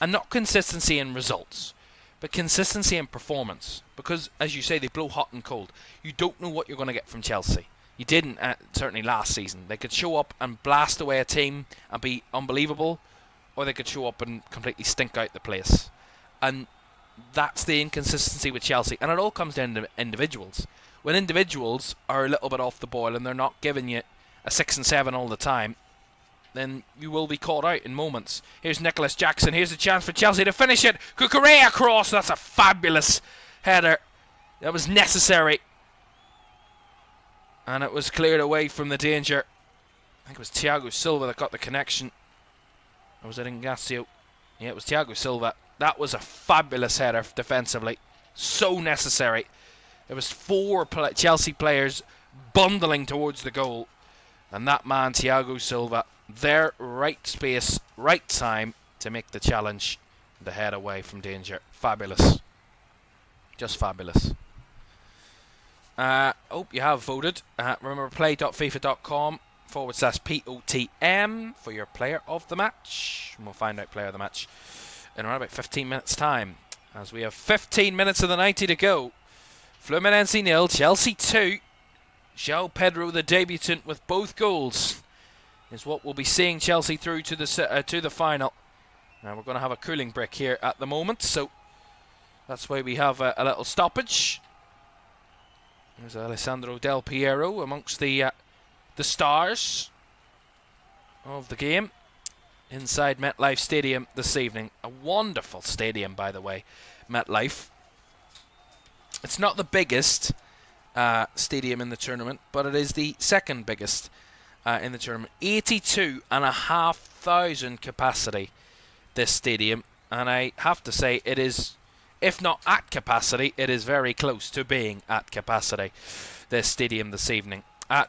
And not consistency in results, but consistency in performance. Because, as you say, they blow hot and cold. You don't know what you're going to get from Chelsea. You didn't, certainly last season. They could show up and blast away a team and be unbelievable, or they could show up and completely stink out the place. And that's the inconsistency with Chelsea. And it all comes down to individuals. When individuals are a little bit off the boil and they're not giving you a 6 and 7 all the time, then you will be caught out in moments. Here's Nicholas Jackson. Here's a chance for Chelsea to finish it. Kukurea across. That's a fabulous header. That was necessary. And it was cleared away from the danger. I think it was Thiago Silva that got the connection. Or was it Ignacio? Yeah, it was Thiago Silva. That was a fabulous header defensively. So necessary. There was 4 Chelsea players bundling towards the goal. And that man, Thiago Silva, there, right space, right time to make the challenge. The head away from danger. Fabulous. Just fabulous. Hope you have voted. Remember, play.fifa.com/POTM for your player of the match. And we'll find out player of the match in around about 15 minutes time, as we have 15 minutes of the 90 to go. Fluminense 0, Chelsea 2. João Pedro, the debutant, with both goals, is what we'll be seeing Chelsea through to the final. Now we're going to have a cooling break here at the moment, so that's why we have a little stoppage. There's Alessandro Del Piero amongst the stars of the game inside MetLife Stadium this evening. A wonderful stadium, by the way, MetLife. It's not the biggest stadium in the tournament, but it is the second biggest in the tournament. 82,500 capacity, this stadium, and I have to say it is, if not at capacity, it is very close to being at capacity, this stadium this evening.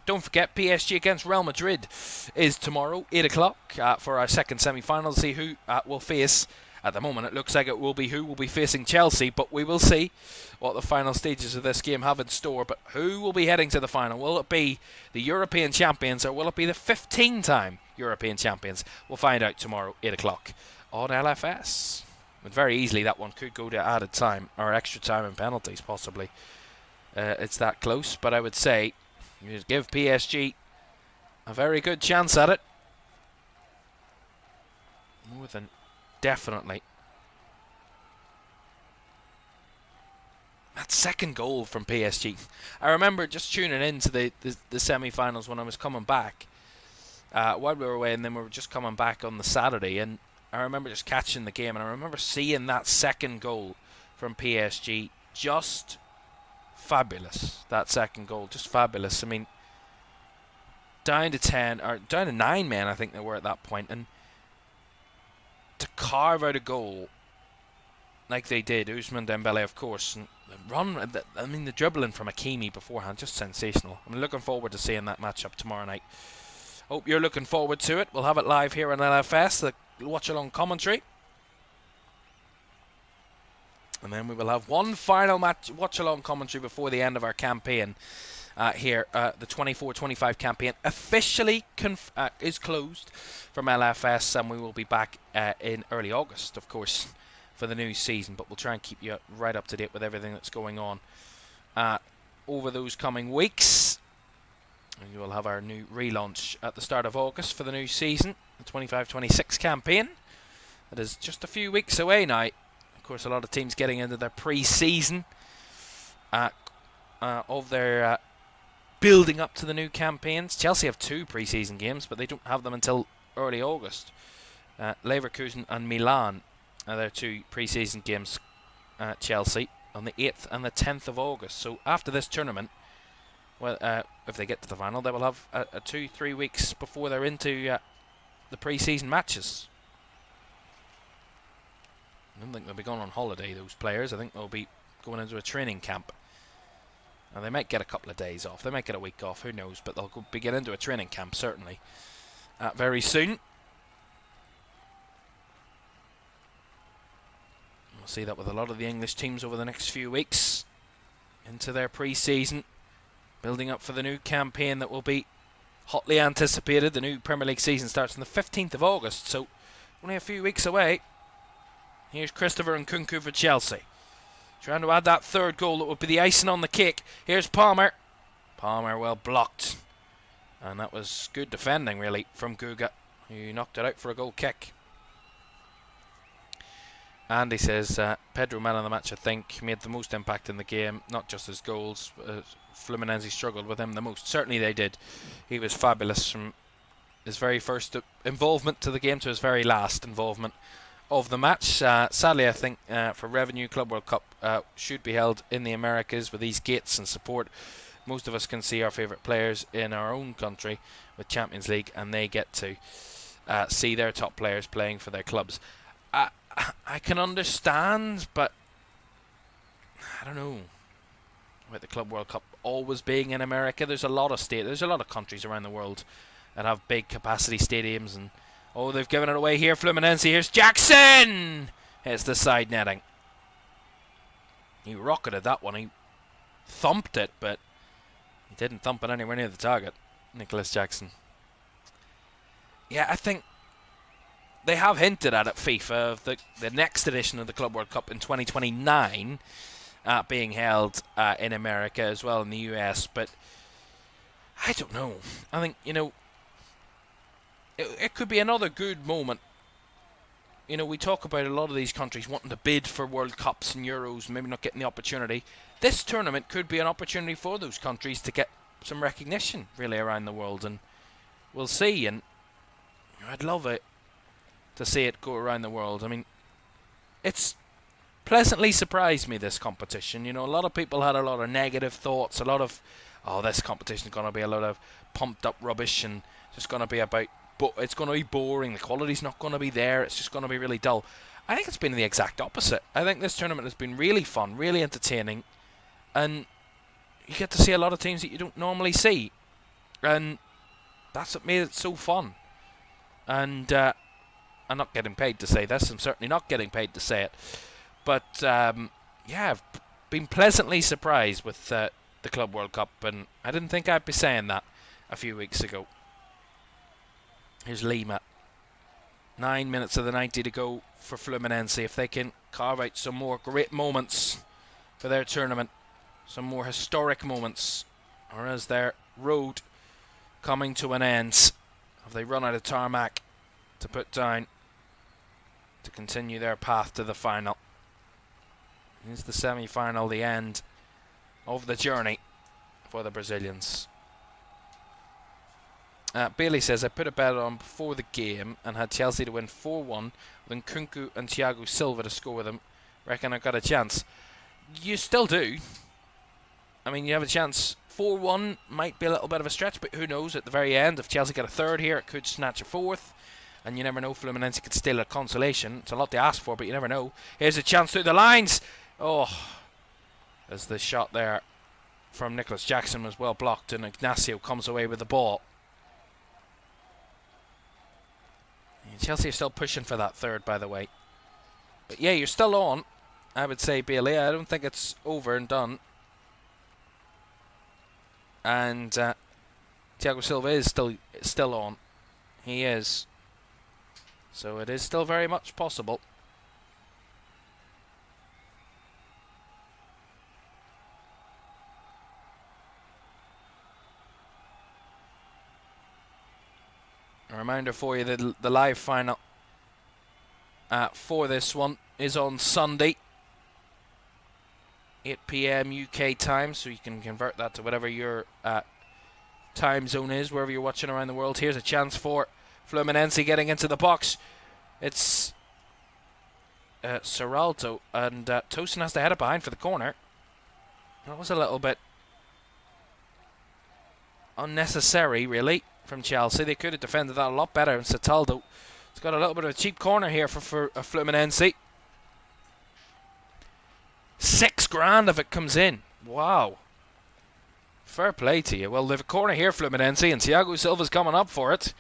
Don't forget, PSG against Real Madrid is tomorrow, 8 o'clock, for our second semi-final. See who will face. At the moment, it looks like it will be who will be facing Chelsea, but we will see what the final stages of this game have in store. But who will be heading to the final? Will it be the European champions, or will it be the 15-time European champions? We'll find out tomorrow, 8 o'clock on LFS. But very easily, that one could go to added time, or extra time and penalties, possibly. It's that close, but I would say you just give PSG a very good chance at it. More than definitely. That second goal from PSG. I remember just tuning into the semi-finals when I was coming back while we were away, and then we were just coming back on the Saturday, and I remember just catching the game, and I remember seeing that second goal from PSG. Just fabulous. That second goal, just fabulous. I mean, down to 10, or down to 9 men, I think they were at that point, and to carve out a goal like they did, Ousmane Dembele, of course, and the run, I mean, the dribbling from Hakimi beforehand, just sensational. I'm looking forward to seeing that matchup tomorrow night. Hope you're looking forward to it. We'll have it live here on LFS, the watch-along commentary. And then we will have one final match watch-along commentary before the end of our campaign here. The 24-25 campaign officially is closed from LFS, and we will be back in early August, of course, for the new season. But we'll try and keep you right up to date with everything that's going on over those coming weeks. And we'll have our new relaunch at the start of August for the new season, the 25-26 campaign. It is just a few weeks away now. Of course, a lot of teams getting into their pre-season of their building up to the new campaigns. Chelsea have 2 pre-season games, but they don't have them until early August. Leverkusen and Milan are their 2 pre-season games at Chelsea on the 8th and the 10th of August. So after this tournament, well, if they get to the final, they will have 2-3 weeks before they're into the pre-season matches. I don't think they'll be going on holiday, those players. I think they'll be going into a training camp. And they might get a couple of days off. They might get a week off, who knows. But they'll be getting into a training camp, certainly, very soon. We'll see that with a lot of the English teams over the next few weeks. Into their pre-season. Building up for the new campaign that will be hotly anticipated. The new Premier League season starts on the 15th of August. So, only a few weeks away. Here's Christopher Nkunku for Chelsea. Trying to add that 3rd goal that would be the icing on the cake. Here's Palmer. Palmer well blocked. And that was good defending, really, from Guga, who knocked it out for a goal kick. Andy says, Pedro, man of the match, I think, made the most impact in the game. Not just his goals. Fluminense struggled with him the most. Certainly they did. He was fabulous from his very first involvement to the game to his very last involvement of the match. Sadly, I think for Revenue, Club World Cup should be held in the Americas with these gates and support. Most of us can see our favourite players in our own country with Champions League, and they get to see their top players playing for their clubs. I can understand, but I don't know. With the Club World Cup always being in America, there's a lot of countries around the world that have big capacity stadiums, and they've given it away here. Fluminense. Here's Jackson. It's the side netting. He rocketed that one. He thumped it, but he didn't thump it anywhere near the target. Nicholas Jackson. Yeah, I think they have hinted at it, FIFA, of the next edition of the Club World Cup in 2029 being held in America as well, in the US, but I don't know. I think, it could be another good moment. We talk about a lot of these countries wanting to bid for World Cups and Euros, maybe not getting the opportunity. This tournament could be an opportunity for those countries to get some recognition, really, around the world, and we'll see. And I'd love it to see it go around the world. I mean, it's pleasantly surprised me, this competition. A lot of people had a lot of negative thoughts, a lot of, this competition is going to be a lot of pumped up rubbish and just going to be about, but it's going to be boring, the quality's not going to be there, it's just going to be really dull. I think it's been the exact opposite. I think this tournament has been really fun, really entertaining, and you get to see a lot of teams that you don't normally see, and that's what made it so fun. And I'm not getting paid to say this, I'm certainly not getting paid to say it, but I've been pleasantly surprised with the Club World Cup, and I didn't think I'd be saying that a few weeks ago. Here's Lima. 9 minutes of the 90 to go for Fluminense. If they can carve out some more great moments for their tournament, some more historic moments, or is their road coming to an end? Have they run out of tarmac to put down to continue their path to the final? Here's the semi-final, the end of the journey for the Brazilians. Bailey says, I put a bet on before the game and had Chelsea to win 4-1 with Nkunku and Thiago Silva to score with them. Reckon I got a chance. You still do. I mean, you have a chance. 4-1 might be a little bit of a stretch, but who knows? At the very end, if Chelsea get a third here, it could snatch a fourth. And you never know, Fluminense could steal a consolation. It's a lot to ask for, but you never know. Here's a chance through the lines. As the shot there from Nicholas Jackson was well blocked, and Ignacio comes away with the ball. Chelsea are still pushing for that third, by the way. But yeah, you're still on, I would say, Bailey. I don't think it's over and done. And Thiago Silva is still on. He is. So it is still very much possible. reminder for you that the live final for this one is on Sunday, 8 p.m. UK time, so you can convert that to whatever your time zone is, wherever you're watching around the world. Here's a chance for Fluminense getting into the box. It's Serralto, and Tosin has to head it behind for the corner. That was a little bit unnecessary, really, from Chelsea. They could have defended that a lot better, and Serralto has got a little bit of a cheap corner here for Fluminense. $6,000 if it comes in. Wow. Fair play to you. Well, they've a corner here, Fluminense, and Thiago Silva's coming up for it.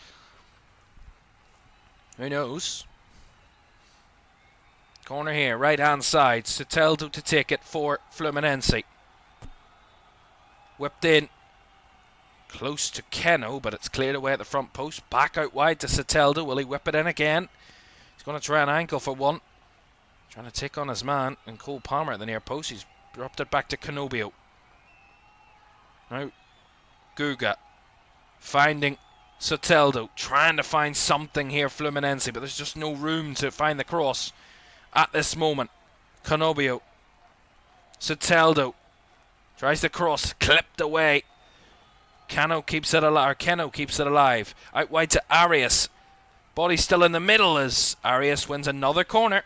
Who knows? Corner here, right-hand side. Serralto to take it for Fluminense. Whipped in. Close to Keno, but it's cleared away at the front post. Back out wide to Serralto. Will he whip it in again? He's going to try an ankle for one. Trying to take on his man, and Cole Palmer at the near post. He's dropped it back to Canobio. Now, Guga finding Serralto, trying to find something here, Fluminense, but there's just no room to find the cross at this moment. Canobio, Serralto tries the cross, clipped away. Keno keeps it alive. Out wide to Arias. Body still in the middle as Arias wins another corner.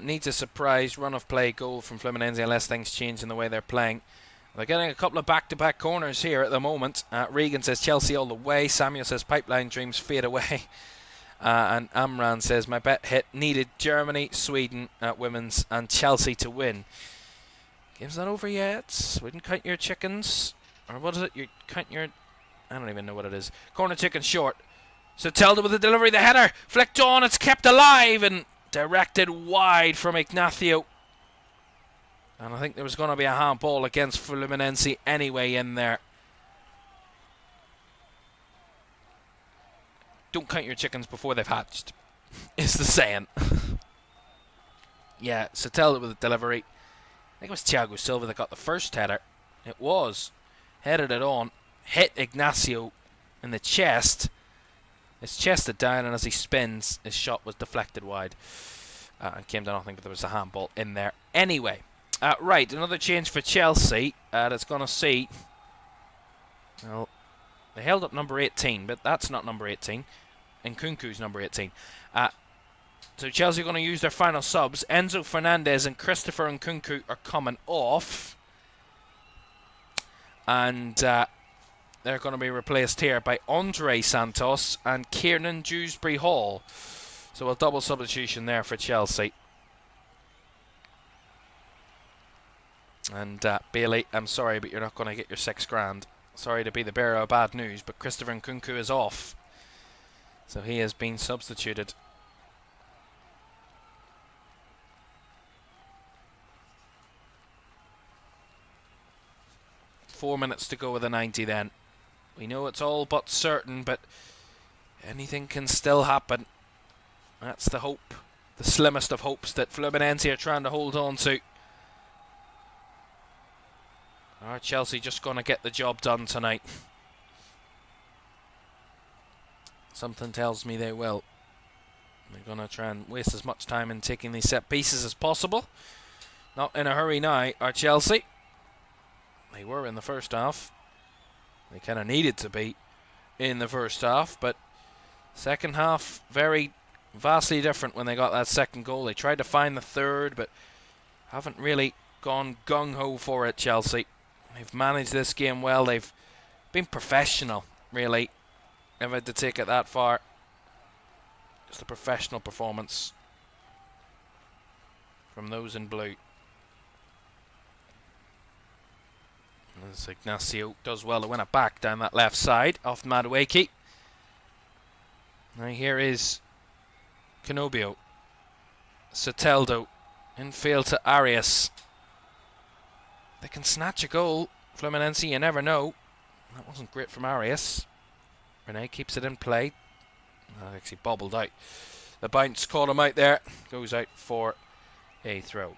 Needs a surprise run of play goal from Fluminense unless things change in the way they're playing. They're getting a couple of back-to-back corners here at the moment. Regan says Chelsea all the way. Samuel says pipeline dreams fade away. And Amran says my bet hit, needed Germany, Sweden women's and Chelsea to win. Game's not over yet. Wouldn't count your chickens. Or what is it? You count your... I don't even know what it is. Corner chicken short. Serralto with the delivery, the header. Flicked on, it's kept alive and directed wide from Ignacio. And I think there was going to be a handball against Fluminense anyway in there. Don't count your chickens before they've hatched, is the saying. Yeah, Serralto with the delivery. I think it was Thiago Silva that got the first header. It was. Headed it on. Hit Ignacio in the chest. His chested down, and as he spins, his shot was deflected wide. And came to nothing, but there was a handball in there anyway. Right, another change for Chelsea. That's going to see... Well, they held up number 18, but that's not number 18. Nkunku's number 18. So Chelsea are going to use their final subs. Enzo Fernandez and Christopher Nkunku are coming off. And they're going to be replaced here by Andre Santos and Kiernan Dewsbury Hall. So a double substitution there for Chelsea. And Bailey, I'm sorry, but you're not going to get your $6,000. Sorry to be the bearer of bad news, but Christopher Nkunku is off. So he has been substituted. Four minutes to go with the 90 then. We know it's all but certain, but anything can still happen. That's the hope, the slimmest of hopes that Fluminense are trying to hold on to. Are Chelsea just going to get the job done tonight? Something tells me they will. They're going to try and waste as much time in taking these set pieces as possible. Not in a hurry now, are Chelsea. They were in the first half. They kind of needed to be in the first half, but second half vastly different when they got that second goal. They tried to find the third, but haven't really gone gung-ho for it, Chelsea. They've managed this game well. They've been professional, really. Never had to take it that far. Just a professional performance from those in blue. As Ignacio does well to win it back down that left side off Madueke. Now here is Canobio. Serralto. Infield to Arias. They can snatch a goal. Fluminense, you never know. That wasn't great from Arias. Rene keeps it in play. Actually bobbled out. The bounce caught him out there. Goes out for a throw.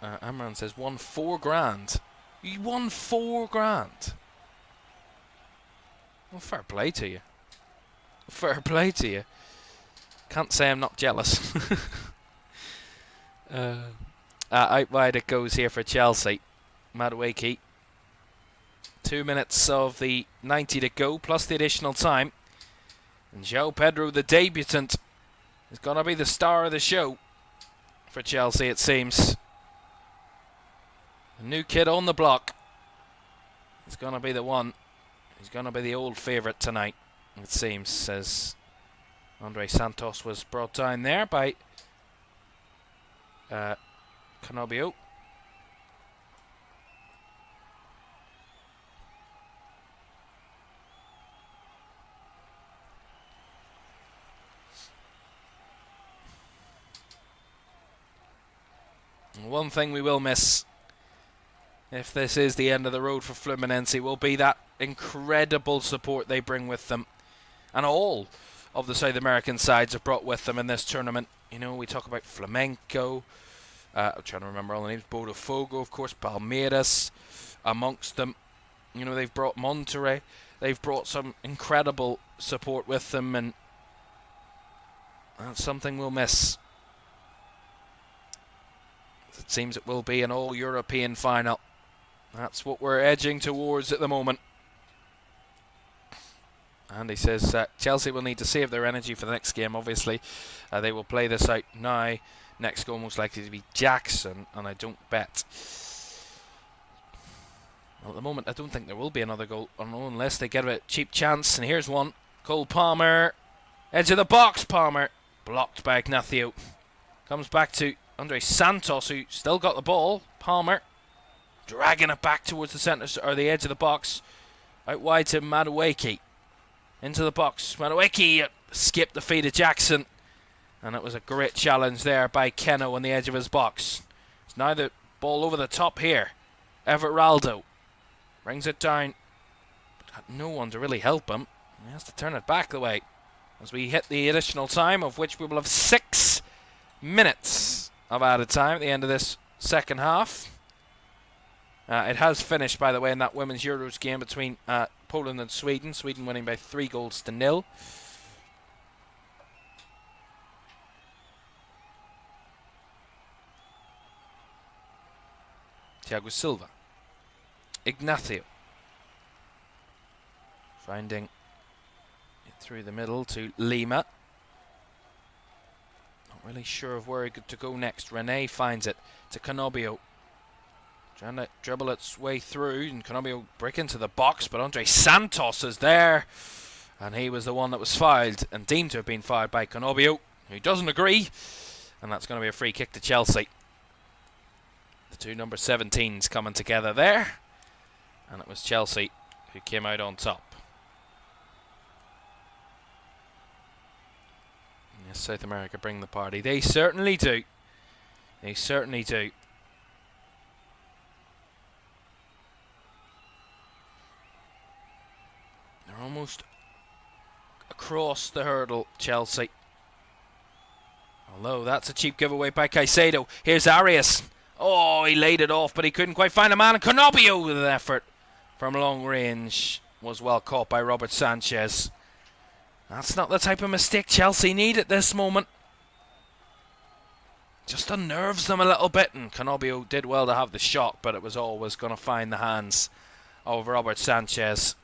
Amran says, won $4,000. You won $4,000. Well, fair play to you. Fair play to you. Can't say I'm not jealous. Out wide it goes here for Chelsea. Madueke. 2 minutes of the 90 to go, plus the additional time. And João Pedro, the debutant, is going to be the star of the show for Chelsea, it seems. A new kid on the block. He's going to be the one. He's going to be the old favourite tonight, it seems, as Andre Santos was brought down there by Canobio. One thing we will miss, if this is the end of the road for Fluminense, will be that incredible support they bring with them. And all of the South American sides have brought with them in this tournament. You know, we talk about Flamengo, I'm trying to remember all the names, Botafogo, of course, Palmeiras, amongst them. You know, they've brought Monterrey. They've brought some incredible support with them, and that's something we'll miss. It seems it will be an all-European final. That's what we're edging towards at the moment. And he says Chelsea will need to save their energy for the next game, obviously. They will play this out now. Next goal most likely to be Jackson, and I don't bet. Well, at the moment, I don't think there will be another goal, unless they get a cheap chance. And here's one. Cole Palmer. Edge of the box, Palmer. Blocked by Ignacio. Comes back to Andre Santos, who still got the ball. Palmer dragging it back towards the centre, or the edge of the box. Out wide to Madueke. Into the box. Madueke skipped the feet of Jackson. And it was a great challenge there by Keno on the edge of his box. It's now the ball over the top here. Everaldo brings it down. But had no one to really help him. He has to turn it back the way. As we hit the additional time, of which we will have 6 minutes of added time at the end of this second half. It has finished, by the way, in that Women's Euros game between Poland and Sweden. Sweden winning by 3-0. Thiago Silva. Ignacio. Finding it through the middle to Lima. Not really sure of where to go next. Rene finds it to Canobio. Trying to dribble its way through, and Canobio break into the box, but Andre Santos is there. And he was the one that was fouled, and deemed to have been fouled by Canobio, who doesn't agree. And that's going to be a free kick to Chelsea. The two number 17s coming together there. And it was Chelsea who came out on top. Yes, South America bring the party. They certainly do. They certainly do. They're almost across the hurdle, Chelsea. Although that's a cheap giveaway by Caicedo. Here's Arias. Oh, he laid it off, but he couldn't quite find a man. And Canobio, with an effort from long range, was well caught by Robert Sanchez. That's not the type of mistake Chelsea need at this moment. Just unnerves them a little bit, and Canobio did well to have the shot, but it was always going to find the hands of Robert Sanchez.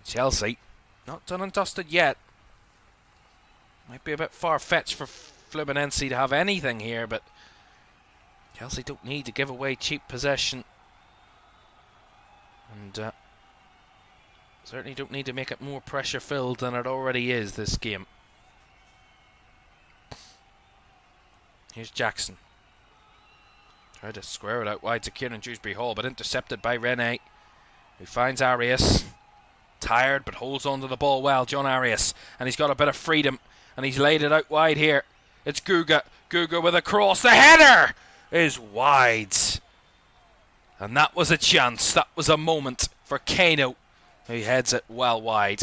Chelsea, not done and dusted yet. Might be a bit far-fetched for Fluminense to have anything here, but Chelsea don't need to give away cheap possession. And certainly don't need to make it more pressure-filled than it already is, this game. Here's Jackson. Tried to square it out wide to Kieran Dewsbury Hall, but intercepted by Rene, who finds Arias. Tired, but holds on to the ball well, John Arias. And he's got a bit of freedom, and he's laid it out wide here. It's Guga. Guga with a cross. The header is wide. And that was a chance. That was a moment for Kano, who heads it well wide.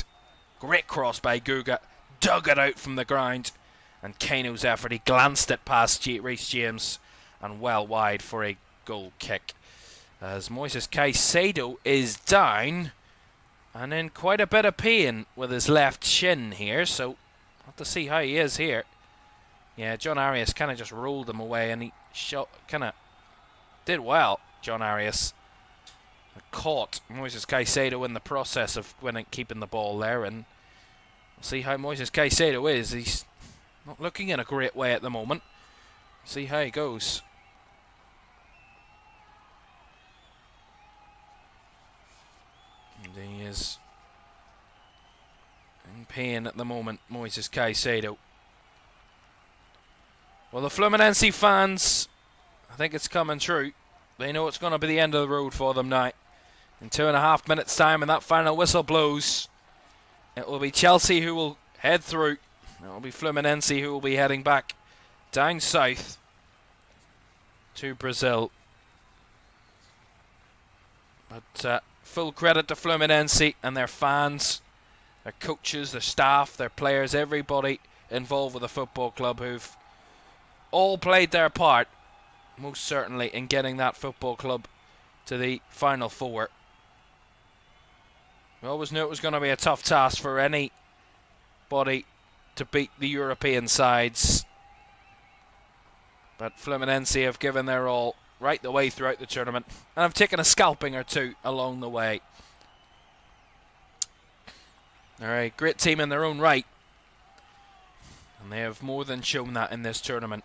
Great cross by Guga. Dug it out from the ground. And Kano's effort, he glanced it past Reece James and well wide for a goal kick. As Moises Caicedo is down and in quite a bit of pain with his left shin here, so we'll have to see how he is here. Yeah, John Arias kind of just rolled him away, and he kind of did well, John Arias. Caught Moises Caicedo in the process of keeping the ball there, and we'll see how Moises Caicedo is. He's not looking in a great way at the moment. See how he goes. And he is in pain at the moment, Moises Caicedo. Well, the Fluminense fans, I think it's coming true. They know it's going to be the end of the road for them now. In 2.5 minutes' time, and that final whistle blows, it will be Chelsea who will head through. It will be Fluminense who will be heading back down south to Brazil. But full credit to Fluminense and their fans, their coaches, their staff, their players, everybody involved with the football club who've all played their part, most certainly, in getting that football club to the Final Four. We always knew it was going to be a tough task for anybody to beat the European sides. But Fluminense have given their all right the way throughout the tournament, and have taken a scalping or two along the way. They're a great team in their own right, and they have more than shown that in this tournament.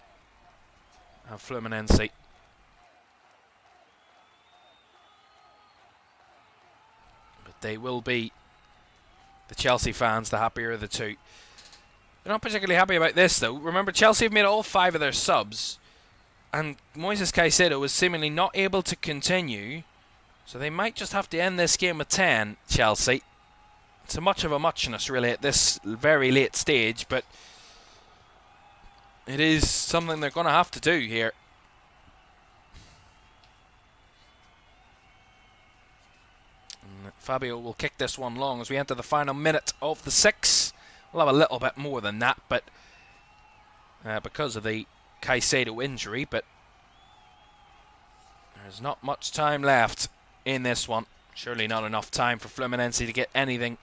Fluminense. But they will be, the Chelsea fans, the happier of the two. They're not particularly happy about this, though. Remember, Chelsea have made all 5 of their subs, and Moises Caicedo was seemingly not able to continue, so they might just have to end this game with 10, Chelsea. It's a much of a muchness, really, at this very late stage, but it is something they're going to have to do here. And Fabio will kick this one long as we enter the final minute of the 6. We'll have a little bit more than that, but because of the Caicedo injury, but there's not much time left in this one. Surely not enough time for Fluminense to get anything.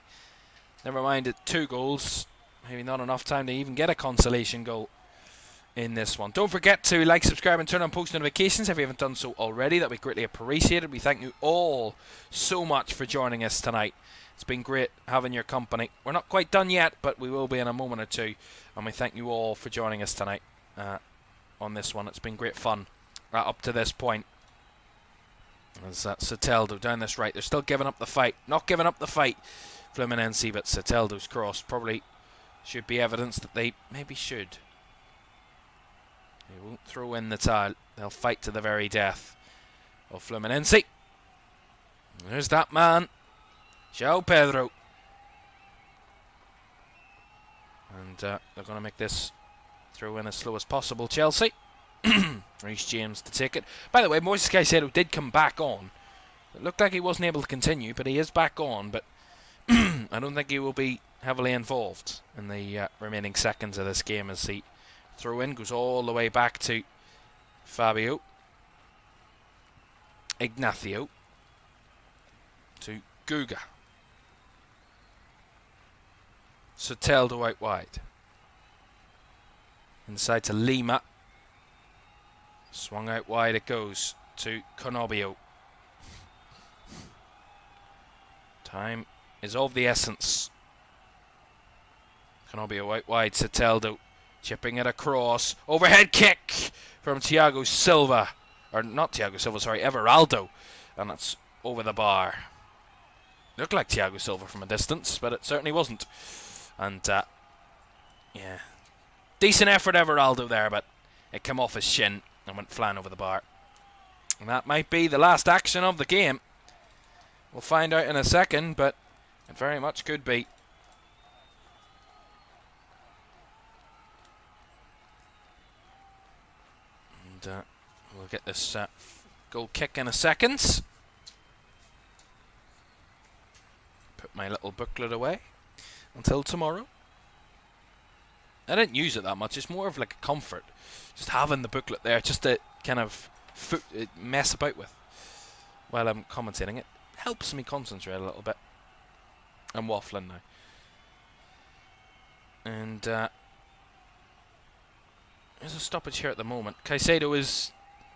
Never mind at 2 goals. Maybe not enough time to even get a consolation goal in this one. Don't forget to like, subscribe and turn on post notifications if you haven't done so already. That would be greatly appreciated. We thank you all so much for joining us tonight. It's been great having your company. We're not quite done yet, but we will be in a moment or two. And we thank you all for joining us tonight on this one. It's been great fun up to this point. As Soteldo down this right. They're still giving up the fight. Not giving up the fight, Fluminense, but Soteldo's cross probably should be evidence that they maybe should. They won't throw in the towel. They'll fight to the very death of Fluminense. There's that man, João Pedro. And they're going to make this throw in as slow as possible, Chelsea. Reece James to take it. By the way, Moises Caicedo did come back on. It looked like he wasn't able to continue, but he is back on. But I don't think he will be heavily involved in the remaining seconds of this game, as the throw-in goes all the way back to Fabio. Ignacio. To Guga. Soteldo out wide. Inside to Lima. Swung out wide it goes to Conobio. Time is of the essence. Conobio out wide, Soteldo chipping it across. Overhead kick from Thiago Silva. Or not Thiago Silva, sorry, Everaldo. And that's over the bar. Looked like Thiago Silva from a distance, but it certainly wasn't. And, yeah. Decent effort, Everaldo, there, but it came off his shin and went flying over the bar. And that might be the last action of the game. We'll find out in a second, but it very much could be. And we'll get this goal kick in a second. Put my little booklet away until tomorrow. I didn't use it that much. It's more of like a comfort, just having the booklet there, just to kind of mess about with while I'm commentating. It helps me concentrate a little bit. I'm waffling now. And there's a stoppage here at the moment. Caicedo is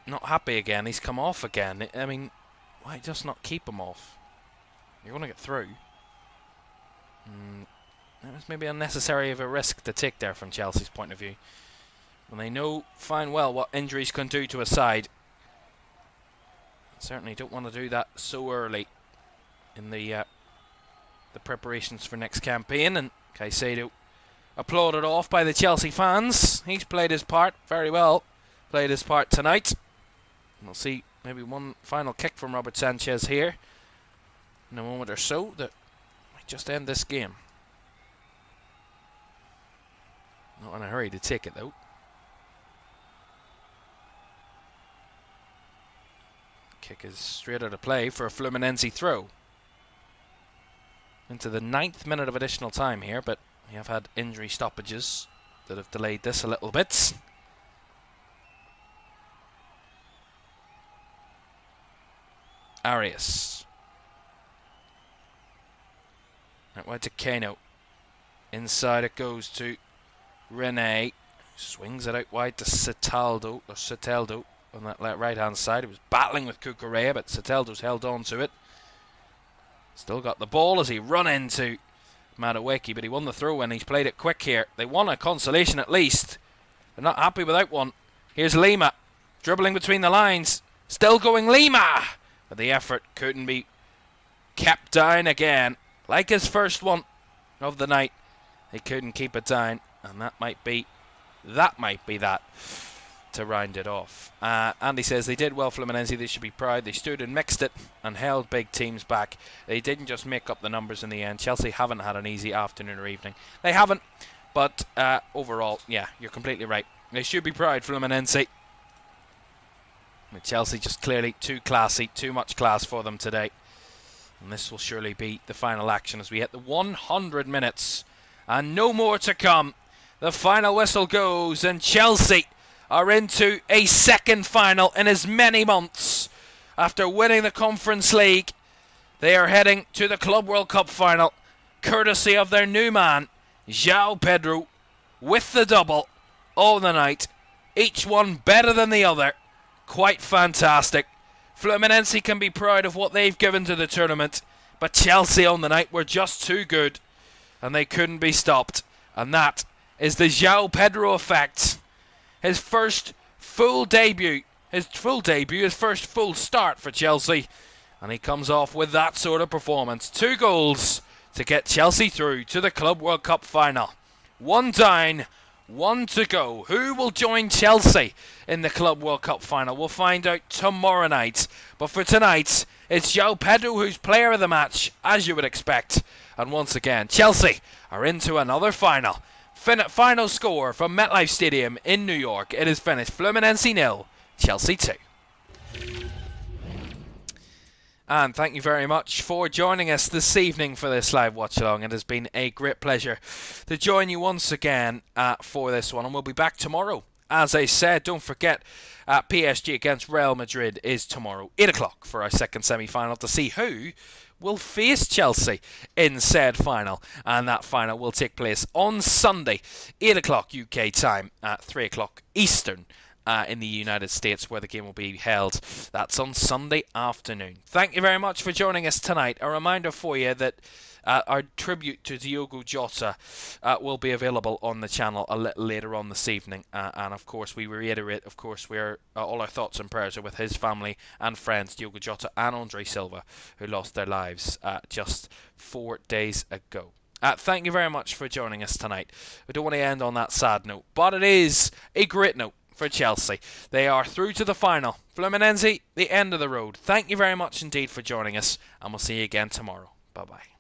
not happy again. He's come off again. I mean, why just not keep him off? You're going to get through. That was maybe unnecessary of a risk to take there from Chelsea's point of view. When they know fine well what injuries can do to a side. Certainly don't want to do that so early in the preparations for next campaign. And Caicedo applauded off by the Chelsea fans. He's played his part very well. Played his part tonight. We'll see maybe one final kick from Robert Sanchez here in a moment or so that might just end this game. Not in a hurry to take it though. Kick is straight out of play for a Fluminense throw. Into the 9th minute of additional time here, but we have had injury stoppages that have delayed this a little bit. Arias. Out wide to Kano. Inside it goes to Rene. Swings it out wide to Soteldo on that right hand side. He was battling with Cucurella, but Soteldo's held on to it. Still got the ball as he run into Madueke, but he won the throw and he's played it quick here. They want a consolation at least. They're not happy without one. Here's Lima, dribbling between the lines. Still going Lima! But the effort couldn't be kept down again. Like his first one of the night. They couldn't keep it down. And that might be that to round it off. Andy says they did well, Fluminense. They should be proud. They stood and mixed it and held big teams back. They didn't just make up the numbers in the end. Chelsea haven't had an easy afternoon or evening. They haven't. But overall, yeah, you're completely right. They should be proud, Fluminense. With Chelsea just clearly too classy, too much class for them today. And this will surely be the final action as we hit the 100 minutes. And no more to come. The final whistle goes and Chelsea are into a second final in as many months. After winning the Conference League, they are heading to the Club World Cup final, courtesy of their new man, João Pedro, with the double all the night. Each one better than the other. Quite fantastic. Fluminense can be proud of what they've given to the tournament, but Chelsea on the night were just too good, and they couldn't be stopped. And that is the João Pedro effect. His first full debut, his first full start for Chelsea. And he comes off with that sort of performance. 2 goals to get Chelsea through to the Club World Cup final. 1 down, 1 to go. Who will join Chelsea in the Club World Cup final? We'll find out tomorrow night. But for tonight, it's João Pedro who's player of the match, as you would expect. And once again, Chelsea are into another final. Final score from MetLife Stadium in New York. It is finished Fluminense 0, Chelsea 2. And thank you very much for joining us this evening for this live watch along. It has been a great pleasure to join you once again for this one. And we'll be back tomorrow. As I said, don't forget PSG against Real Madrid is tomorrow, 8 o'clock for our second semi-final to see who will face Chelsea in said final, and that final will take place on Sunday, 8 o'clock UK time, at 3 o'clock Eastern in the United States, where the game will be held. That's on Sunday afternoon. Thank you very much for joining us tonight. A reminder for you that our tribute to Diogo Jota will be available on the channel a little later on this evening, and of course we reiterate, of course, all our thoughts and prayers are with his family and friends, Diogo Jota and Andre Silva, who lost their lives just 4 days ago. Thank you very much for joining us tonight. We don't want to end on that sad note, but it is a great note for Chelsea. They are through to the final. Fluminense, the end of the road. Thank you very much indeed for joining us, and we'll see you again tomorrow. Bye-bye.